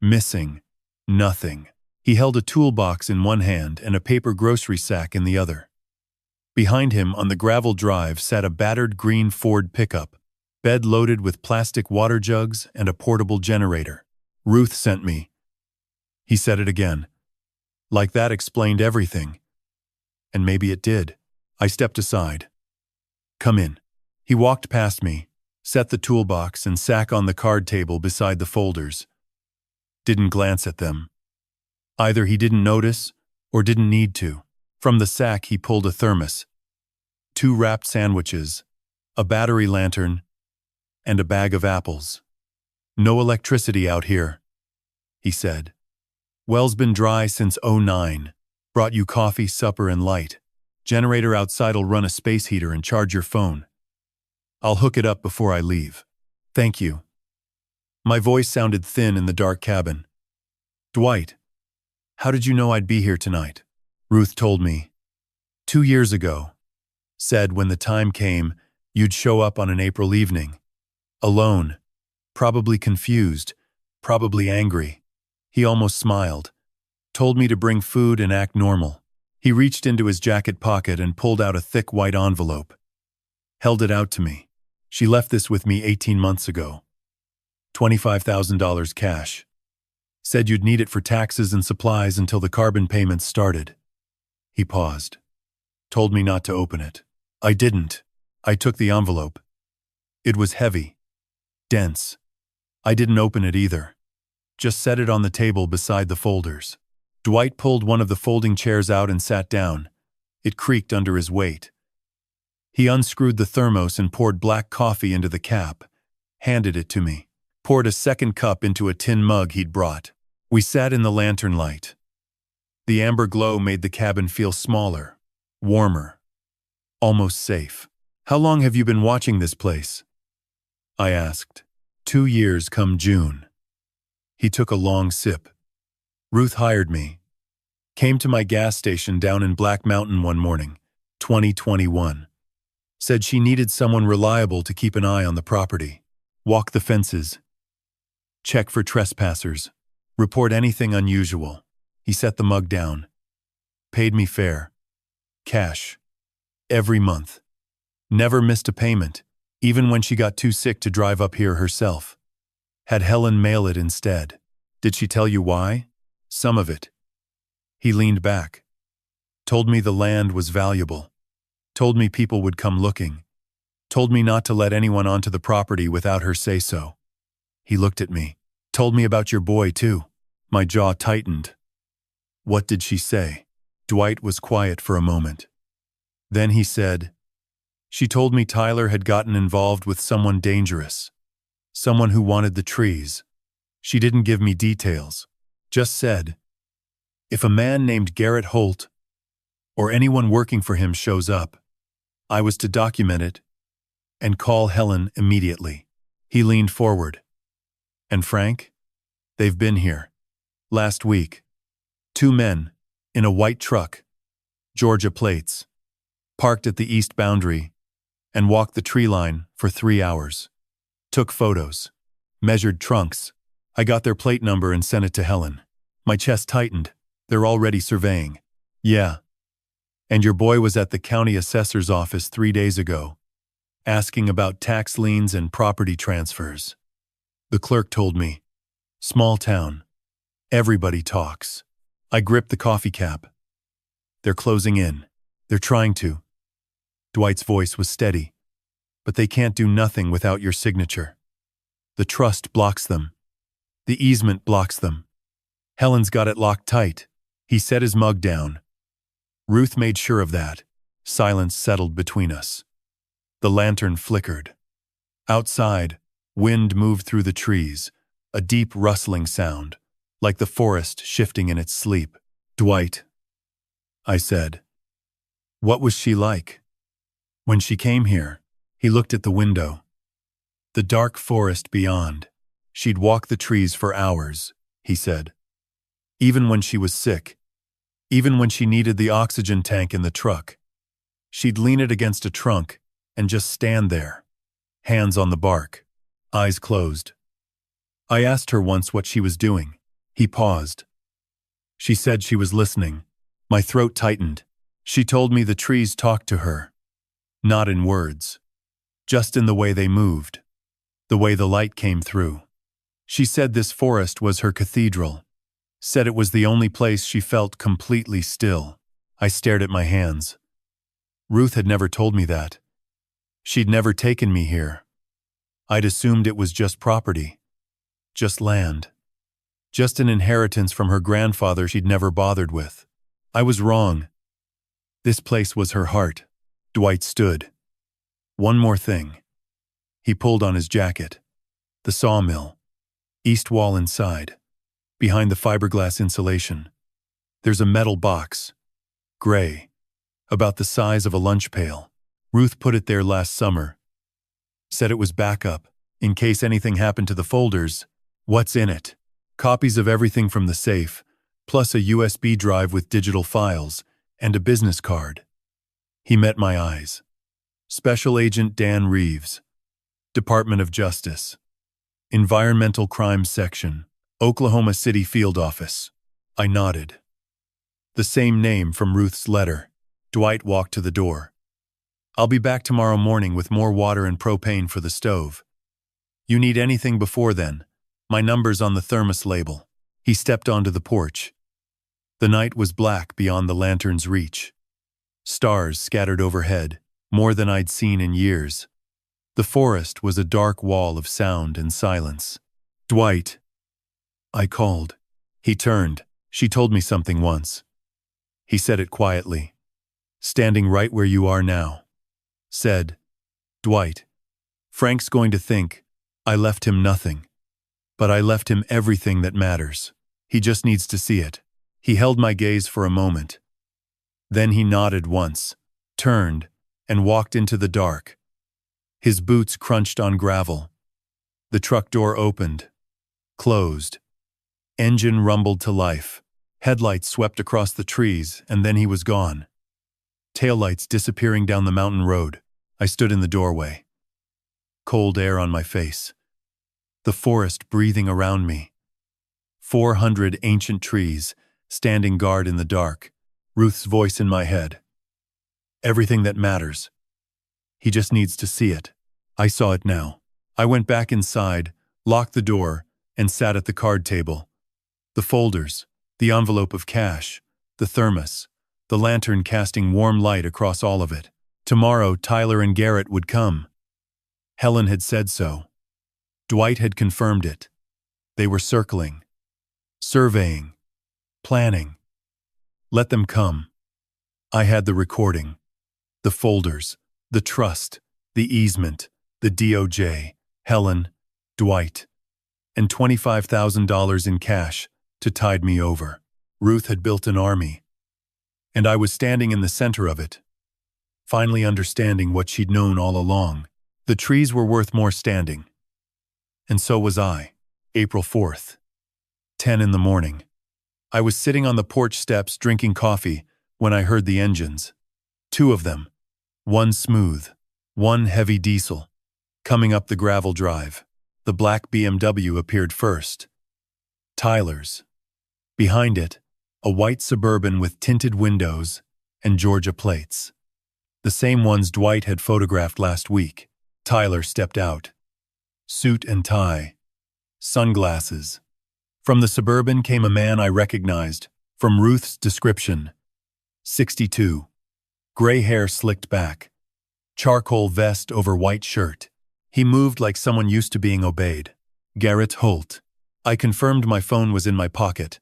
missing, nothing. He held a toolbox in one hand and a paper grocery sack in the other. Behind him on the gravel drive sat a battered green Ford pickup, bed loaded with plastic water jugs and a portable generator. Ruth sent me. He said it again. Like that explained everything. And maybe it did. I stepped aside. Come in. He walked past me, set the toolbox and sack on the card table beside the folders. Didn't glance at them. Either he didn't notice or didn't need to. From the sack he pulled a thermos, 2 wrapped sandwiches, a battery lantern, and a bag of apples. No electricity out here, he said. Well's been dry since '09. Brought you coffee, supper, and light. Generator outside'll run a space heater and charge your phone. I'll hook it up before I leave. Thank you. My voice sounded thin in the dark cabin. Dwight, how did you know I'd be here tonight? Ruth told me. 2 years ago. Said when the time came, you'd show up on an April evening. Alone. Probably confused. Probably angry. He almost smiled. Told me to bring food and act normal. He reached into his jacket pocket and pulled out a thick white envelope. Held it out to me. She left this with me 18 months ago. $25,000 cash. Said you'd need it for taxes and supplies until the carbon payments started. He paused. Told me not to open it. I didn't. I took the envelope. It was heavy. Dense. I didn't open it either. Just set it on the table beside the folders. Dwight pulled one of the folding chairs out and sat down. It creaked under his weight. He unscrewed the thermos and poured black coffee into the cap, handed it to me, poured a second cup into a tin mug he'd brought. We sat in the lantern light. The amber glow made the cabin feel smaller, warmer, almost safe. How long have you been watching this place? I asked. 2 years come June. He took a long sip. Ruth hired me. Came to my gas station down in Black Mountain one morning, 2021. Said she needed someone reliable to keep an eye on the property, walk the fences, check for trespassers, report anything unusual. He set the mug down. Paid me fair. Cash. Every month. Never missed a payment, even when she got too sick to drive up here herself. Had Helen mail it instead. Did she tell you why? Some of it. He leaned back. Told me the land was valuable. Told me people would come looking. Told me not to let anyone onto the property without her say so. He looked at me. Told me about your boy, too. My jaw tightened. What did she say? Dwight was quiet for a moment. Then he said, she told me Tyler had gotten involved with someone dangerous. Someone who wanted the trees. She didn't give me details. Just said, if a man named Garrett Holt or anyone working for him shows up, I was to document it and call Helen immediately. He leaned forward. And Frank? They've been here. Last week. 2 men, in a white truck, Georgia plates, parked at the east boundary, and walked the tree line for 3 hours. Took photos. Measured trunks. I got their plate number and sent it to Helen. My chest tightened. They're already surveying. Yeah. And your boy was at the county assessor's office 3 days ago, asking about tax liens and property transfers. The clerk told me. Small town. Everybody talks. I gripped the coffee cap. They're closing in. They're trying to. Dwight's voice was steady. But they can't do nothing without your signature. The trust blocks them. The easement blocks them. Helen's got it locked tight. He set his mug down. Ruth made sure of that. Silence settled between us. The lantern flickered. Outside, wind moved through the trees, a deep rustling sound, like the forest shifting in its sleep. Dwight, I said. What was she like? When she came here, he looked at the window. The dark forest beyond. She'd walk the trees for hours, he said. Even when she was sick. Even when she needed the oxygen tank in the truck. She'd lean it against a trunk and just stand there, hands on the bark, eyes closed. I asked her once what she was doing. He paused. She said she was listening. My throat tightened. She told me the trees talked to her. Not in words. Just in the way they moved. The way the light came through. She said this forest was her cathedral. Said it was the only place she felt completely still. I stared at my hands. Ruth had never told me that. She'd never taken me here. I'd assumed it was just property. Just land. Just an inheritance from her grandfather she'd never bothered with. I was wrong. This place was her heart. Dwight stood. One more thing. He pulled on his jacket. The sawmill. East wall inside. Behind the fiberglass insulation. There's a metal box. Gray. About the size of a lunch pail. Ruth put it there last summer. Said it was backup, in case anything happened to the folders. What's in it? Copies of everything from the safe, plus a USB drive with digital files, and a business card. He met my eyes. Special Agent Dan Reeves. Department of Justice. Environmental Crimes Section. Oklahoma City Field Office. I nodded. The same name from Ruth's letter. Dwight walked to the door. I'll be back tomorrow morning with more water and propane for the stove. You need anything before then? My number's on the thermos label. He stepped onto the porch. The night was black beyond the lantern's reach. Stars scattered overhead, more than I'd seen in years. The forest was a dark wall of sound and silence. Dwight. I called. He turned. She told me something once. He said it quietly. Standing right where you are now. Said, Dwight, Frank's going to think I left him nothing. But I left him everything that matters. He just needs to see it. He held my gaze for a moment. Then he nodded once, turned, and walked into the dark. His boots crunched on gravel. The truck door opened, closed. Engine rumbled to life. Headlights swept across the trees, and then he was gone. Taillights disappearing down the mountain road. I stood in the doorway. Cold air on my face. The forest breathing around me. 400 ancient trees, standing guard in the dark. Ruth's voice in my head. Everything that matters. He just needs to see it. I saw it now. I went back inside, locked the door, and sat at the card table. The folders, the envelope of cash, the thermos, the lantern casting warm light across all of it. Tomorrow, Tyler and Garrett would come. Helen had said so. Dwight had confirmed it. They were circling, surveying, planning. Let them come. I had the recording, the folders, the trust, the easement, the DOJ, Helen, Dwight, and $25,000 in cash to tide me over. Ruth had built an army, and I was standing in the center of it, finally understanding what she'd known all along. The trees were worth more standing. And so was I. April 4th. 10 in the morning. I was sitting on the porch steps drinking coffee when I heard the engines. Two of them. One smooth, one heavy diesel. Coming up the gravel drive. The black BMW appeared first. Tyler's. Behind it, a white Suburban with tinted windows and Georgia plates. The same ones Dwight had photographed last week. Tyler stepped out. Suit and tie. Sunglasses. From the Suburban came a man I recognized, from Ruth's description. 62. Gray hair slicked back. Charcoal vest over white shirt. He moved like someone used to being obeyed. Garrett Holt. I confirmed my phone was in my pocket.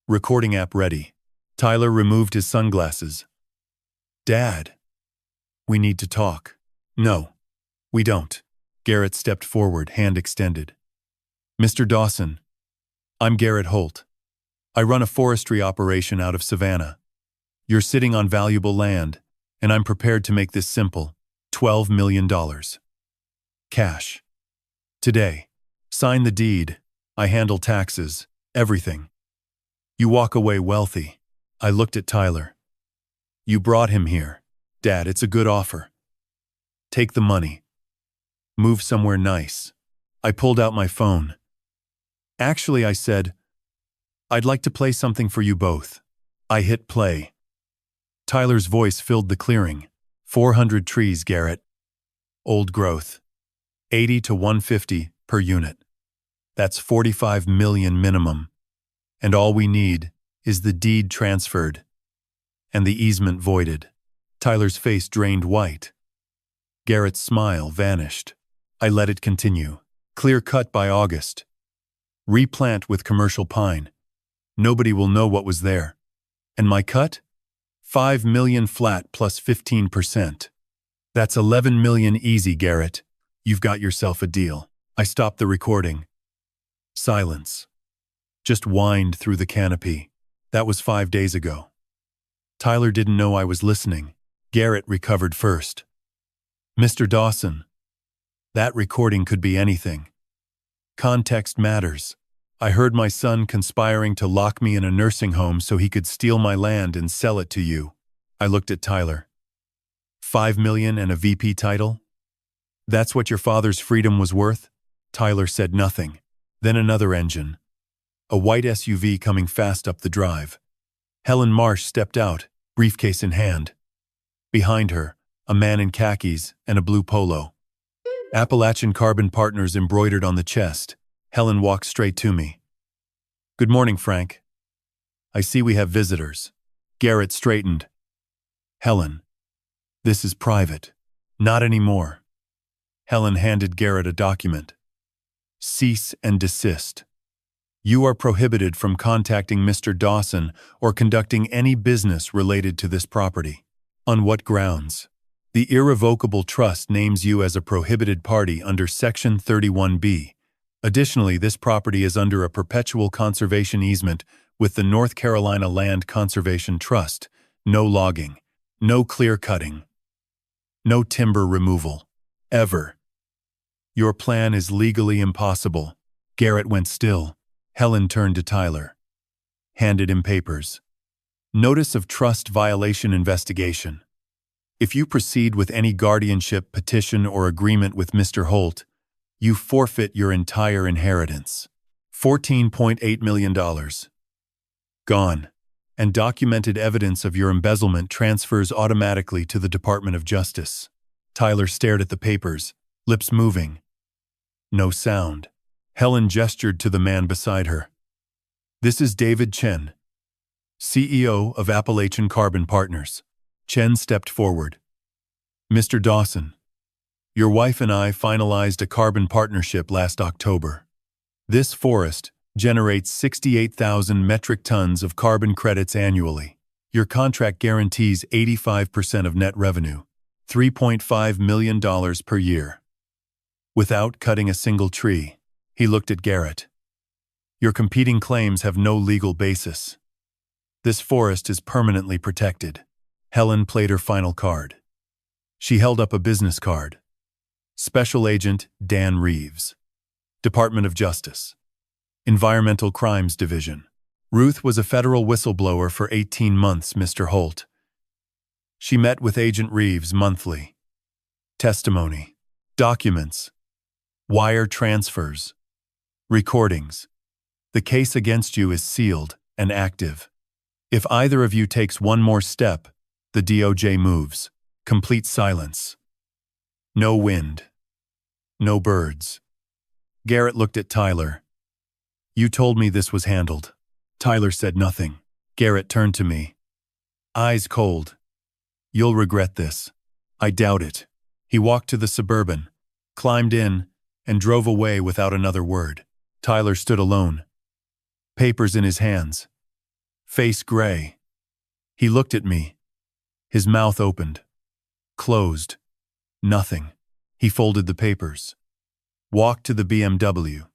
Recording app ready. Tyler removed his sunglasses. Dad. We need to talk. No, we don't. Garrett stepped forward, hand extended. Mr. Dawson. I'm Garrett Holt. I run a forestry operation out of Savannah. You're sitting on valuable land, and I'm prepared to make this simple. $12 million. Cash. Today. Sign the deed. I handle taxes. Everything. You walk away wealthy. I looked at Tyler. You brought him here. Dad, it's a good offer. Take the money. Move somewhere nice. I pulled out my phone. Actually, I said, I'd like to play something for you both. I hit play. Tyler's voice filled the clearing. 400 trees, Garrett. Old growth. 80 to 150 per unit. That's 45 million minimum. And all we need is the deed transferred and the easement voided. Tyler's face drained white. Garrett's smile vanished. I let it continue. Clear cut by August. Replant with commercial pine. Nobody will know what was there. And my cut? 5 million flat plus 15%. That's 11 million easy, Garrett. You've got yourself a deal. I stopped the recording. Silence. Just whined through the canopy. That was 5 days ago. Tyler didn't know I was listening. Garrett recovered first. Mr. Dawson. That recording could be anything. Context matters. I heard my son conspiring to lock me in a nursing home so he could steal my land and sell it to you. I looked at Tyler. 5 million and a VP title? That's what your father's freedom was worth? Tyler said nothing. Then another engine. A white SUV coming fast up the drive. Helen Marsh stepped out, briefcase in hand. Behind her, a man in khakis and a blue polo. Appalachian Carbon Partners embroidered on the chest. Helen walked straight to me. Good morning, Frank. I see we have visitors. Garrett straightened. Helen. This is private. Not anymore. Helen handed Garrett a document. Cease and desist. You are prohibited from contacting Mr. Dawson or conducting any business related to this property. On what grounds? The irrevocable trust names you as a prohibited party under Section 31B. Additionally, this property is under a perpetual conservation easement with the North Carolina Land Conservation Trust. No logging, no clear-cutting, no timber removal. Ever. Your plan is legally impossible. Garrett went still. Helen turned to Tyler. Handed him papers. Notice of trust violation investigation. If you proceed with any guardianship, petition, or agreement with Mr. Holt, you forfeit your entire inheritance. $14.8 million. Gone. And documented evidence of your embezzlement transfers automatically to the Department of Justice. Tyler stared at the papers, lips moving. No sound. Helen gestured to the man beside her. This is David Chen, CEO of Appalachian Carbon Partners. Chen stepped forward. Mr. Dawson, your wife and I finalized a carbon partnership last October. This forest generates 68,000 metric tons of carbon credits annually. Your contract guarantees 85% of net revenue, $3.5 million per year. Without cutting a single tree, he looked at Garrett. Your competing claims have no legal basis. This forest is permanently protected. Helen played her final card. She held up a business card. Special Agent Dan Reeves. Department of Justice. Environmental Crimes Division. Ruth was a federal whistleblower for 18 months, Mr. Holt. She met with Agent Reeves monthly. Testimony. Documents. Wire transfers. Recordings. The case against you is sealed and active. If either of you takes one more step, the DOJ moves. Complete silence. No wind. No birds. Garrett looked at Tyler. You told me this was handled. Tyler said nothing. Garrett turned to me. Eyes cold. You'll regret this. I doubt it. He walked to the Suburban, climbed in, and drove away without another word. Tyler stood alone. Papers in his hands. Face gray. He looked at me. His mouth opened. Closed. Nothing. He folded the papers. Walked to the BMW.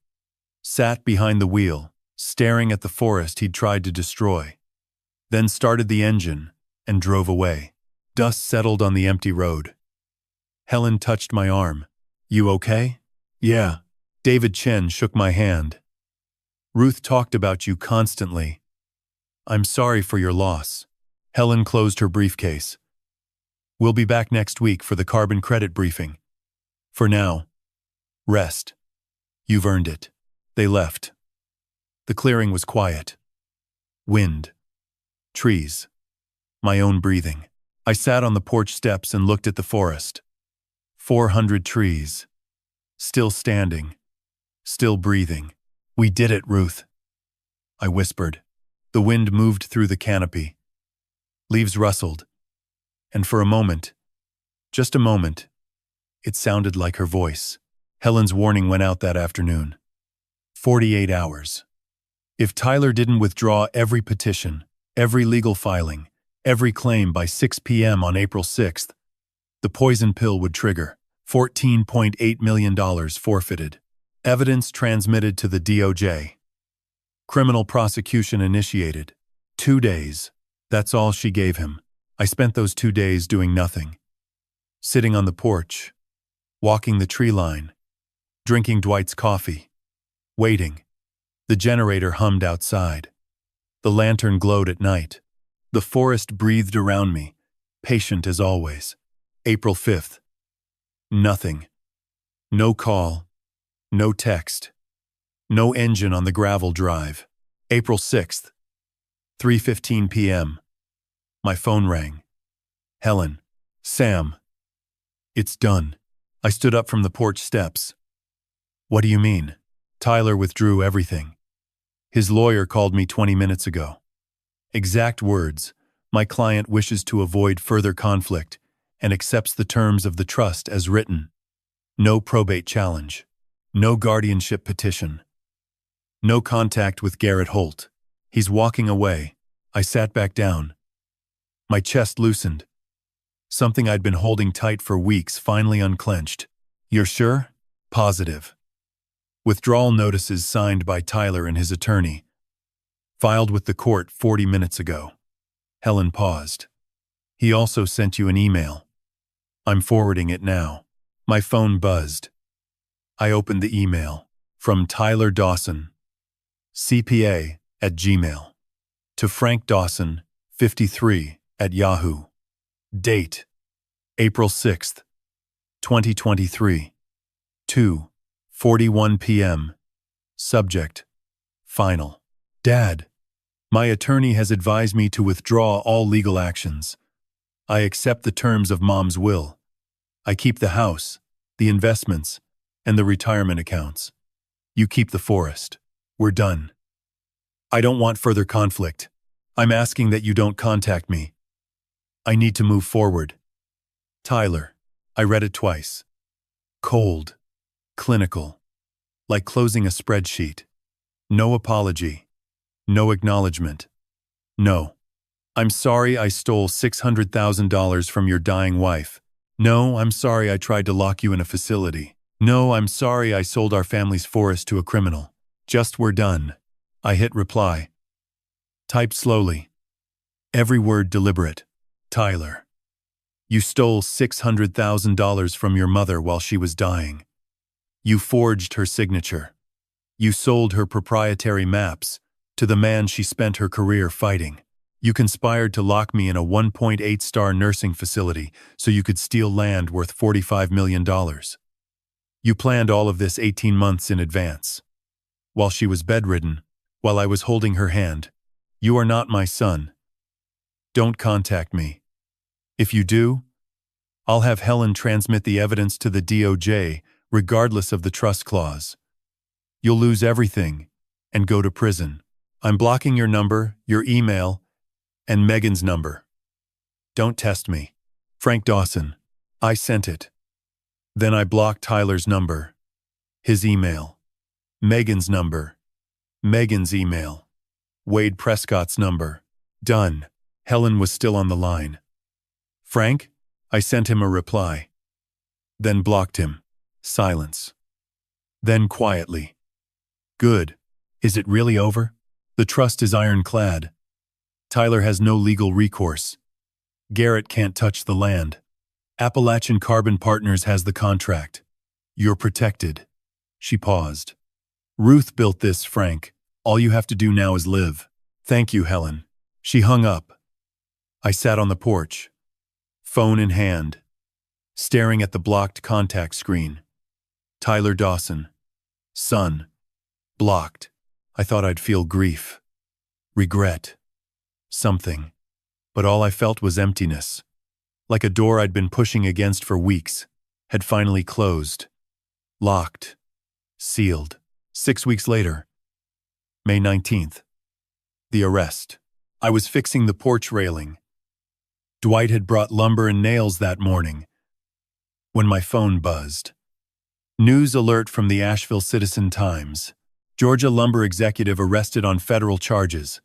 Sat behind the wheel, staring at the forest he'd tried to destroy. Then started the engine and drove away. Dust settled on the empty road. Helen touched my arm. You okay? Yeah. David Chen shook my hand. Ruth talked about you constantly. I'm sorry for your loss. Helen closed her briefcase. We'll be back next week for the carbon credit briefing. For now, rest. You've earned it. They left. The clearing was quiet. Wind. Trees. My own breathing. I sat on the porch steps and looked at the forest. 400 trees. Still standing. Still breathing. We did it, Ruth. I whispered. The wind moved through the canopy. Leaves rustled. And for a moment, just a moment, it sounded like her voice. Helen's warning went out that afternoon. 48 hours. If Tyler didn't withdraw every petition, every legal filing, every claim by 6 p.m. on April 6th, the poison pill would trigger. $14.8 million forfeited. Evidence transmitted to the DOJ. Criminal prosecution initiated. 2 days. That's all she gave him. I spent those 2 days doing nothing. Sitting on the porch. Walking the tree line. Drinking Dwight's coffee. Waiting. The generator hummed outside. The lantern glowed at night. The forest breathed around me, patient as always. April 5th. Nothing. No call. No text. No engine on the gravel drive. April 6th. 3:15 p.m. My phone rang. Helen. Sam. It's done. I stood up from the porch steps. What do you mean? Tyler withdrew everything. His lawyer called me 20 minutes ago. Exact words. My client wishes to avoid further conflict and accepts the terms of the trust as written. No probate challenge. No guardianship petition. No contact with Garrett Holt. He's walking away. I sat back down. My chest loosened. Something I'd been holding tight for weeks finally unclenched. You're sure? Positive. Withdrawal notices signed by Tyler and his attorney. Filed with the court 40 minutes ago. Helen paused. He also sent you an email. I'm forwarding it now. My phone buzzed. I opened the email. From Tyler Dawson, CPA @gmail. To Frank Dawson, 53 @Yahoo. Date: April 6th, 2023. 2:41 p.m. Subject: Final. Dad, my attorney has advised me to withdraw all legal actions. I accept the terms of Mom's will. I keep the house, the investments, and the retirement accounts. You keep the forest. We're done. I don't want further conflict. I'm asking that you don't contact me. I need to move forward. Tyler. I read it twice. Cold. Clinical. Like closing a spreadsheet. No apology. No acknowledgement. No. I'm sorry I stole $600,000 from your dying wife. No, I'm sorry I tried to lock you in a facility. No, I'm sorry I sold our family's forest to a criminal. Just we're done. I hit reply. Typed slowly. Every word deliberate. Tyler. You stole $600,000 from your mother while she was dying. You forged her signature. You sold her proprietary maps to the man she spent her career fighting. You conspired to lock me in a 1.8-star nursing facility so you could steal land worth $45 million. You planned all of this 18 months in advance. While she was bedridden, while I was holding her hand. You are not my son. Don't contact me. If you do, I'll have Helen transmit the evidence to the DOJ, regardless of the trust clause. You'll lose everything and go to prison. I'm blocking your number, your email, and Megan's number. Don't test me. Frank Dawson. I sent it. Then I blocked Tyler's number, his email, Megan's number, Megan's email, Wade Prescott's number. Done. Helen was still on the line. Frank? I sent him a reply. Then blocked him. Silence. Then quietly. Good. Is it really over? The trust is ironclad. Tyler has no legal recourse. Garrett can't touch the land. Appalachian Carbon Partners has the contract. You're protected. She paused. Ruth built this, Frank. All you have to do now is live. Thank you, Helen. She hung up. I sat on the porch, phone in hand, staring at the blocked contact screen. Tyler Dawson. Son. Blocked. I thought I'd feel grief, regret, something. But all I felt was emptiness. Like a door I'd been pushing against for weeks, had finally closed. Locked. Sealed. 6 weeks later. May 19th. The arrest. I was fixing the porch railing. Dwight had brought lumber and nails that morning, when my phone buzzed. News alert from the Asheville Citizen-Times. Georgia lumber executive arrested on federal charges.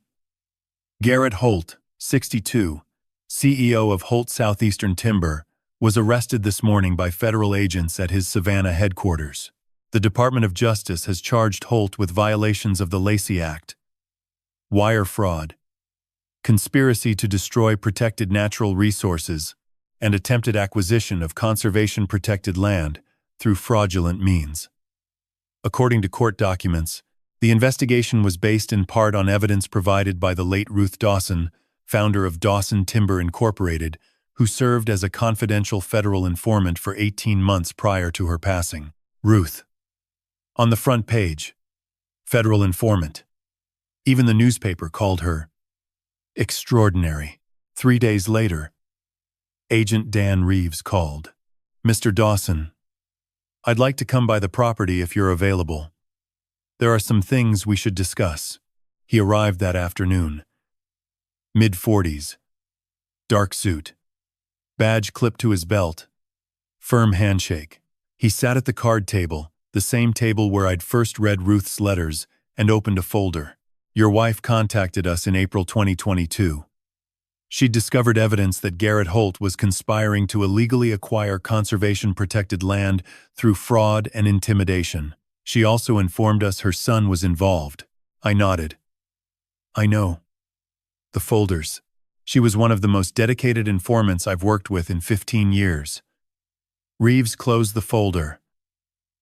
Garrett Holt, 62, CEO of Holt Southeastern Timber, was arrested this morning by federal agents at his Savannah headquarters. The Department of Justice has charged Holt with violations of the Lacey Act, wire fraud, conspiracy to destroy protected natural resources, and attempted acquisition of conservation-protected land through fraudulent means. According to court documents, the investigation was based in part on evidence provided by the late Ruth Dawson, founder of Dawson Timber Incorporated, who served as a confidential federal informant for 18 months prior to her passing. Ruth. On the front page, federal informant. Even the newspaper called her extraordinary. 3 days later, Agent Dan Reeves called. Mr. Dawson, I'd like to come by the property if you're available. There are some things we should discuss. He arrived that afternoon. Mid-40s. Dark suit. Badge clipped to his belt. Firm handshake. He sat at the card table, the same table where I'd first read Ruth's letters, and opened a folder. Your wife contacted us in April 2022. She'd discovered evidence that Garrett Holt was conspiring to illegally acquire conservation-protected land through fraud and intimidation. She also informed us her son was involved. I nodded. I know. The folders. She was one of the most dedicated informants I've worked with in 15 years. Reeves closed the folder.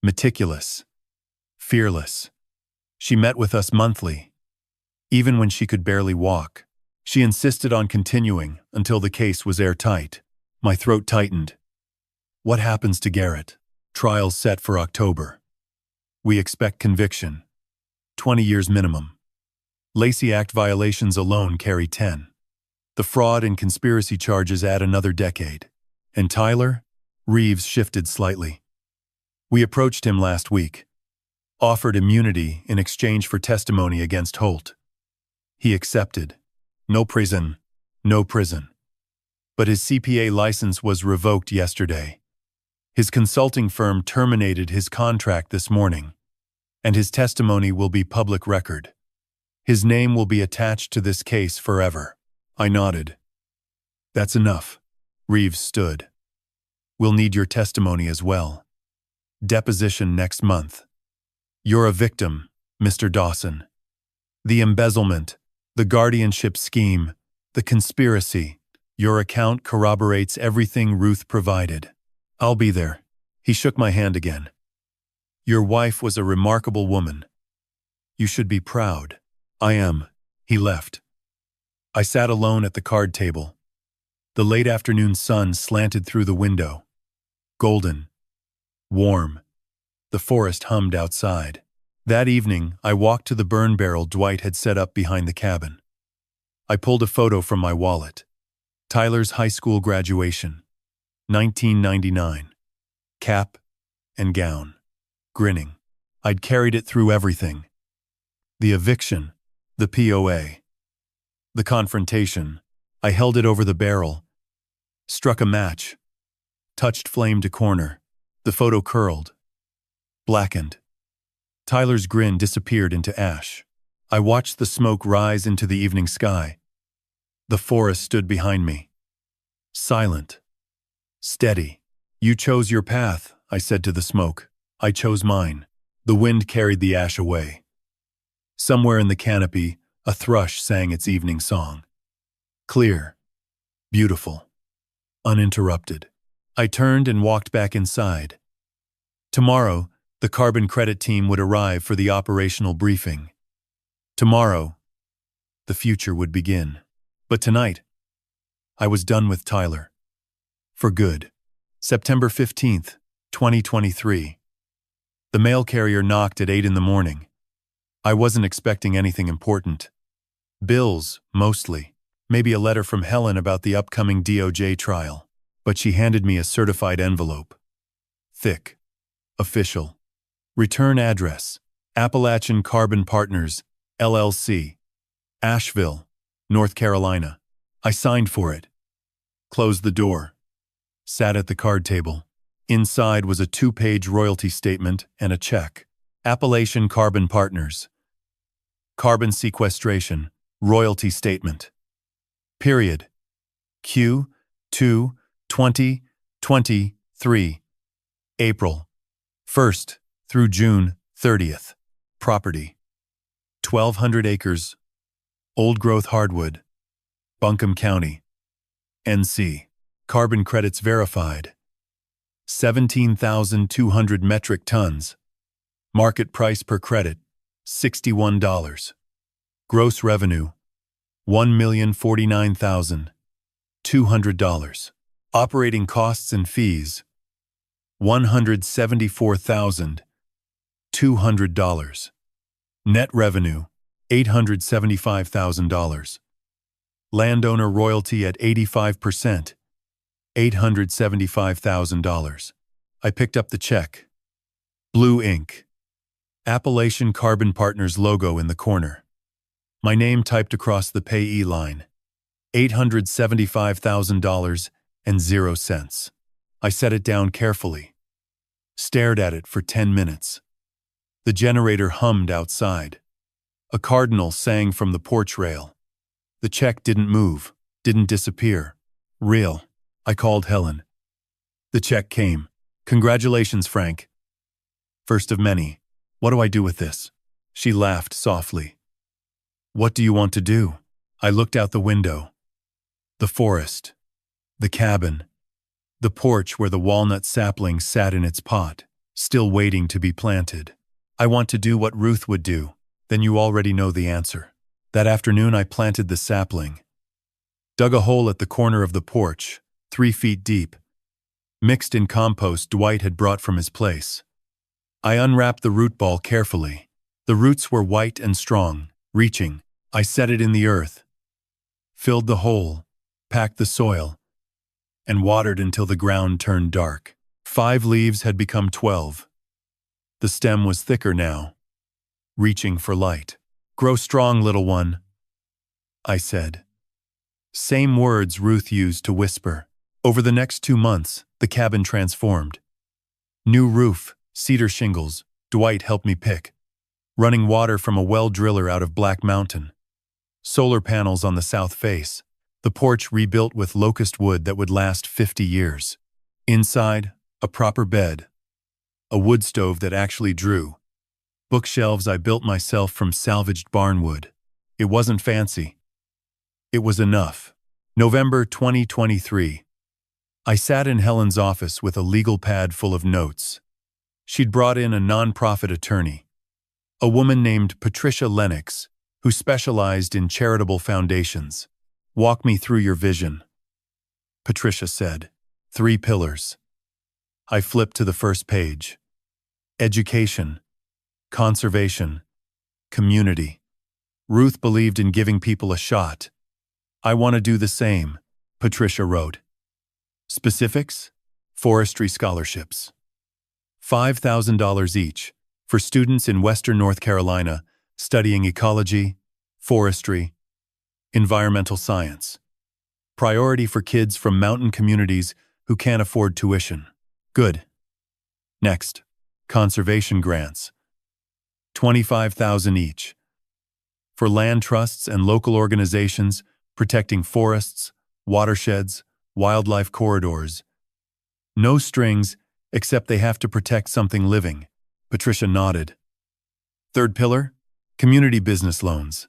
Meticulous. Fearless. She met with us monthly. Even when she could barely walk. She insisted on continuing until the case was airtight. My throat tightened. What happens to Garrett? Trials set for October. We expect conviction. 20 years minimum. Lacey Act violations alone carry 10. The fraud and conspiracy charges add another decade. And Tyler? Reeves shifted slightly. We approached him last week. Offered immunity in exchange for testimony against Holt. He accepted. No prison. No prison. But his CPA license was revoked yesterday. His consulting firm terminated his contract this morning, and his testimony will be public record. His name will be attached to this case forever. I nodded. That's enough. Reeves stood. We'll need your testimony as well. Deposition next month. You're a victim, Mr. Dawson. The embezzlement, the guardianship scheme, the conspiracy. Your account corroborates everything Ruth provided. I'll be there. He shook my hand again. Your wife was a remarkable woman. You should be proud. I am. He left. I sat alone at the card table. The late afternoon sun slanted through the window. Golden. Warm. The forest hummed outside. That evening, I walked to the burn barrel Dwight had set up behind the cabin. I pulled a photo from my wallet. Tyler's high school graduation. 1999. Cap and gown. Grinning. I'd carried it through everything. The eviction. The POA. The confrontation. I held it over the barrel. Struck a match. Touched flame to corner. The photo curled. Blackened. Tyler's grin disappeared into ash. I watched the smoke rise into the evening sky. The forest stood behind me. Silent. Steady. You chose your path, I said to the smoke. I chose mine. The wind carried the ash away. Somewhere in the canopy, a thrush sang its evening song. Clear. Beautiful. Uninterrupted. I turned and walked back inside. Tomorrow, the carbon credit team would arrive for the operational briefing. Tomorrow, the future would begin. But tonight, I was done with Tyler. For good. September 15th, 2023. The mail carrier knocked at 8 in the morning. I wasn't expecting anything important. Bills, mostly. Maybe a letter from Helen about the upcoming DOJ trial. But she handed me a certified envelope. Thick. Official. Return address. Appalachian Carbon Partners, LLC. Asheville, North Carolina. I signed for it. Closed the door. Sat at the card table. Inside was a 2-page royalty statement and a check. Appalachian Carbon Partners. Carbon sequestration. Royalty statement. Period. Q2 2023. April 1st through June 30th. Property. 1,200 acres. Old-growth hardwood. Buncombe County. NC. Carbon credits verified. 17,200 metric tons. Market price per credit, $61. Gross revenue, $1,049,200. Operating costs and fees, $174,200. Net revenue, $875,000. Landowner royalty at 85%, $875,000. I picked up the check. Blue ink. Appalachian Carbon Partners logo in the corner. My name typed across the payee line. $875,000 and 0 cents. I set it down carefully. Stared at it for 10 minutes. The generator hummed outside. A cardinal sang from the porch rail. The check didn't move, didn't disappear. Real. I called Helen. The check came. Congratulations, Frank. First of many. What do I do with this? She laughed softly. What do you want to do? I looked out the window. The forest. The cabin. The porch where the walnut sapling sat in its pot, still waiting to be planted. I want to do what Ruth would do. Then you already know the answer. That afternoon I planted the sapling. Dug a hole at the corner of the porch, 3 feet deep. Mixed in compost Dwight had brought from his place. I unwrapped the root ball carefully. The roots were white and strong, reaching. I set it in the earth. Filled the hole, packed the soil, and watered until the ground turned dark. 5 leaves had become 12. The stem was thicker now, reaching for light. Grow strong, little one, I said. Same words Ruth used to whisper. Over the next 2 months, the cabin transformed. New roof, cedar shingles, Dwight helped me pick. Running water from a well driller out of Black Mountain. Solar panels on the south face. The porch rebuilt with locust wood that would last 50 years. Inside, a proper bed. A wood stove that actually drew. Bookshelves I built myself from salvaged barnwood. It wasn't fancy. It was enough. November 2023. I sat in Helen's office with a legal pad full of notes. She'd brought in a nonprofit attorney. A woman named Patricia Lennox, who specialized in charitable foundations. Walk me through your vision. Patricia said, 3 pillars. I flipped to the first page. Education, conservation, community. Ruth believed in giving people a shot. I want to do the same, Patricia wrote. Specifics? Forestry scholarships. $5,000 each for students in Western North Carolina studying ecology, forestry, environmental science. Priority for kids from mountain communities who can't afford tuition. Good. Next, conservation grants. $25,000 each. For land trusts and local organizations protecting forests, watersheds, wildlife corridors. No strings, except they have to protect something living. Patricia nodded. Third pillar, community business loans.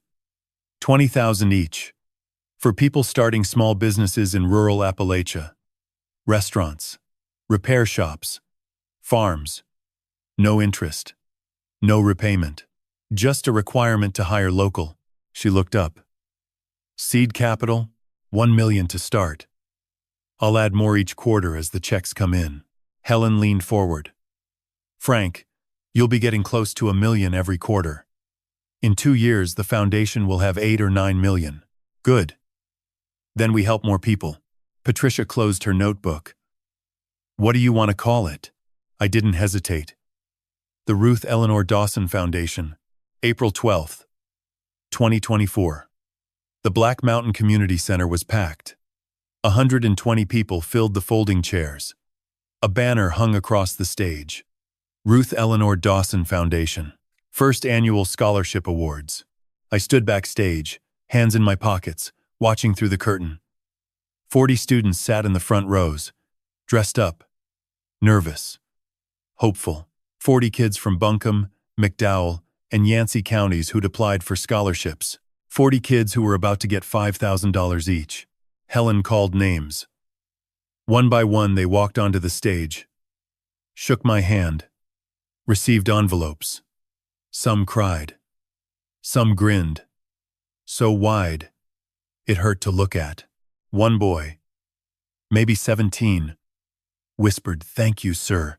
$20,000 each. For people starting small businesses in rural Appalachia. Restaurants, repair shops, farms. No interest. No repayment. Just a requirement to hire local. She looked up. Seed capital, $1 million to start. I'll add more each quarter as the checks come in. Helen leaned forward. Frank, you'll be getting close to $1 million every quarter. In 2 years, the foundation will have 8 or 9 million. Good. Then we help more people. Patricia closed her notebook. What do you want to call it? I didn't hesitate. The Ruth Eleanor Dawson Foundation, April 12th, 2024. The Black Mountain Community Center was packed. 120 people filled the folding chairs. A banner hung across the stage. Ruth Eleanor Dawson Foundation. First Annual Scholarship Awards. I stood backstage, hands in my pockets, watching through the curtain. 40 students sat in the front rows, dressed up, nervous, hopeful. 40 kids from Buncombe, McDowell, and Yancey counties who'd applied for scholarships. 40 kids who were about to get $5,000 each. Helen called names. One by one, they walked onto the stage, shook my hand, received envelopes. Some cried. Some grinned. So wide, it hurt to look at. One boy, maybe 17, whispered, "Thank you, sir,"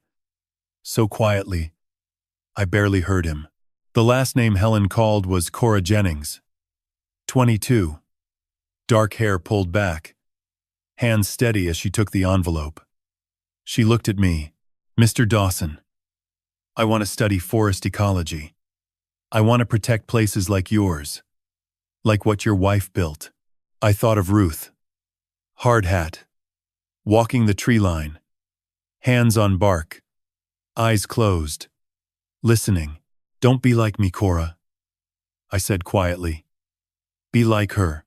so quietly, I barely heard him. The last name Helen called was Cora Jennings. 22. Dark hair pulled back, hands steady as she took the envelope. She looked at me. Mr. Dawson, I want to study forest ecology. I want to protect places like yours, like what your wife built. I thought of Ruth. Hard hat, walking the tree line, hands on bark, eyes closed, listening. Don't be like me, Cora, I said quietly. Be like her.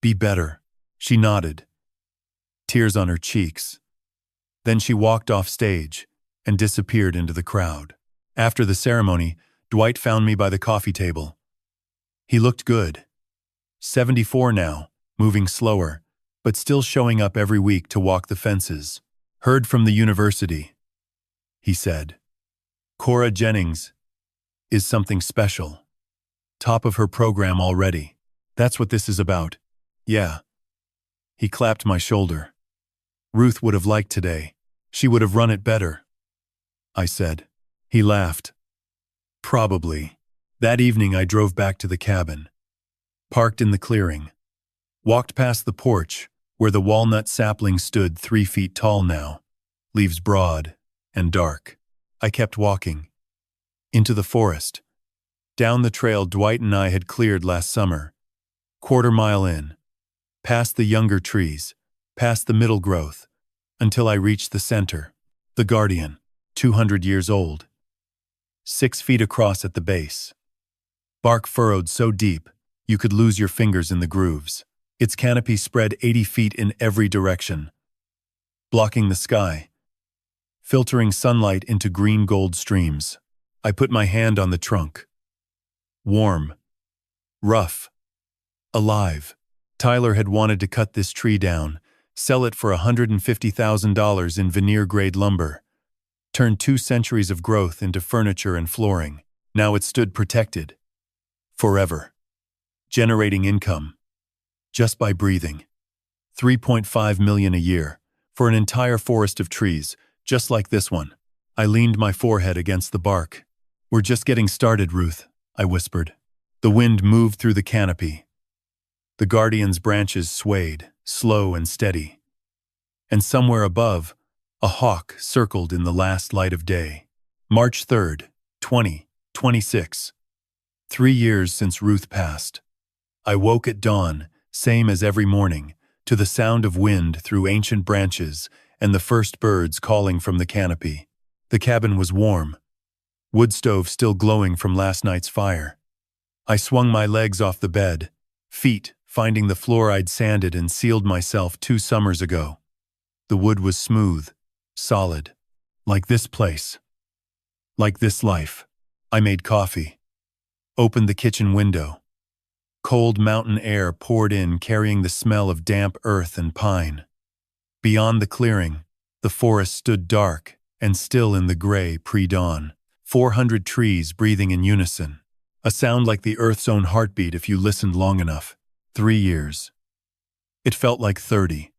Be better. She nodded, tears on her cheeks. Then she walked off stage and disappeared into the crowd. After the ceremony, Dwight found me by the coffee table. He looked good. 74 now, moving slower, but still showing up every week to walk the fences. Heard from the university, he said. Cora Jennings is something special. Top of her program already. That's what this is about. Yeah. He clapped my shoulder. Ruth would have liked today. She would have run it better, I said. He laughed. Probably. That evening I drove back to the cabin. Parked in the clearing. Walked past the porch, where the walnut sapling stood 3 feet tall now, leaves broad and dark. I kept walking. Into the forest. Down the trail Dwight and I had cleared last summer. Quarter-mile in. Past the younger trees, past the middle growth, until I reached the center. The Guardian, 200 years old. 6 feet across at the base. Bark furrowed so deep, you could lose your fingers in the grooves. Its canopy spread 80 feet in every direction, blocking the sky, filtering sunlight into green-gold streams. I put my hand on the trunk. Warm, rough, alive. Tyler had wanted to cut this tree down, sell it for $150,000 in veneer-grade lumber, turn 2 centuries of growth into furniture and flooring. Now it stood protected. Forever. Generating income. Just by breathing. 3.5 million a year. For an entire forest of trees, just like this one. I leaned my forehead against the bark. "We're just getting started, Ruth," I whispered. The wind moved through the canopy. The guardian's branches swayed, slow and steady. And somewhere above, a hawk circled in the last light of day. March 3rd, 2026. 3 years since Ruth passed. I woke at dawn, same as every morning, to the sound of wind through ancient branches and the first birds calling from the canopy. The cabin was warm, wood stove still glowing from last night's fire. I swung my legs off the bed, feet finding the floor I'd sanded and sealed myself 2 summers ago. The wood was smooth, solid, like this place, like this life. I made coffee, opened the kitchen window. Cold mountain air poured in, carrying the smell of damp earth and pine. Beyond the clearing, the forest stood dark and still in the gray pre-dawn. 400 trees breathing in unison. A sound like the earth's own heartbeat if you listened long enough. 3 years. It felt like 30.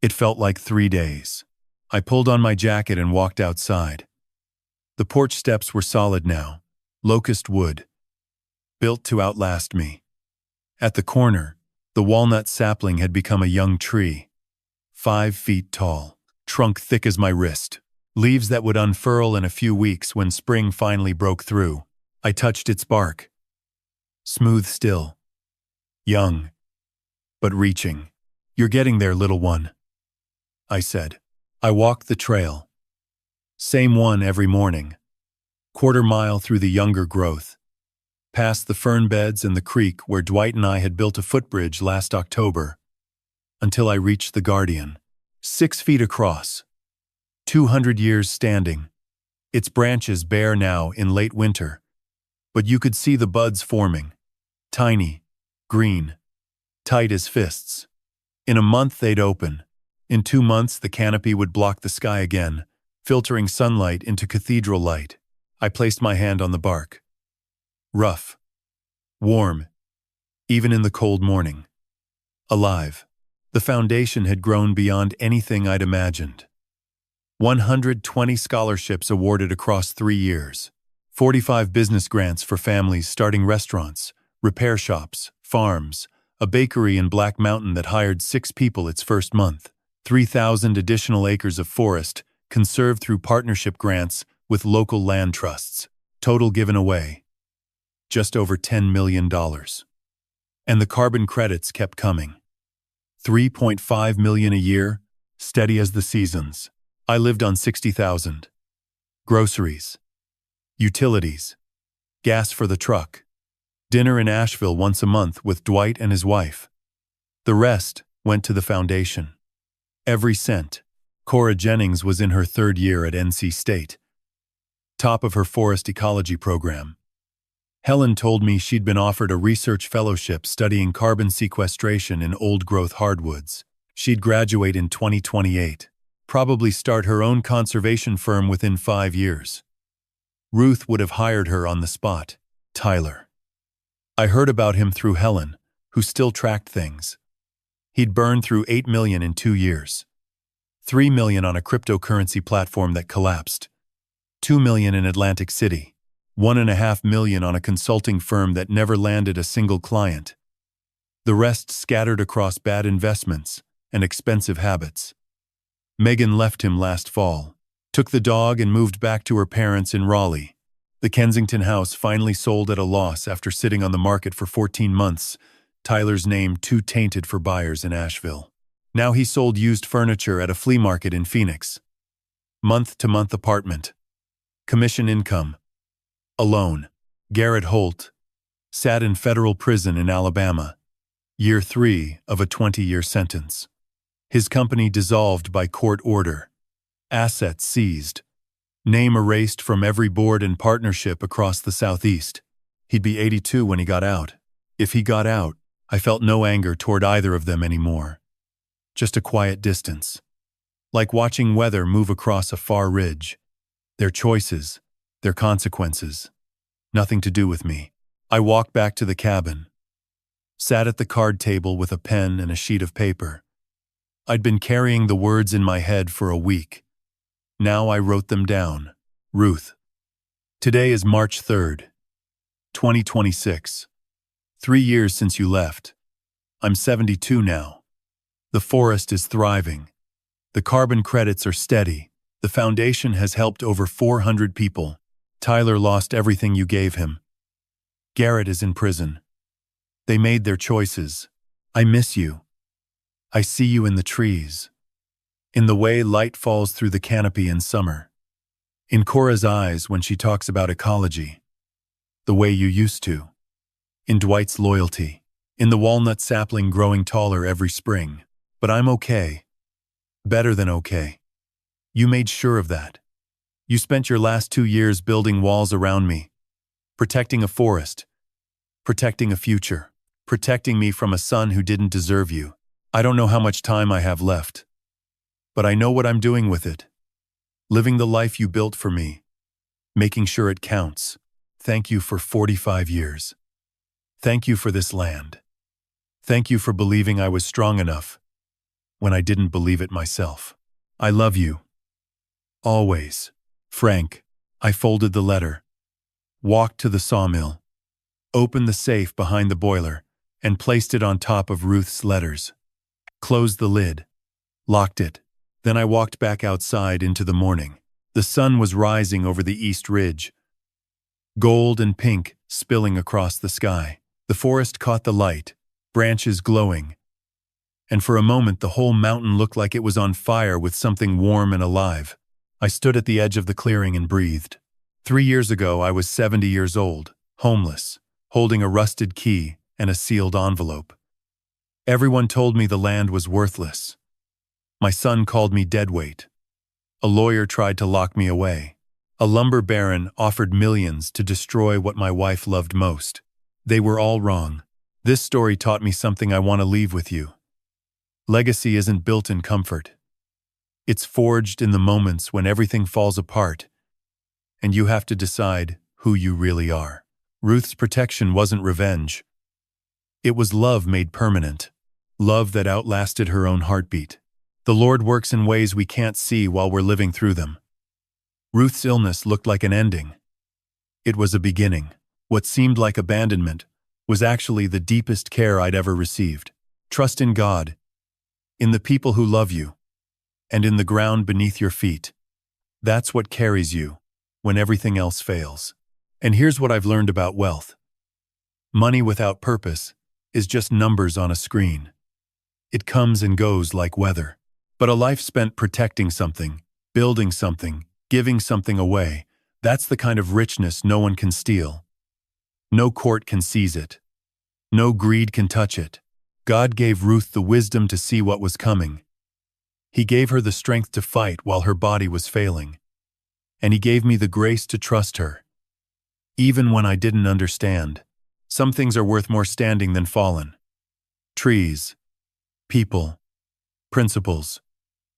It felt like 3 days. I pulled on my jacket and walked outside. The porch steps were solid now, locust wood, built to outlast me. At the corner, the walnut sapling had become a young tree, 5 feet tall, trunk thick as my wrist, leaves that would unfurl in a few weeks when spring finally broke through. I touched its bark. Smooth still. Young, but reaching. "You're getting there, little one," I said. I walked the trail. Same one every morning. Quarter mile through the younger growth. Past the fern beds and the creek where Dwight and I had built a footbridge last October, until I reached the guardian. 6 feet across. 200 years standing. Its branches bare now in late winter, but you could see the buds forming. Tiny, green, tight as fists. In a month they'd open. In 2 months the canopy would block the sky again, filtering sunlight into cathedral light. I placed my hand on the bark. Rough. Warm. Even in the cold morning. Alive. The foundation had grown beyond anything I'd imagined. 120 scholarships awarded across 3 years. 45 business grants for families starting restaurants, repair shops, farms, a bakery in Black Mountain that hired 6 people its first month. 3,000 additional acres of forest conserved through partnership grants with local land trusts. Total given away. Just over $10 million. And the carbon credits kept coming. 3.5 million a year, steady as the seasons. I lived on 60,000. Groceries. Utilities. Gas for the truck. Dinner in Asheville once a month with Dwight and his wife. The rest went to the foundation. Every cent. Cora Jennings was in her 3rd year at NC State. Top of her forest ecology program. Helen told me she'd been offered a research fellowship studying carbon sequestration in old-growth hardwoods. She'd graduate in 2028, probably start her own conservation firm within 5 years. Ruth would have hired her on the spot. Tyler. I heard about him through Helen, who still tracked things. He'd burned through $8 million in 2 years. $3 million on a cryptocurrency platform that collapsed. $2 million in Atlantic City. $1.5 million on a consulting firm that never landed a single client. The rest scattered across bad investments and expensive habits. Megan left him last fall, took the dog and moved back to her parents in Raleigh. The Kensington house finally sold at a loss after sitting on the market for 14 months, Tyler's name too tainted for buyers in Asheville. Now he sold used furniture at a flea market in Phoenix. Month-to-month apartment. Commission income. Alone. Garrett Holt. Sat in federal prison in Alabama. Year 3 of a 20-year sentence. His company dissolved by court order. Assets seized. Name erased from every board and partnership across the Southeast. He'd be 82 when he got out. If he got out, I felt no anger toward either of them anymore. Just a quiet distance. Like watching weather move across a far ridge. Their choices, their consequences. nothing to do with me. I walked back to the cabin, sat at the card table with a pen and a sheet of paper. I'd been carrying the words in my head for a week. Now I wrote them down. Ruth. Today is March 3rd, 2026. 3 years since you left. I'm 72 now. The forest is thriving. The carbon credits are steady. The foundation has helped over 400 people. Tyler lost everything you gave him. Garrett is in prison. They made their choices. I miss you. I see you in the trees. In the way light falls through the canopy in summer. In Cora's eyes when she talks about ecology. The way you used to. In Dwight's loyalty. In the walnut sapling growing taller every spring. But I'm okay. Better than okay. You made sure of that. You spent your last 2 years building walls around me. Protecting a forest. Protecting a future. Protecting me from a son who didn't deserve you. I don't know how much time I have left. But I know what I'm doing with it. Living the life you built for me. Making sure it counts. Thank you for 45 years. Thank you for this land. Thank you for believing I was strong enough when I didn't believe it myself. I love you. Always. Frank. I folded the letter. Walked to the sawmill. Opened the safe behind the boiler and placed it on top of Ruth's letters. Closed the lid. Locked it. Then I walked back outside into the morning. The sun was rising over the east ridge. Gold and pink spilling across the sky. The forest caught the light, branches glowing. And for a moment the whole mountain looked like it was on fire with something warm and alive. I stood at the edge of the clearing and breathed. 3 years ago I was 70 years old, homeless, holding a rusted key and a sealed envelope. Everyone told me the land was worthless. My son called me deadweight. A lawyer tried to lock me away. A lumber baron offered millions to destroy what my wife loved most. They were all wrong. This story taught me something I want to leave with you. Legacy isn't built in comfort. It's forged in the moments when everything falls apart, and you have to decide who you really are. Ruth's protection wasn't revenge. It was love made permanent. Love that outlasted her own heartbeat. The Lord works in ways we can't see while we're living through them. Ruth's illness looked like an ending. It was a beginning. What seemed like abandonment was actually the deepest care I'd ever received. Trust in God, in the people who love you, and in the ground beneath your feet. That's what carries you when everything else fails. And here's what I've learned about wealth. Money without purpose is just numbers on a screen. It comes and goes like weather. But a life spent protecting something, building something, giving something away, that's the kind of richness no one can steal. No court can seize it. No greed can touch it. God gave Ruth the wisdom to see what was coming. He gave her the strength to fight while her body was failing. And He gave me the grace to trust her. Even when I didn't understand, some things are worth more standing than fallen. Trees, people, principles,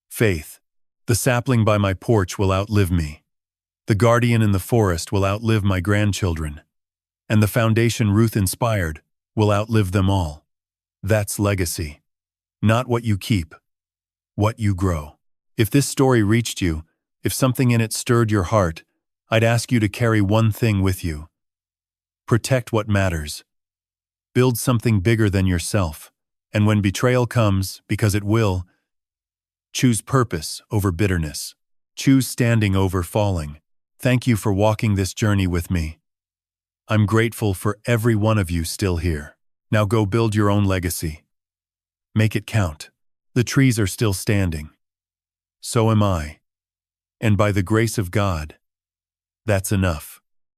faith. The sapling by my porch will outlive me. The guardian in the forest will outlive my grandchildren. And the foundation Ruth inspired will outlive them all. That's legacy. Not what you keep, what you grow. If this story reached you, if something in it stirred your heart, I'd ask you to carry one thing with you. Protect what matters. Build something bigger than yourself. And when betrayal comes, because it will, choose purpose over bitterness. Choose standing over falling. Thank you for walking this journey with me. I'm grateful for every one of you still here. Now go build your own legacy. Make it count. The trees are still standing. So am I. And by the grace of God, that's enough.